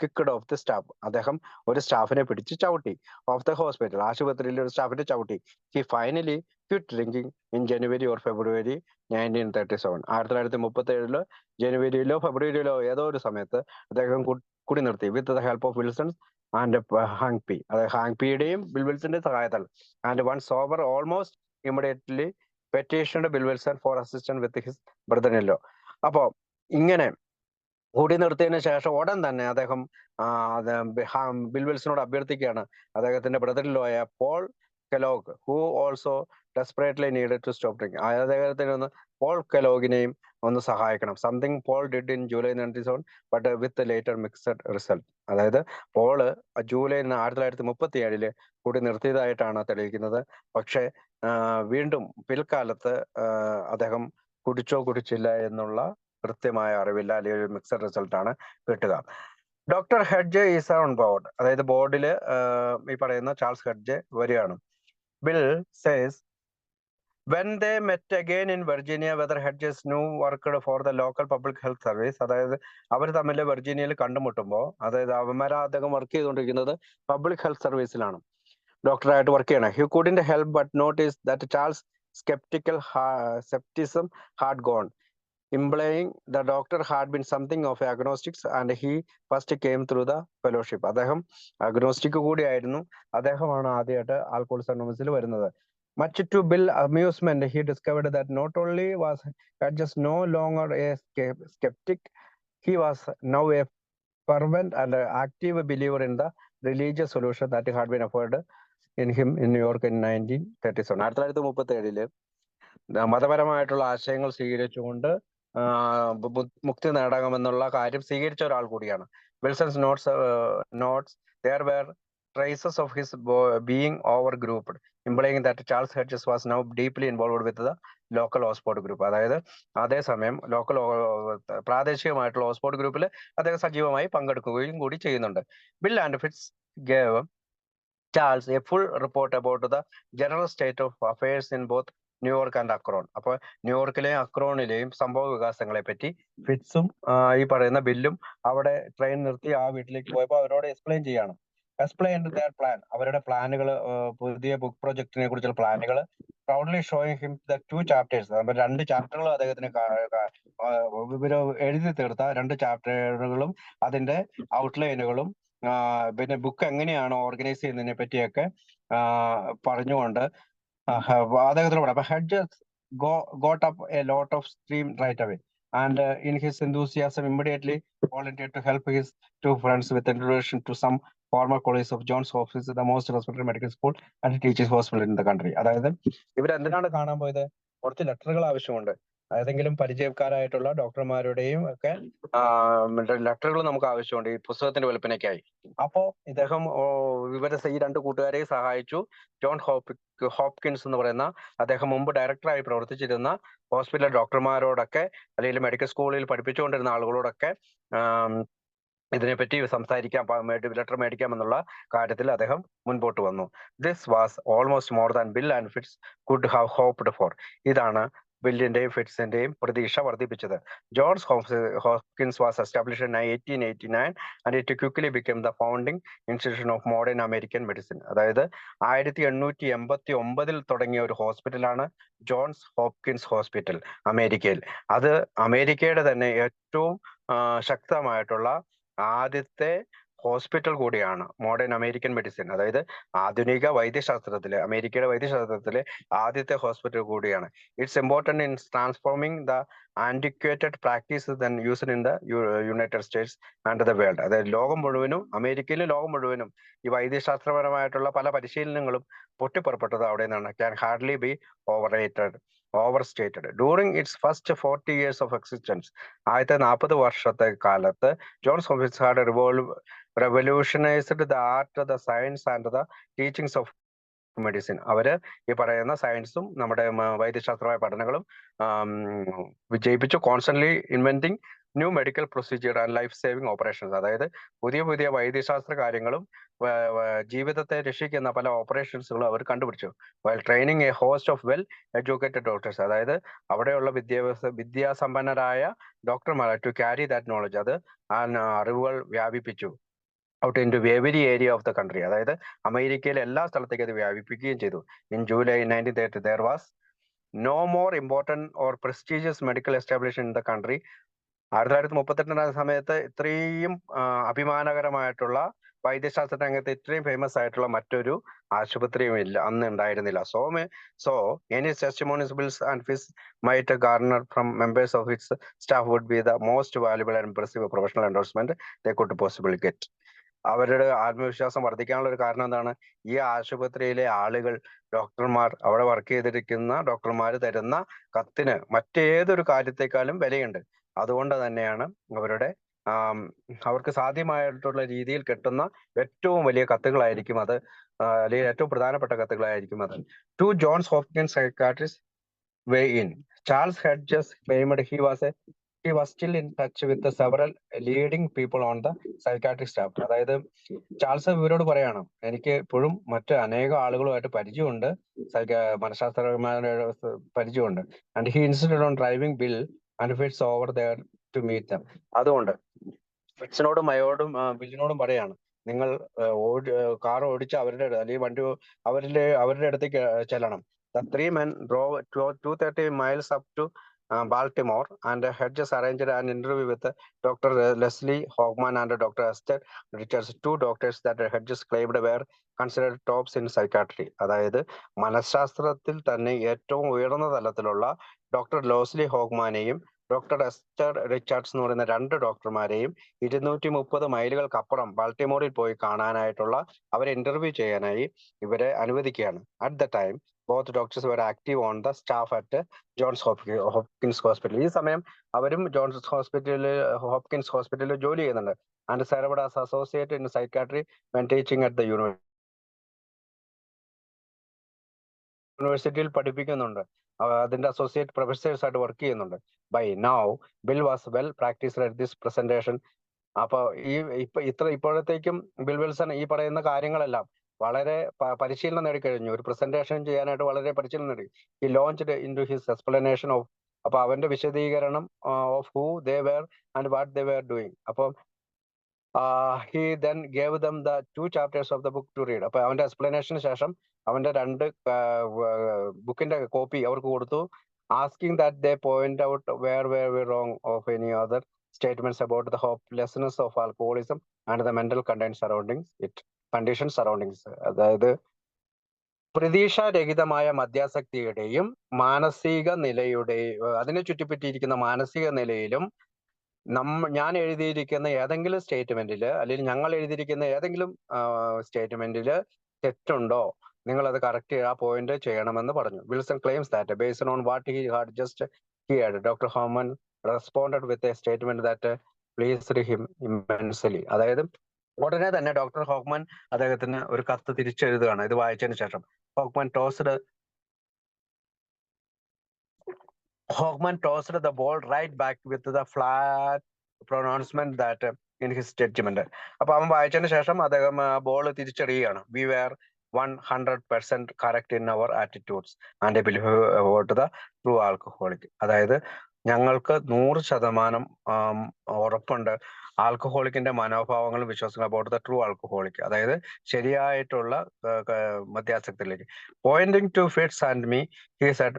kicked off the staff, അദ്ദേഹം ഒരു സ്റ്റാഫിനെ പിടിച്ച് ചവിട്ടി. ഓഫ് ദ ഹോസ്പിറ്റൽ, ആശുപത്രിയിലെ ഒരു സ്റ്റാഫിനെ ചവിട്ടി. He finally quit drinking in January or February 1937. 1937 ജനുവരിയിലോ ഫെബ്രുവരിയിലോ ഏതോ ഒരു സമയത്ത് അദ്ദേഹം കുടി നിർത്തി. With the help of Wilsons and Hank P, അതായത് ഹാങ് പിയുടെയും ബിൽ വിൽസന്റെ സഹായത്താൽ. And one sober almost immediately petitioned Bill Wilson for assistant with his brother in law. അപ്പോ ഇങ്ങനെ കൂടി നിർത്തിയതിനു ശേഷം ഉടൻ തന്നെ അദ്ദേഹം ബിൽ വിൽസനോട് അഭ്യർത്ഥിക്കുകയാണ് അദ്ദേഹത്തിന്റെ ബ്രദർ ഇൻ ലോ ആയ Paul Kellogg, who also desperately needed to stop drinking, അദ്ദേഹത്തിന് ഒന്ന് പോൾ കെലോഗിനെയും ഒന്ന് സഹായിക്കണം. Something Paul did in July 1937 but with later mixed result. അതായത് പോള് ജൂലൈ 1937 കൂടി നിർത്തിയതായിട്ടാണ് തെളിയിക്കുന്നത്. പക്ഷെ വീണ്ടും പിൽക്കാലത്ത് അദ്ദേഹം കുടിച്ചില്ല എന്നുള്ള കൃത്യമായ അറിവില്ല, അല്ലെങ്കിൽ ഒരു മിക്സഡ് റിസൾട്ട് ആണ് കിട്ടുക. Doctor hedge is on board, അതായത് ബോർഡിൽ ഈ പറയുന്ന ചാൾസ് ഹെഡ്ജ് വരികയാണ്. Bill says when they met again in Virginia whether Hedges knew worked for the local public health service, അതായത് അവർ തമ്മിൽ വെർജീനിയയിൽ കണ്ടുമുട്ടുമ്പോൾ, അതായത് അദ്ദേഹം വർക്ക് ചെയ്തുകൊണ്ടിരിക്കുന്നത് പബ്ലിക് ഹെൽത്ത് സർവീസിലാണ്, ഡോക്ടറായിട്ട് വർക്ക് ചെയ്യണം. He couldn't help but notice that Charles skepticism had gone, implying the doctor had been something of agnostics and he first came through the fellowship. അദ്ദേഹം agnostic കൂടിയായിരുന്നു. അദ്ദേഹമാണ് ആദ്യമായിട്ട് ആൽക്കഹോളിക്സ് അനോണിമസിൽ വരുന്നത്. Much to Bill's amusement, he discovered that not only was Hedges no longer a skeptic, he was now a fervent and active believer in the religious solution that had been offered in him in New York in 1937. 1937 മതപരമായിട്ടുള്ള ആശയങ്ങൾ സ്വീകരിച്ചുകൊണ്ട് മുക്തി നേടാമെന്നുള്ള കാര്യം സ്വീകരിച്ച ഒരാൾ കൂടിയാണ്. Wilson's notes there were traces of his being overgrouped, implying that Charles Hedges was now deeply involved with the local Oxford group. അതായത് അതേസമയം പ്രാദേശികമായിട്ടുള്ള ഓക്സ്ഫോർഡ് ഗ്രൂപ്പിൽ അദ്ദേഹം സജീവമായി പങ്കെടുക്കുകയും കൂടി ചെയ്യുന്നുണ്ട്. Bill and Fitz gave Charles a full report about the general state of affairs in both New York and Acorn. അപ്പൊ ന്യൂയോർക്കിലെയും അക്രോണിലെയും സംഭവ വികാസങ്ങളെ പറ്റി ഫിറ്റ്സും ഈ പറയുന്ന ബില്ലും അവിടെ ട്രെയിൻ നിർത്തി ആ വീട്ടിലേക്ക് പോയപ്പോൾ അവരോട് എക്സ്പ്ലെയിൻ ദർ പ്ലാൻ, അവരുടെ പ്ലാനുകൾ, പുതിയ ബുക്ക് പ്രൊജക്ടിനെ കുറിച്ചുള്ള പ്ലാനുകൾ, proudly showing him the 2 chapters, 2 ചാപ്റ്ററുകൾ അദ്ദേഹത്തിന് എഴുതി തീർത്ത 2 ചാപ്റ്ററുകളും അതിന്റെ ഔട്ട്ലൈനുകളും പിന്നെ ബുക്ക് എങ്ങനെയാണ് ഓർഗനൈസ് ചെയ്യുന്നതിനെ പറ്റിയൊക്കെ പറഞ്ഞുകൊണ്ട് അദ്ദേഹത്തിന് പറയാം. അപ്പൊ hedges got up a lot of steam right away and in his enthusiasm immediately volunteered to help his 2 friends with introduction to some former colleagues of Johns Hopkins, the most respected medical school and teaching hospital in the country. അതായത് ഇവരെന്തിനാണ് കാണാൻ പോയത്? കുറച്ച് ലെറ്ററുകൾ ആവശ്യമുണ്ട്. ഏതെങ്കിലും പരിചയക്കാരായിട്ടുള്ള ഡോക്ടർമാരുടെയും ഒക്കെ ലെറ്ററുകൾ നമുക്ക് ആവശ്യമുണ്ട് ഈ പുസ്തകത്തിന്റെ വിൽപ്പനയ്ക്കായി. അപ്പോ ഇദ്ദേഹം ഈ 2 കൂട്ടുകാരെയും സഹായിച്ചു. ജോൺ ഹോപ്കിൻസ് എന്ന് പറയുന്ന അദ്ദേഹം മുമ്പ് ഡയറക്ടറായി പ്രവർത്തിച്ചിരുന്ന ഹോസ്പിറ്റൽ ഡോക്ടർമാരോടൊക്കെ, അല്ലെങ്കിൽ മെഡിക്കൽ സ്കൂളിൽ പഠിപ്പിച്ചുകൊണ്ടിരുന്ന ആളുകളോടൊക്കെ ഇതിനെപ്പറ്റി സംസാരിക്കാം, ലെറ്റർ മേടിക്കാമെന്നുള്ള കാര്യത്തിൽ അദ്ദേഹം മുൻപോട്ട് വന്നു. This was almost more than Bill and Fitz could have hoped for. ഇതാണ് ബില്ലിന്റെയും ഫിറ്റ്സിന്റെയും പ്രതീക്ഷ വർദ്ധിപ്പിച്ചത്. Johns Hopkins was established in 1889 and it quickly became the founding institution of modern American medicine. അതായത് 1889 തുടങ്ങിയ ഒരു ഹോസ്പിറ്റലാണ് ജോൺസ് ഹോപ്കിൻസ് ഹോസ്പിറ്റൽ അമേരിക്കയിൽ. അത് അമേരിക്കയുടെ തന്നെ ഏറ്റവും ശക്തമായിട്ടുള്ള ആദ്യത്തെ ഹോസ്പിറ്റൽ കൂടിയാണ് മോഡേൺ അമേരിക്കൻ മെഡിസിൻ. അതായത് ആധുനിക വൈദ്യശാസ്ത്രത്തിലെ, അമേരിക്കയുടെ വൈദ്യശാസ്ത്രത്തിലെ ആദ്യത്തെ ഹോസ്പിറ്റൽ കൂടിയാണ്. It's important in transforming the antiquated practice then used in the United States and the world. അതായത് ലോകം മുഴുവനും, അമേരിക്കയിലും ലോകം മുഴുവനും ഈ വൈദ്യശാസ്ത്രപരമായിട്ടുള്ള പല പരിശീലനങ്ങളും പൊട്ടിപ്പുറപ്പെട്ടത് അവിടെ നിന്നാണ്. Can hardly B overstated. During its first 40 years of existence, ആദ്യത്തെ 40 വർഷത്തെ കാലത്ത് Johns Hopkins had revolutionized the art, the science and the teachings of medicine. അവര് ഈ പറയുന്ന സയൻസും നമ്മുടെ വൈദ്യശാസ്ത്രമായ പഠനങ്ങളും വിജയിപ്പിച്ചു. Constantly inventing new medical procedure and life saving operations. അതായത് പുതിയ പുതിയ വൈദ്യശാസ്ത്ര കാര്യങ്ങളും ജീവിതത്തെ രക്ഷിക്കുന്ന പല ഓപ്പറേഷൻസുകളും അവർ കണ്ടുപിടിച്ചു. While training A host of well educated doctors. അതായത് അവിടെയുള്ള വിദ്യാസമ്പന്നരായ ഡോക്ടർമാരെ ടു ക്യാരി ദാറ്റ് നോളജ്, അത് ആ അറിവുകൾ വ്യാപിപ്പിച്ചു out into every area of the country. അതായത് അമേരിക്കയിലെ എല്ലാ സ്ഥലത്തേക്കും അത് വ്യാപിപ്പിക്കുകയും ചെയ്തു. In July 1930 there was no more important or prestigious medical establishment in the country. 1938 സമയത്ത് ഇത്രയും അഭിമാനകരമായിട്ടുള്ള വൈദ്യശാസ്ത്ര രംഗത്ത് ഇത്രയും ഫേമസ് ആയിട്ടുള്ള മറ്റൊരു ആശുപത്രിയും ഇല്ല, അന്ന് ഉണ്ടായിരുന്നില്ല. So any testimonies, bills and fees might garner from members of its staff would be the most valuable and impressive professional endorsement they could possibly get. അവരുടെ ആത്മവിശ്വാസം വർദ്ധിക്കാനുള്ള ഒരു കാരണം എന്താണ്? ഈ ആശുപത്രിയിലെ ആളുകൾ, ഡോക്ടർമാർ, അവിടെ വർക്ക് ചെയ്തിരിക്കുന്ന ഡോക്ടർമാർ തരുന്ന കത്തിന് മറ്റേതൊരു കാര്യത്തെക്കാളും വിലയുണ്ട്. അതുകൊണ്ട് തന്നെയാണ് അവർക്ക് സാധ്യമായിട്ടുള്ള രീതിയിൽ കിട്ടുന്ന ഏറ്റവും വലിയ കത്തുകളായിരിക്കും അത്, അല്ലെങ്കിൽ ഏറ്റവും പ്രധാനപ്പെട്ട കത്തുകളായിരിക്കും അത്. To Johns Hopkins psychiatrist way in. Charles had just claimed he was still in touch with the several leading people on the psychiatric staff. അതായത് ചാൾസ് ഇവരോട് പറയാണ്, എനിക്ക് ഇപ്പോഴും മറ്റ് അനേകം ആളുകളുമായിട്ട് പരിചയമുണ്ട്, മനഃശാസ്ത്രജ്ഞന്മാരുടെ പരിചയമുണ്ട്. And he insisted on driving Bill and Fitz over there to meet them. അതുകൊണ്ട് ഫിറ്റ്സിനോടും ബില്ലിനോടും പറയാണ്, നിങ്ങൾ കാർ ഓടിച്ച് അവരുടെ അല്ലെങ്കിൽ വണ്ടി അവരുടെ അടുത്തേക്ക് ചെല്ലണം. The three men drove 230 miles up to Baltimore, and Hedges arranged an interview with Dr. Leslie Hoffman and Dr. Esther Richards, two doctors that Hedges claimed were considered tops in psychiatry. അതായത് മനഃശാസ്ത്രത്തിൽ തന്നെ ഏറ്റവും ഉയർന്ന തലത്തിലുള്ള doctor ലോസ്ലി ഹോഗ്മാനെയും doctor ester Richards എന്ന് പറയുന്ന 2 ഡോക്ടർമാരെയും 230 മൈലുകൾക്കപ്പുറം ബാൾട്ടിമോറിൽ പോയി കാണാനായിട്ടുള്ള, അവരെ interview ചെയ്യാനായി ഇവരെ അനുവദിക്കുകയാണ്. At the time both doctors were active on the staff at Johns Hopkins Hospital. ഈ സമയം അവരും ഹോപ്കിൻസ് ഹോസ്പിറ്റലിൽ ജോലി ചെയ്യുന്നുണ്ട്. And served as associate in psychiatry when teaching at the യൂണിവേഴ്സിറ്റിയിൽ പഠിപ്പിക്കുന്നുണ്ട്. അതിന്റെ അസോസിയേറ്റ് പ്രൊഫസേഴ്സ് ആയിട്ട് വർക്ക് ചെയ്യുന്നുണ്ട്. Buy now bill was well practised at this presentation. അപ്പൊ ഇപ്പോഴത്തേക്കും ബിൽ വിൽസൺ ഈ പറയുന്ന കാര്യങ്ങളെല്ലാം വളരെ പരിശീലനം നേടിക്കഴിഞ്ഞു. ഒരു പ്രസന്റേഷൻ ചെയ്യാനായിട്ട് വളരെ പരിശീലനം നേടി. He launched into his explanation of, അപ്പൊ അവന്റെ വിശദീകരണം of who they were and what they were doing. അപ്പം he then gave them the 2 chapters of the book to read. അപ്പൊ അവന്റെ എക്സ്പ്ലനേഷന് ശേഷം അവന്റെ 2 ബുക്കിന്റെ കോപ്പി അവർക്ക് കൊടുത്തു. asking that they point out where were we wrong of any other statements about the hopelessness of alcoholism and the mental conditions surrounding it. അതായത് പ്രതീക്ഷാരഹിതമായ മദ്യാസക്തിയുടെയും മാനസിക നിലയുടെയും അതിനെ ചുറ്റിപ്പറ്റിയിരിക്കുന്ന മാനസിക നിലയിലും ഞാൻ എഴുതിയിരിക്കുന്ന ഏതെങ്കിലും സ്റ്റേറ്റ്മെന്റിൽ, അല്ലെങ്കിൽ ഞങ്ങൾ എഴുതിയിരിക്കുന്ന ഏതെങ്കിലും സ്റ്റേറ്റ്മെന്റിൽ തെറ്റുണ്ടോ, നിങ്ങൾ അത് കറക്റ്റ് ആ പോയിന്റ് ചെയ്യണമെന്ന് പറഞ്ഞു. Wilson claims that based on what he had just heard, doctor Homan responded with a statement that pleased him immensely. അതായത് ഉടനെ തന്നെ ഡോക്ടർ ഹോക്മാൻ അദ്ദേഹത്തിന് ഒരു കത്ത് തിരിച്ചെഴുതുകയാണ്. ഇത് വായിച്ചതിന് ശേഷം ഹോക്മാൻ tossed the ball right back with the flat pronouncement that in his judgment. അപ്പൊ അവൻ വായിച്ചതിന് ശേഷം അദ്ദേഹം ball തിരിച്ചറിയുകയാണ്. We were 100% correct in our attitudes and believe about the true alcoholic. അതായത് ഞങ്ങൾക്ക് 100% ഉറപ്പുണ്ട് ആൽക്കഹോളിക്കിന്റെ മനോഭാവങ്ങളും വിശ്വാസങ്ങളും about the true alcoholic, അതായത് ശരിയായിട്ടുള്ള മദ്യാസക്തിയിലേക്ക്. Pointing to Fitz and me, he said,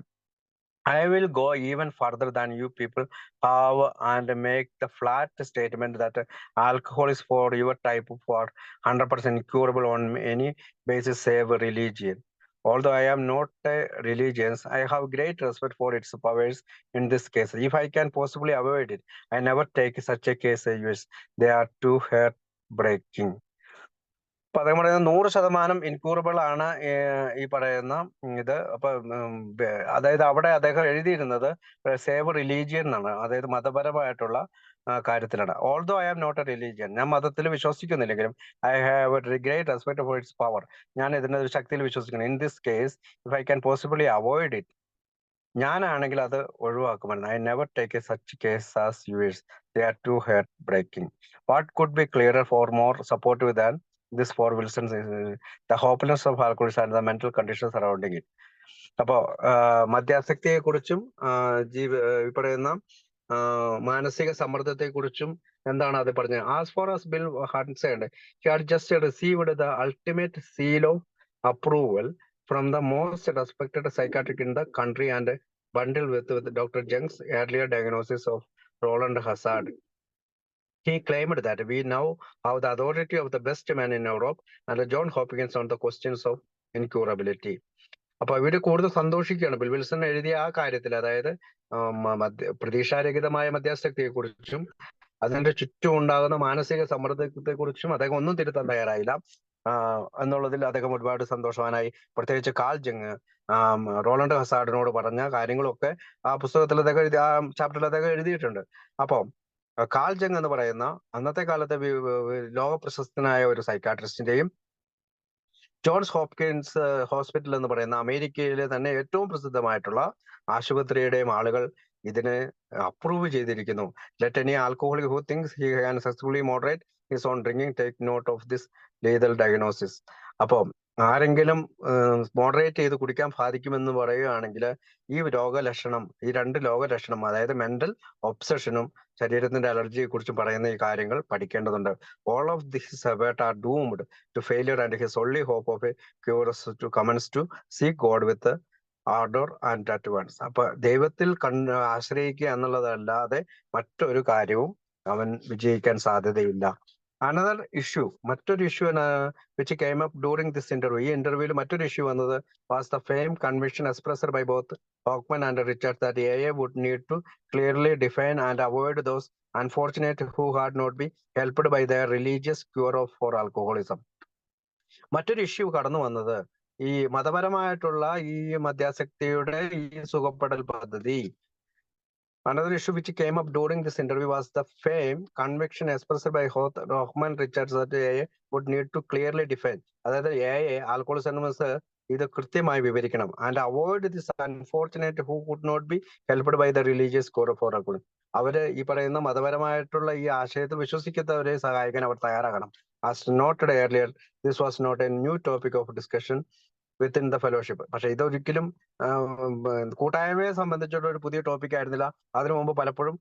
I will go even further than you people have and make the flat statement that alcohol is for your type for 100% curable on any basis save religion. Although I am not a religious, I have great respect for its powers in this case. If I can possibly avoid it, I never take such a case as yours. They are too heartbreaking. അപ്പൊ അദ്ദേഹം പറയുന്നത് 100% incurable ആണ് ഈ പറയുന്ന ഇത്. അപ്പൊ അതായത് അവിടെ അദ്ദേഹം എഴുതിയിരുന്നത് സേവ് റിലീജിയൻ എന്നാണ്, അതായത് മതപരമായിട്ടുള്ള കാര്യത്തിലാണ്. Although I am not a religion, ഞാൻ മതത്തിൽ വിശ്വസിക്കുന്നില്ലെങ്കിലും I have a great respect for its power, ഞാൻ ഇതിന്റെ ഒരു ശക്തിയിൽ വിശ്വസിക്കുന്നു. In this case if I can possibly avoid it, ഞാനാണെങ്കിൽ അത് ഒഴിവാക്കുമായിരുന്നു. I never take a such case as yours, they are too heartbreaking. What could be clearer for more supportive than this for Wilson the hopeless of alcoholism and the mental condition surrounding it. അപ്പോ മദ്യാസക്തിയെ കുറിച്ചും ഈ പറയുന്ന മാനസിക സമ്മർദ്ദത്തെ കുറിച്ചും എന്താണ് അത് പറഞ്ഞത്? As far as Bill concerned, he had just received the ultimate seal of approval from the most respected psychiatrist in the country and bundled with Dr. Jung's earlier diagnosis of Roland Hazard. He claimed that we now have the authority of the best man in Europe and John Hopkins on the questions of incurability. അപ്പൊ ഇവര് കൂടുതൽ സന്തോഷിക്കുകയാണ് bill Wilson എഴുതിയ ആ കാര്യത്തിൽ, അതായത് പ്രതീക്ഷാരഹിതമായ മദ്യാസക്തിയെ കുറിച്ചും അതിന്റെ ചുറ്റും ഉണ്ടാകുന്ന മാനസിക സമ്മർദ്ദത്തെ കുറിച്ചും അദ്ദേഹം ഒന്നും തിരുത്താൻ തയ്യാറായില്ല എന്നുള്ളതിൽ അദ്ദേഹം ഒരുപാട് സന്തോഷവാനായി. പ്രത്യേകിച്ച് കാൾ ജങ് റോളണ്ട് ഹസാർഡിനോട് പറഞ്ഞ കാര്യങ്ങളൊക്കെ ആ പുസ്തകത്തിൽ അദ്ദേഹം ആ ചാപ്റ്ററിൽ അദ്ദേഹം എഴുതിയിട്ടുണ്ട്. അപ്പൊ കാൾ ജങ് എന്ന് പറയുന്ന അന്നത്തെ കാലത്തെ ലോക പ്രശസ്തനായ ഒരു സൈക്കാട്രിസ്റ്റിന്റെയും ജോൺസ് ഹോപ്കിൻസ് ഹോസ്പിറ്റൽ എന്ന് പറയുന്ന അമേരിക്കയിലെ തന്നെ ഏറ്റവും പ്രസിദ്ധമായിട്ടുള്ള ആശുപത്രിയുടെയും ആളുകൾ ഇതിനെ അപ്രൂവ് ചെയ്തിരിക്കുന്നു. Let any alcoholic who thinks he can successfully moderate his own drinking take note of this lethal diagnosis. അപ്പോൾ ആരെങ്കിലും മോഡറേറ്റ് ചെയ്ത് കുടിക്കാൻ സാധിക്കുമെന്ന് പറയുകയാണെങ്കിൽ ഈ രോഗലക്ഷണം, ഈ രണ്ട് രോഗലക്ഷണം, അതായത് മെന്റൽ ഒബ്സഷനും ശരീരത്തിന്റെ അലർജിയെ കുറിച്ചും പറയുന്ന ഈ കാര്യങ്ങൾ പഠിക്കേണ്ടതുണ്ട്. All of this hurt are doomed to failure and his only hope of a cure to commence to seek God with ardour and at once. അപ്പൊ ദൈവത്തിൽ ആശ്രയിക്കുക എന്നുള്ളതല്ലാതെ മറ്റൊരു കാര്യവും അവൻ വിജയിക്കാൻ സാധ്യതയില്ല. അനദർ ഇഷ്യൂ, മറ്റൊരു issue which came up during this interview, ഈ ഇന്റർവ്യൂവിൽ മറ്റൊരു ഇഷ്യൂ വന്നത് was the firm conviction expressed by both Hockman and Richard that AA would need to clearly define and avoid those unfortunate who had not be helped by their religious cure of for alcoholism. മറ്റൊരു issue കടന്നു വന്നത് ഈ മതപരമായിട്ടുള്ള ഈ മദ്യാസക്തിയുടെ ഈ സുഖപ്പെടൽ പദ്ധതി. Another issue which came up during this interview was the fame conviction expressed by Hoffman Richards that AA would need to clearly define. അതായത് AA alcoholism ഇത് കൃത്യമായി വിവരിക്കണം and avoid this unfortunate who could not be helped by the religious core for alcoholism. അവര് ഈ പറയുന്ന മതപരമായിട്ടുള്ള ഈ ആശയത്തിൽ വിശ്വസിക്കാത്തവരെ സഹായിക്കാൻ അവർ തയ്യാറാകണം. As noted earlier, this was not a new topic of discussion within the fellowship. പക്ഷെ ഇതൊരിക്കലും കൂട്ടായ്മയെ സംബന്ധിച്ചുള്ള ഒരു പുതിയ ടോപ്പിക് ആയിരുന്നില്ല. അതിനു മുമ്പ് പലപ്പോഴും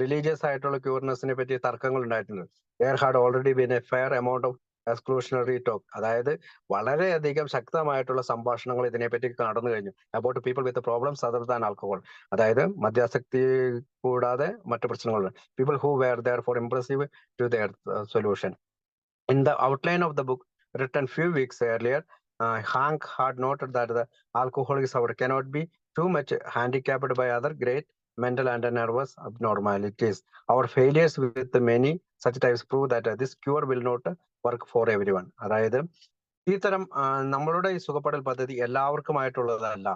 റിലീജിയസ് ആയിട്ടുള്ള ക്യൂർനെസിനെ പറ്റി തർക്കങ്ങൾ ഉണ്ടായിട്ടുണ്ട്. There had already been a fair amount of exclusionary talk, അതായത് വളരെയധികം ശക്തമായിട്ടുള്ള സംഭാഷണങ്ങൾ ഇതിനെപ്പറ്റി നടന്നു കഴിഞ്ഞു. About people with problems other than alcohol, അതായത് മദ്യാസക്തി കൂടാതെ മറ്റു പ്രശ്നങ്ങളുണ്ട്. People who were there for impressive to their solution. In the outline of the book written few weeks earlier, Hank had noted that the alcoholics cannot be too much handicapped by other great mental and nervous abnormalities. Our failures with many such types prove that this cure will not work for everyone. അതായത് ഈ തരം നമ്മളുടെ ഈ സുഖപ്പെടൽ പദ്ധതി എല്ലാവർക്കുമായിട്ടുള്ളതല്ല.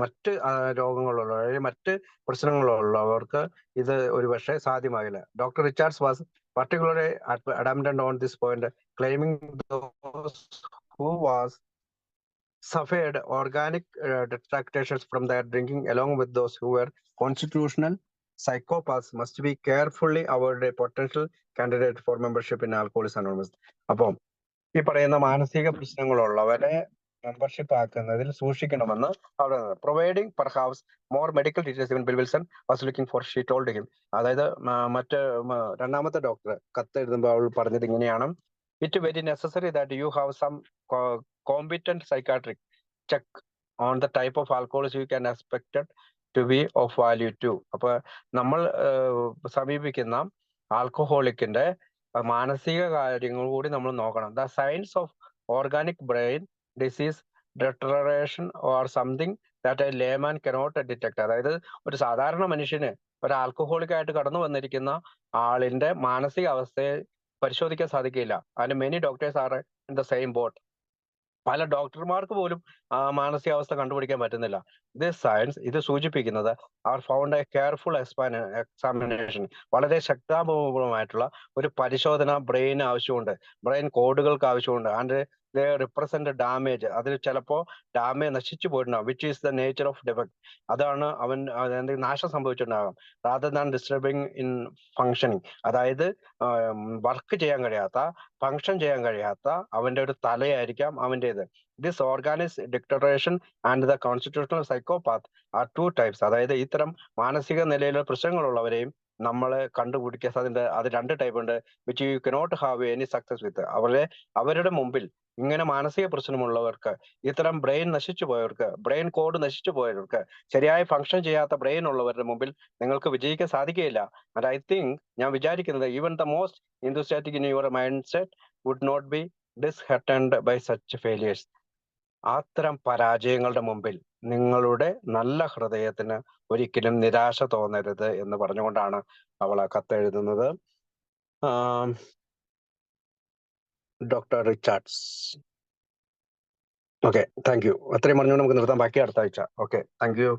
മറ്റ് രോഗങ്ങളുള്ള മറ്റ് പ്രശ്നങ്ങളുള്ളവർക്ക് ഇത് ഒരുപക്ഷെ സാധ്യമാകില്ല. Doctor Richards was particularly adamant on this point, claiming those who was suffered organic detractations from their drinking along with those who were constitutional psychopaths must be carefully avoided a potential candidate for membership in Alcoholics Anonymous. അപ്പം ഈ പറയുന്ന മാനസിക പ്രശ്നങ്ങളുള്ളവരെ membership ആക്കുന്നതിൽ സൂക്ഷിക്കണമെന്ന് അവിടെ providing perhaps more medical details even Bill Wilson was looking for she told him. അതായത് രണ്ടാമത്തെ doctor കത്ത് എഴുതുമ്പോൾ അവൾ പറഞ്ഞത് ഇങ്ങനെയാണ്: it very necessary that you have some competent psychiatric check on the type of alcohols you can expect it to be of value too. അപ്പൊ നമ്മൾ സമീപിക്കുന്ന ആൽക്കഹോളിക്കിന്റെ മാനസിക കാര്യങ്ങൾ കൂടി നമ്മൾ നോക്കണം. The science of organic brain disease deterioration or something that a layman cannot detect. അതായത് ഒരു സാധാരണ മനുഷ്യന് ഒരു ആൽക്കഹോളിക് ആയിട്ട് കടന്നു വന്നിരിക്കുന്ന ആളിന്റെ മാനസിക അവസ്ഥയെ പരിശോധിക്കാൻ സാധിക്കില്ല. And many doctors are in the same boat. പല ഡോക്ടർമാർക്ക് പോലും മാനസികാവസ്ഥ കണ്ടുപിടിക്കാൻ പറ്റുന്നില്ല. ഇത് സൂചിപ്പിക്കുന്നത് are found A careful examination, വളരെ ശക്താപൂർവമായിട്ടുള്ള ഒരു പരിശോധന ബ്രെയിൻ ആവശ്യമുണ്ട്, ബ്രെയിൻ കോഡുകൾക്ക് ആവശ്യമുണ്ട്. ആൻഡ് ദേ റിപ്രസെന്റ് ഡാമേജ്, അതിൽ ചിലപ്പോ ഡാമേജ് നശിച്ചു പോയിട്ടുണ്ടാകും, which is the nature of defect. അതാണ് എന്തെങ്കിലും നാശം സംഭവിച്ചിട്ടുണ്ടാകാം. Rather than disturbing in functioning, അതായത് വർക്ക് ചെയ്യാൻ കഴിയാത്ത, ഫങ്ഷൻ ചെയ്യാൻ കഴിയാത്ത അവന്റെ ഒരു തലയായിരിക്കാം അവൻ്റെത്. This organic deterioration and the constitutional psychopath are two types. അതായത് ഇത്തരം മാനസിക നിലയിലെ പ്രശ്നങ്ങളുള്ളവരെയും നമ്മൾ കണ്ടുപിടിക്കാൻ അത് രണ്ട് ടൈപ്പ് ഉണ്ട്, which you cannot have any success with. അവരുടെ മുമ്പിൽ ഇങ്ങനെ മാനസിക പ്രശ്നമുള്ളവർക്ക്, ഇത്തരം ബ്രെയിൻ നശിച്ചു പോയവർക്ക്, ബ്രെയിൻ കോഡ് നശിച്ചു പോയവർക്ക്, ശരിയായ ഫങ്ഷൻ ചെയ്യാത്ത ബ്രെയിൻ ഉള്ളവരുടെ മുമ്പിൽ നിങ്ങൾക്ക് വിജയിക്കാൻ സാധിക്കുകയില്ല. ആൻഡ് ഐ തിങ്ക്, ഞാൻ വിചാരിക്കുന്നത്, even the most enthusiastic in your mindset would not be disheartened by such failures. അത്തരം പരാജയങ്ങളുടെ മുമ്പിൽ നിങ്ങളുടെ നല്ല ഹൃദയത്തിന് ഒരിക്കലും നിരാശ തോന്നരുത് എന്ന് പറഞ്ഞുകൊണ്ടാണ് അവൾ ആ കത്തെഴുതുന്നത്. Doctor Richards. Okay, thank you. അത്രയും പറഞ്ഞുകൊണ്ട് നമുക്ക് നിർത്താം, ബാക്കി അടുത്ത ആഴ്ച. Okay, thank U.